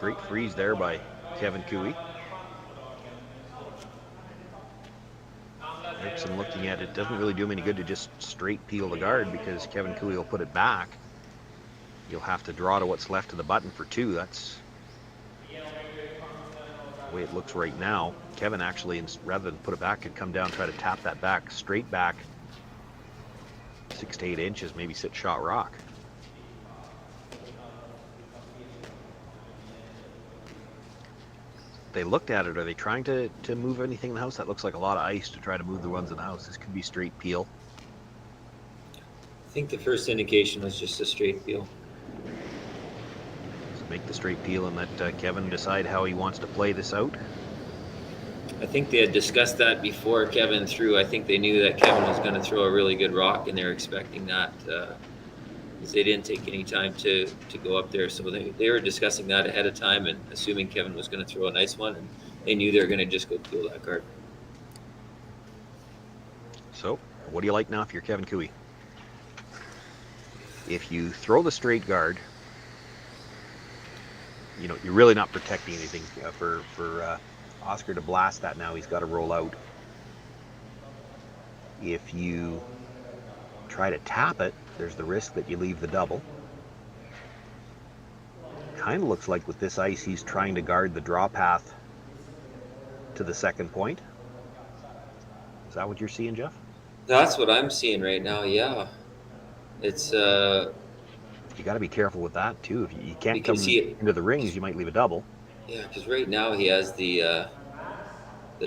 C: Great freeze there by Kevin Toohey. Erickson looking at it, doesn't really do him any good to just straight peel the guard because Kevin Cooey will put it back. You'll have to draw to what's left of the button for 2. That's the way it looks right now. Kevin actually, rather than put it back, could come down, try to tap that back, straight back 6 to 8 inches, maybe sit shot rock. They looked at it. Are they trying to move anything in the house? That looks like a lot of ice to try to move the ones in the house. This could be straight peel.
D: I think the first indication was just a straight peel.
C: So make the straight peel and let Kevin decide how he wants to play this out.
D: I think they had discussed that before Kevin threw. I think they knew that Kevin was going to throw a really good rock, and they were expecting that because they didn't take any time to go up there. So they were discussing that ahead of time and assuming Kevin was going to throw a nice one, and they knew they were going to just go peel that card.
C: So what do you like now if you're Kevin Cooey? If you throw the straight guard, you know, you're really not protecting anything. For Oscar to blast that now, he's got to roll out. If you try to tap it, there's the risk that you leave the double. Kind of looks like with this ice, he's trying to guard the draw path to the second point. Is that what you're seeing, Jeff?
D: That's what I'm seeing right now, yeah. It's
C: you got to be careful with that too. If you can't come into the rings, you might leave a double.
D: Yeah, because right now he has the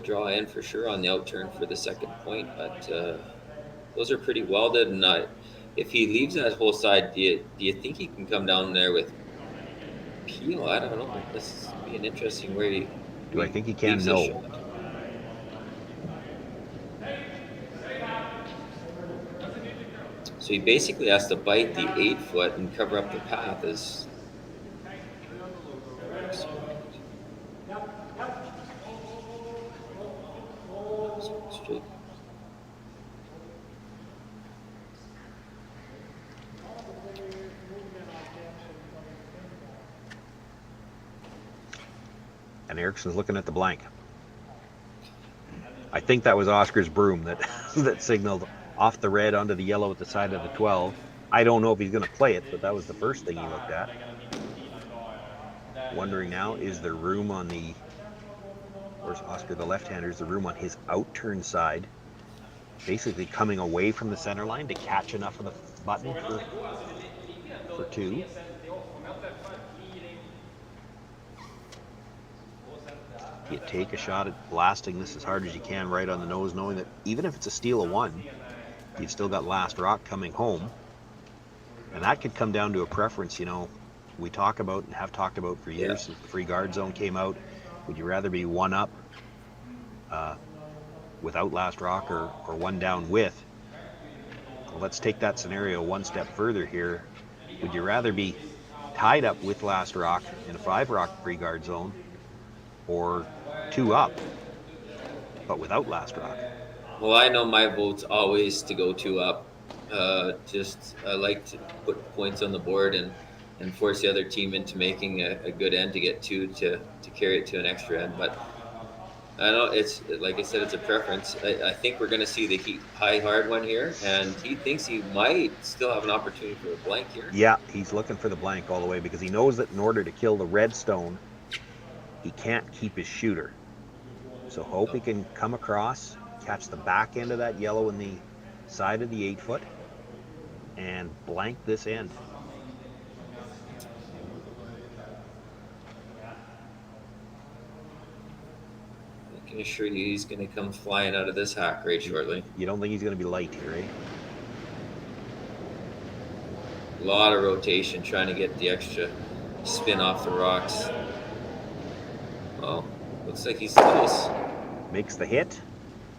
D: draw in for sure on the out turn for the second point, but those are pretty welded. And if he leaves that whole side, do you think he can come down there with peel? I don't know. This is be an interesting way.
C: Do I think he can? No.
D: So he basically has to bite the 8 foot and cover up the path as. Straight.
C: And Erickson's looking at the blank. I think that was Oscar's broom that that signaled off the red onto the yellow at the side of the 12. I don't know if he's going to play it, but that was the first thing he looked at. Wondering now, is there room on the, where's Oscar, the left-hander, is the room on his out-turn side, basically coming away from the center line to catch enough of the button for 2. You take a shot at blasting this as hard as you can right on the nose, knowing that even if it's a steal of 1, you've still got last rock coming home. And that could come down to a preference. You know, we talk about and have talked about for years since the free guard zone came out. Would you rather be 1 up without last rock or 1 down with? Well, let's take that scenario one step further here. Would you rather be tied up with last rock in a 5 rock free guard zone, or 2 up but without last rock?
D: Well, I know my vote's always to go 2 up. I like to put points on the board and force the other team into making a good end to get 2 to carry it to an extra end. But I know it's, like I said, it's a preference. I think we're going to see the high hard one here, and he thinks he might still have an opportunity for a blank here.
C: Yeah, he's looking for the blank all the way because he knows that in order to kill the red stone, he can't keep his shooter. So hope he can come across, catch the back end of that yellow in the side of the 8 foot, and blank this end.
D: I can assure you he's going to come flying out of this hack right shortly.
C: You don't think he's going to be light here, eh?
D: A lot of rotation trying to get the extra spin off the rocks. Well, looks like he's close.
C: Makes the hit.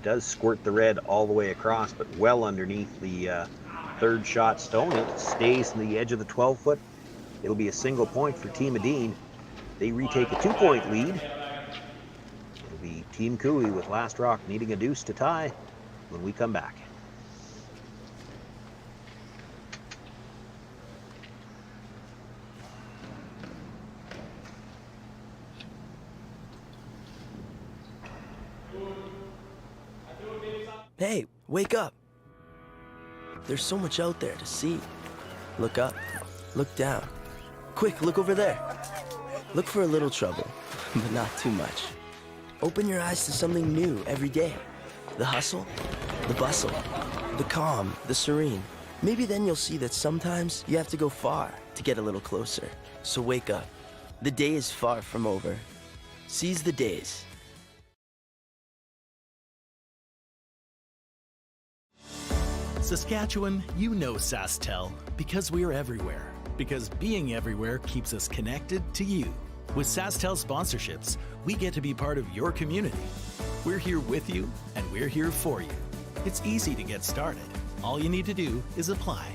C: Does squirt the red all the way across, but well underneath the third shot stone. It stays in the edge of the 12 foot. It'll be a single point for Team Adine. They retake a 2-point lead. It'll be Team Cooey with last rock needing a deuce to tie when we come back.
Q: Hey, wake up. There's so much out there to see. Look up, look down. Quick, look over there. Look for a little trouble, but not too much. Open your eyes to something new every day. The hustle, the bustle, the calm, the serene. Maybe then you'll see that sometimes you have to go far to get a little closer. So wake up. The day is far from over. Seize the days.
F: Saskatchewan, you know SaskTel because we're everywhere. Because being everywhere keeps us connected to you. With SaskTel sponsorships, we get to be part of your community. We're here with you, and we're here for you. It's easy to get started. All you need to do is apply.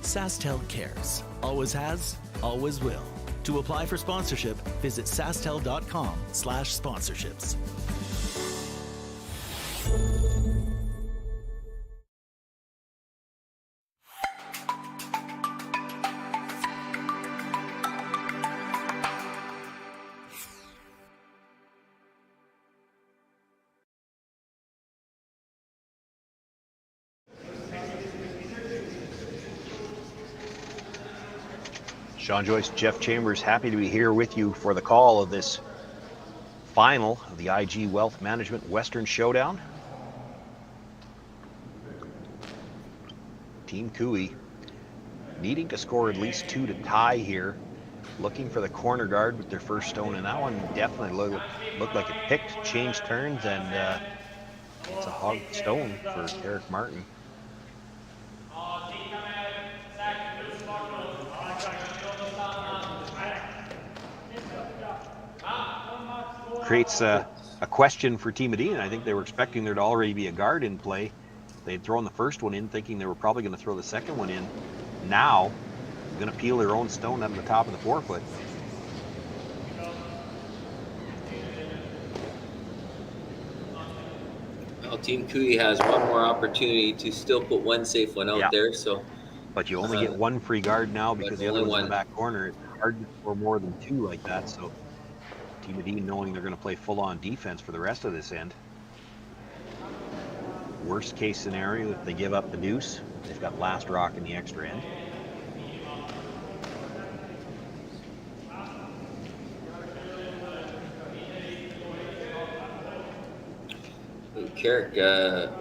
F: SaskTel cares. Always has, always will. To apply for sponsorship, visit sastel.com/sponsorships.
C: Sean Joyce, Jeff Chambers, happy to be here with you for the call of this final of the IG Wealth Management Western Showdown. Team Cooey needing to score at least 2 to tie here, looking for the corner guard with their first stone, and that one definitely looked like it picked, changed turns, and it's a hog stone for Eric Martin. Creates a question for Team Medina. I think they were expecting there to already be a guard in play. They'd thrown the first one in thinking they were probably going to throw the second one in. Now, they're going to peel their own stone out of the top of the forefoot.
D: Well, Team Cooey has one more opportunity to still put one safe one out there. So,
C: but you only get one free guard now because the other one's in the back corner. It's hard to score more than 2 like that. So Team Medina knowing they're going to play full-on defense for the rest of this end. Worst case scenario, if they give up the deuce, they've got last rock in the extra end.
D: Carrick,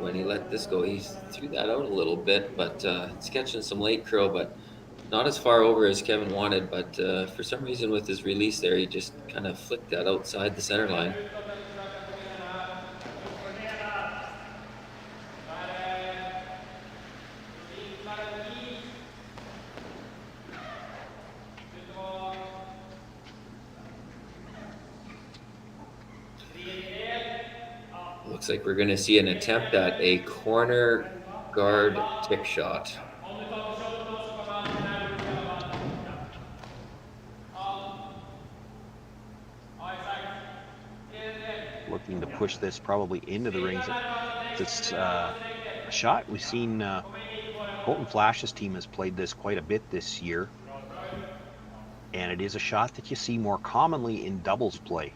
D: when he let this go, he threw that out a little bit, but it's catching some late curl, but not as far over as Kevin wanted. But for some reason with his release there, he just kind of flicked that outside the center line. Looks like we're going to see an attempt at a corner guard tick shot.
C: Looking to push this probably into the rings. It's a shot we've seen. Colton Flash's team has played this quite a bit this year, and it is a shot that you see more commonly in doubles play.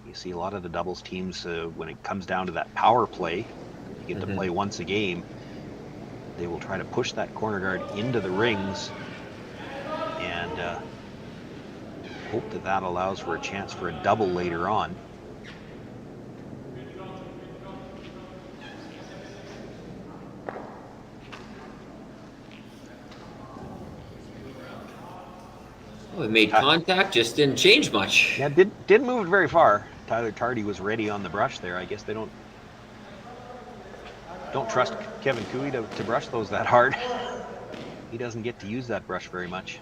C: You see a lot of the doubles teams, when it comes down to that power play, you get to play once a game, they will try to push that corner guard into the rings and hope that that allows for a chance for a double later on.
D: Well, it made contact, just didn't change much.
C: Yeah, didn't move it very far. Tyler Tardy was ready on the brush there. I guess they don't trust Kevin Cooey to brush those that hard. He doesn't get to use that brush very much.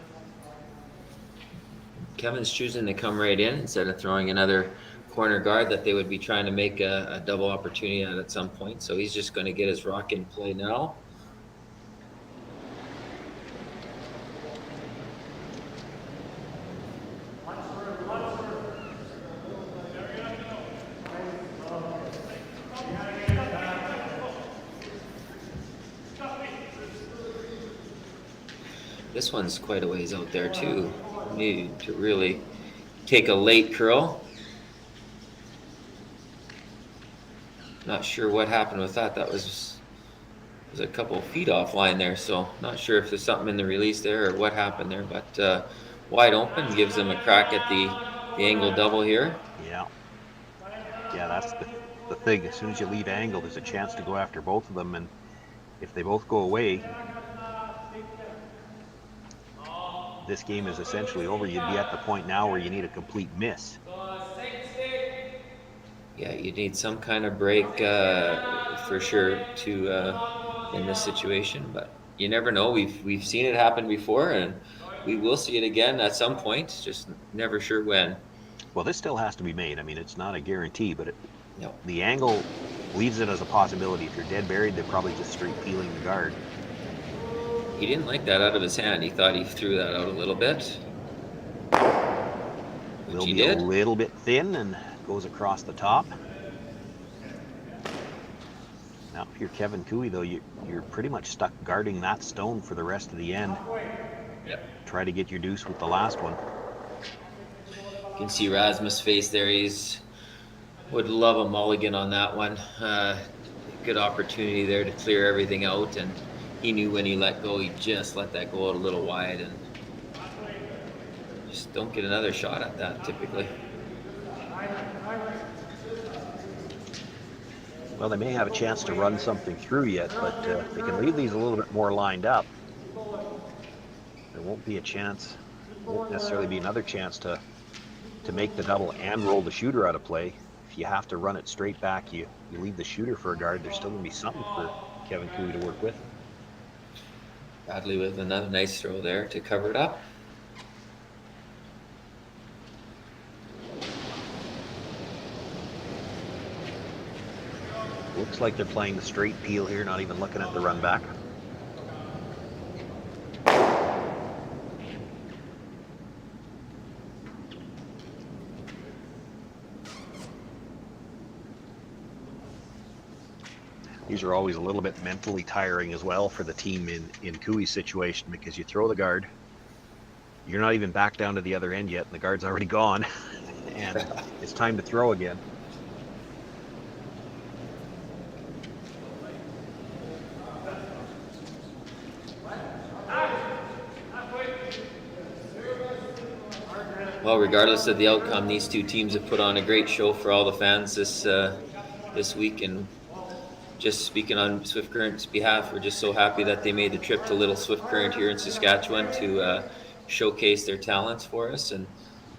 D: Kevin's choosing to come right in instead of throwing another corner guard that they would be trying to make a double opportunity at some point. So he's just going to get his rock in play now. This one's quite a ways out there too. Need to really take a late curl. Not sure what happened with that. That was was a couple of feet offline there, so not sure if there's something in the release there or what happened there, but wide open, gives them a crack at the angle double here.
C: Yeah. Yeah, that's the thing. As soon as you leave angle, there's a chance to go after both of them, and if they both go away, this game is essentially over. You'd be at the point now where you need a complete miss.
D: Yeah, you need some kind of break for sure to in this situation, but you never know. We've seen it happen before, and we will see it again at some point. Just never sure when.
C: Well, this still has to be made. I mean, it's not a guarantee, but
D: no.
C: The angle leaves it as a possibility. If you're dead buried, they're probably just straight peeling the guard.
D: He didn't like that out of his hand. He thought he threw that out a little bit.
C: Will be a little bit thin and goes across the top. Now, if you're Kevin Cooey, though, you're pretty much stuck guarding that stone for the rest of the end.
D: Yep.
C: Try to get your deuce with the last one.
D: You can see Rasmus' face there. He's would love a mulligan on that one. Good opportunity there to clear everything out, and he knew when he let go, he just let that go out a little wide, and just don't get another shot at that typically.
C: Well, they may have a chance to run something through yet, but they can leave these a little bit more lined up. There won't be a chance, won't necessarily be another chance to make the double and roll the shooter out of play. If you have to run it straight back, you leave the shooter for a guard, there's still going to be something for Kevin Cooey to work with.
D: Bradley with another nice throw there to cover it up.
C: Looks like they're playing the straight peel here, not even looking at the run back. These are always a little bit mentally tiring as well for the team in Cooey's situation, because you throw the guard, you're not even back down to the other end yet, and the guard's already gone, and it's time to throw again.
D: Well, regardless of the outcome, these two teams have put on a great show for all the fans this week, and just speaking on Swift Current's behalf, we're just so happy that they made the trip to Little Swift Current here in Saskatchewan to showcase their talents for us. And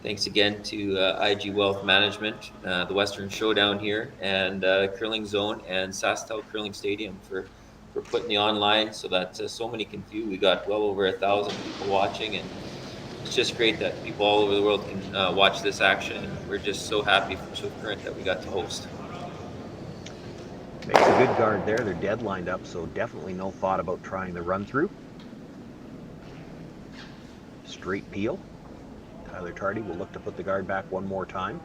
D: thanks again to IG Wealth Management, the Western Showdown here, and Curling Zone and SaskTel Curling Stadium for putting the online so that so many can view. We got well over 1,000 people watching, and it's just great that people all over the world can watch this action. And we're just so happy for Swift Current that we got to host.
C: Makes a good guard there. They're dead lined up, so definitely no thought about trying the run through. Straight peel. Tyler Tardy will look to put the guard back one more time.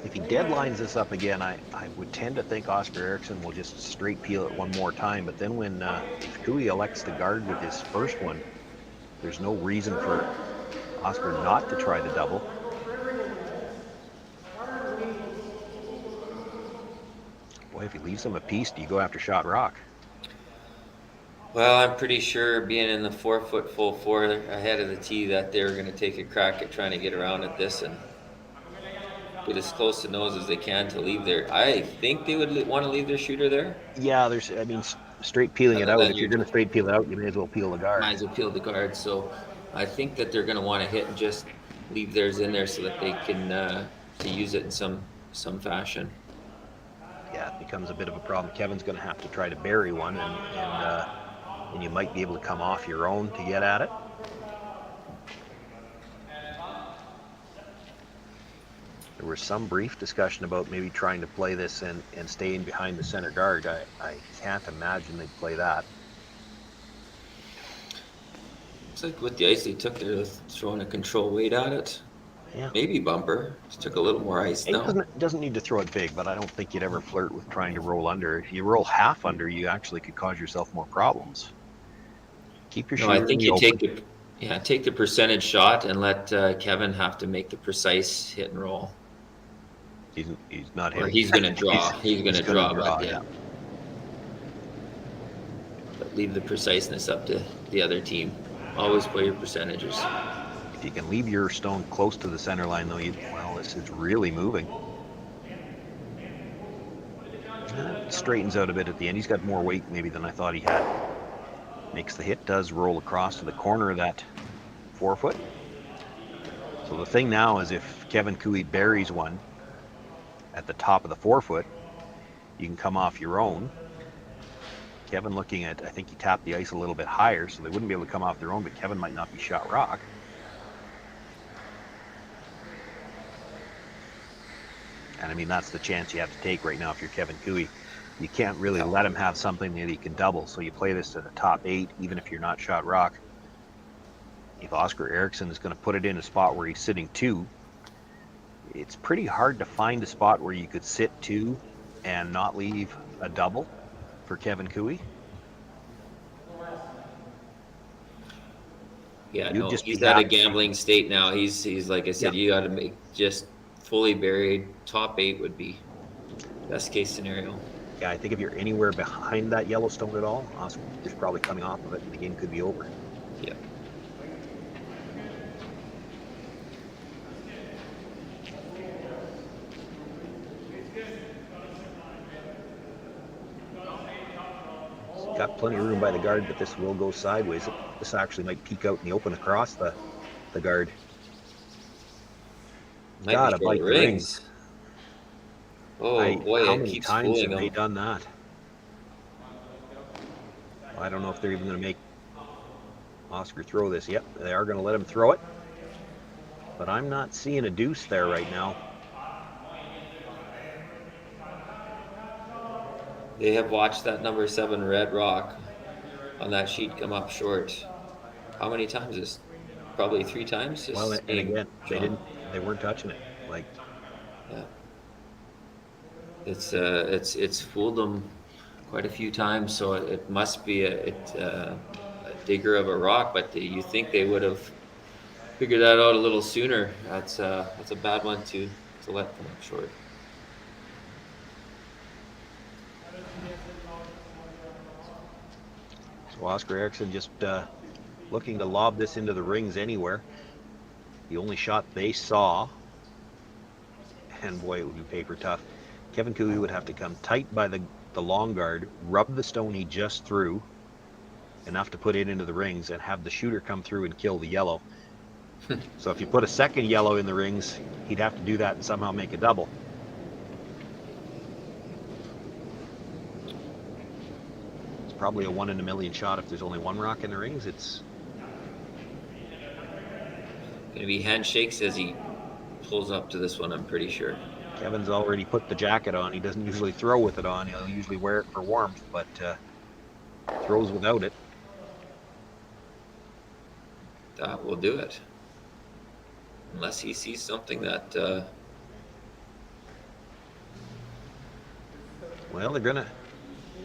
C: If he deadlines this up again, I would tend to think Oscar Eriksson will just straight peel it one more time. But then when if Cooey elects to guard with his first one, there's no reason for Oscar not to try the double. Boy, if he leaves him a piece, do you go after shot rock?
D: Well, I'm pretty sure being in the 4-foot full four ahead of the tee that they're going to take a crack at trying to get around at this and get as close to nose as they can to leave there. I think they would want to leave their shooter there.
C: Yeah, straight peeling it out. If you're going to straight peel it out, you may as well peel the guard.
D: Might as well peel the guard. So I think that they're going to want to hit and just leave theirs in there so that they can to use it in some fashion.
C: Yeah, it becomes a bit of a problem. Kevin's going to have to try to bury one, and you might be able to come off your own to get at it. There was some brief discussion about maybe trying to play this and staying behind the center guard. I can't imagine they'd play that.
D: Looks like with the ice they took, they're throwing a control weight at it.
C: Yeah.
D: Maybe bumper. Just took a little more ice now.
C: Doesn't need to throw it big, but I don't think you'd ever flirt with trying to roll under. If you roll half under, you actually could cause yourself more problems. keep your
D: No,
C: shooter
D: I think
C: in the
D: you
C: open.
D: take the percentage shot and let Kevin have to make the precise hit and roll.
C: He's not
D: Or
C: hitting.
D: he's going to draw. he's going to draw, but
C: yeah.
D: But leave the preciseness up to the other team. Always play your percentages.
C: If you can leave your stone close to the center line, though, it's really moving. Straightens out a bit at the end. He's got more weight maybe than I thought he had. Makes the hit, does roll across to the corner of that 4-foot. So the thing now is if Kevin Cooey buries one at the top of the 4-foot, you can come off your own. Kevin looking at, I think he tapped the ice a little bit higher, so they wouldn't be able to come off their own, but Kevin might not be shot rock. And I mean, that's the chance you have to take right now if you're Kevin Cooey. You can't really let him have something that he can double. So you play this to the top 8, even if you're not shot rock. If Oscar Eriksson is going to put it in a spot where he's sitting 2, it's pretty hard to find a spot where you could sit 2 and not leave a double for Kevin Cooey.
D: Yeah, no, he's at a gambling state now. He's like I said, you got to make just fully buried. Top 8 would be best case scenario.
C: Yeah, I think if you're anywhere behind that Yellowstone at all, Oscar's probably coming off of it and the game could be over.
D: Yeah.
C: Got plenty of room by the guard, but this will go sideways. This actually might peek out in the open across the guard. Gotta bite the rings.
D: Oh boy,
C: how
D: it
C: many
D: keeps
C: times
D: fooling
C: have they
D: them.
C: done that? Well, I don't know if they're even going to make Oscar throw this. Yep, they are going to let him throw it. But I'm not seeing a deuce there right now.
D: They have watched that number 7 red rock on that sheet come up short. How many times? Is probably 3 times.
C: Well, and again, they weren't touching it. Like,
D: yeah, it's fooled them quite a few times. So it must be a digger of a rock. But you think they would have figured that out a little sooner? That's a bad one to let them up short.
C: So Oscar Eriksson just looking to lob this into the rings anywhere. The only shot they saw, and boy, it would be paper tough. Kevin Cooey would have to come tight by the long guard, rub the stone he just threw, enough to put it into the rings, and have the shooter come through and kill the yellow. So if you put a second yellow in the rings, he'd have to do that and somehow make a double. Probably a 1 in a million shot if there's only 1 rock in the rings. It's
D: going to be handshakes as he pulls up to this one, I'm pretty sure.
C: Kevin's already put the jacket on. He doesn't usually throw with it on. He'll usually wear it for warmth, but throws without it.
D: That will do it. Unless he sees something that...
C: Well, they're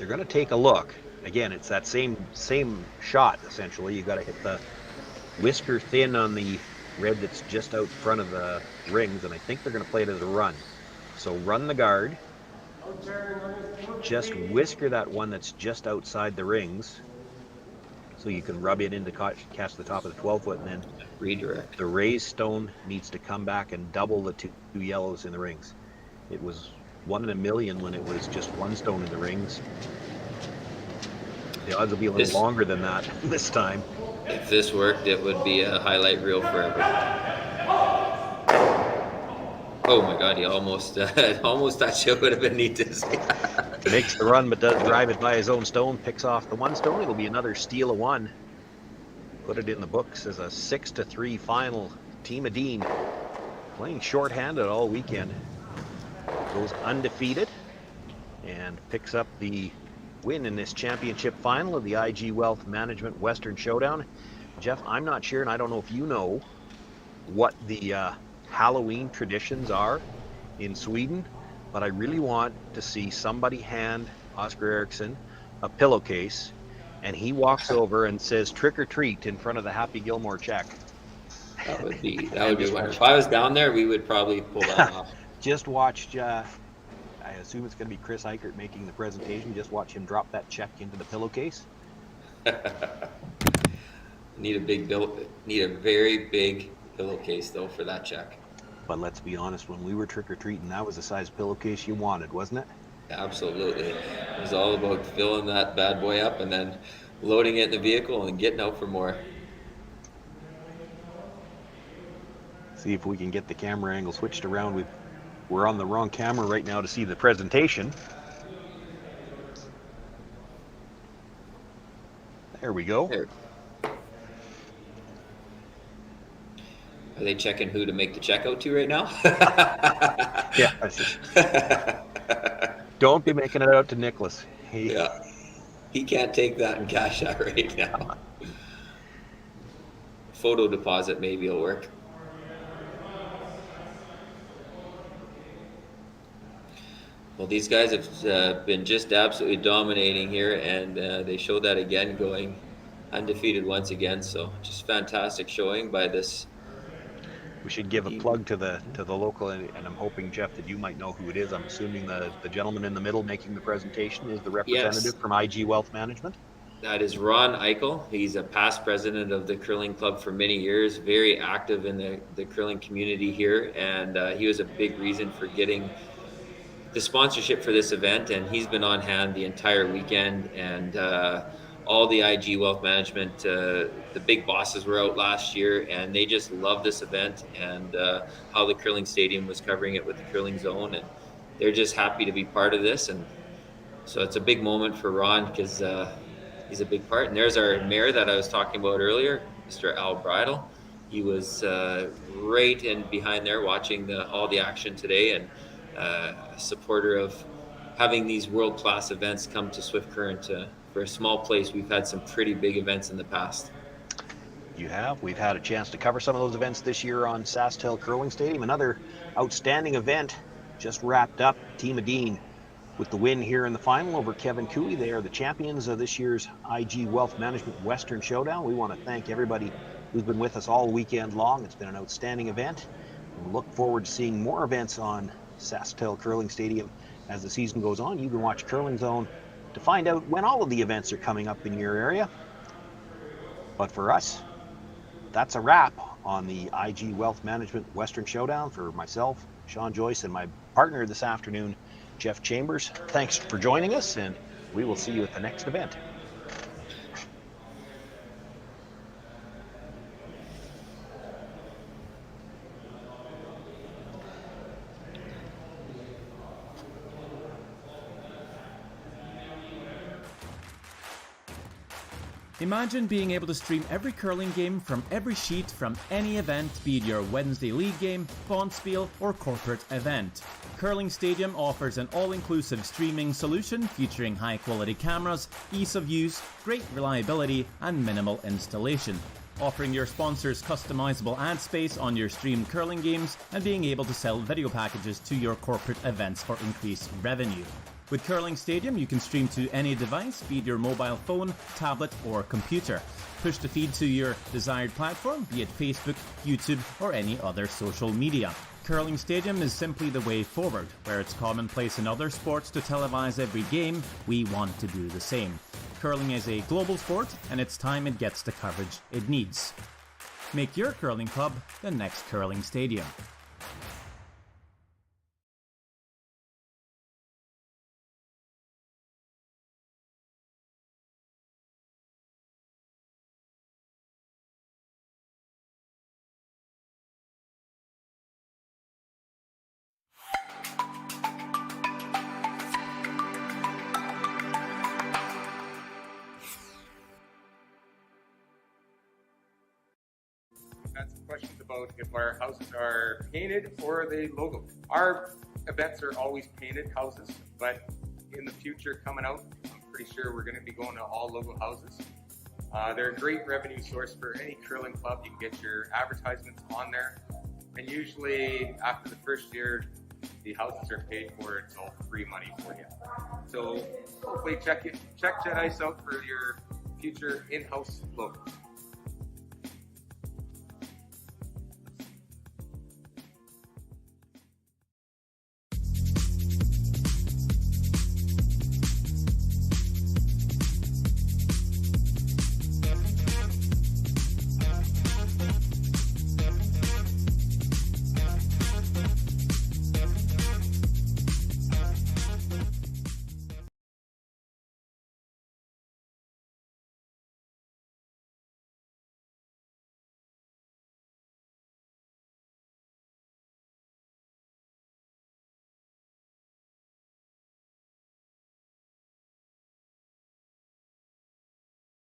C: gonna take a look. Again, it's that same shot, essentially. You got to hit the whisker thin on the red that's just out front of the rings, and I think they're going to play it as a run. So run the guard. Just whisker that one that's just outside the rings, so you can rub it in to catch the top of the 12-foot, and then
D: redirect.
C: The raised stone needs to come back and double the 2 yellows in the rings. It was 1 in a million when it was just 1 stone in the rings. The odds will be a little longer than that this time.
D: If this worked, it would be a highlight reel forever. Oh my God, he almost thought it would have been neat to see.
C: Makes the run, but does drive it by his own stone, picks off the 1 stone. It'll be another steal of 1. Put it in the books as a 6-3 final. Team of Dean playing shorthanded all weekend. Goes undefeated and picks up the win in this championship final of the IG Wealth Management Western Showdown. Jeff, I'm not sure, and I don't know if you know what the Halloween traditions are in Sweden, but I really want to see somebody hand Oscar Eriksson a pillowcase and he walks over and says "trick or treat" in front of the Happy Gilmore check.
D: That would be wonderful. If I was down there, we would probably pull that off.
C: Just watch. I assume it's going to be Chris Eichert making the presentation. Just watch him drop that check into the pillowcase.
D: Need a very big pillowcase though for that check.
C: But let's be honest, when we were trick-or-treating, that was the size pillowcase you wanted, wasn't it?
D: Absolutely. It was all about filling that bad boy up and then loading it in the vehicle and getting out for more.
C: See if we can get the camera angle switched around. We're on the wrong camera right now to see the presentation. There we go.
D: There. Are they checking who to make the check out to right now?
C: Yeah. Don't be making it out to Nicholas.
D: Yeah. He can't take that and cash that right now. Photo deposit maybe will work. Well, these guys have been just absolutely dominating here, and they showed that again, going undefeated once again. So just fantastic showing by this.
C: We should give a plug to the local, and I'm hoping, Jeff, that you might know who it is. I'm assuming the gentleman in the middle making the presentation is the representative from IG Wealth Management.
D: That is Ron Eichel. He's a past president of the curling club for many years, very active in the curling community here, and he was a big reason for getting the sponsorship for this event, and he's been on hand the entire weekend, and all the IG Wealth Management, the big bosses were out last year, and they just love this event and how the Curling Stadium was covering it with the Curling Zone, and they're just happy to be part of this. And so it's a big moment for Ron because he's a big part. And there's our mayor that I was talking about earlier, Mr. Al Bridle. He was right in behind there watching all the action today, and a supporter of having these world-class events come to Swift Current. For a small place, we've had some pretty big events in the past.
C: You have. We've had a chance to cover some of those events this year on SaskTel Curling Stadium. Another outstanding event just wrapped up. Team Adine with the win here in the final over Kevin Cooey. They are the champions of this year's IG Wealth Management Western Showdown. We want to thank everybody who's been with us all weekend long. It's been an outstanding event. We look forward to seeing more events on SaskTel Curling Stadium as the season goes on. You can watch Curling Zone to find out when all of the events are coming up in your area. But for us, that's a wrap on the IG Wealth Management Western Showdown. For myself, Sean Joyce, and my partner this afternoon, Jeff Chambers, thanks for joining us, and we will see you at the next event.
A: Imagine being able to stream every curling game from every sheet from any event, be it your Wednesday league game, bonspiel, or corporate event. Curling Stadium offers an all-inclusive streaming solution featuring high-quality cameras, ease of use, great reliability, and minimal installation. Offering your sponsors customizable ad space on your streamed curling games and being able to sell video packages to your corporate events for increased revenue. With Curling Stadium, you can stream to any device, be it your mobile phone, tablet, or computer. Push the feed to your desired platform, be it Facebook, YouTube, or any other social media. Curling Stadium is simply the way forward. Where it's commonplace in other sports to televise every game, we want to do the same. Curling is a global sport, and it's time it gets the coverage it needs. Make your curling club the next Curling Stadium.
E: Had some questions about if our houses are painted or are they logo. Our events are always painted houses, but in the future coming out, I'm pretty sure we're going to be going to all logo houses. They're a great revenue source for any curling club. You can get your advertisements on there, and usually after the first year, the houses are paid for. It's all free money for you. So hopefully check Jet Ice out for your future in-house locals.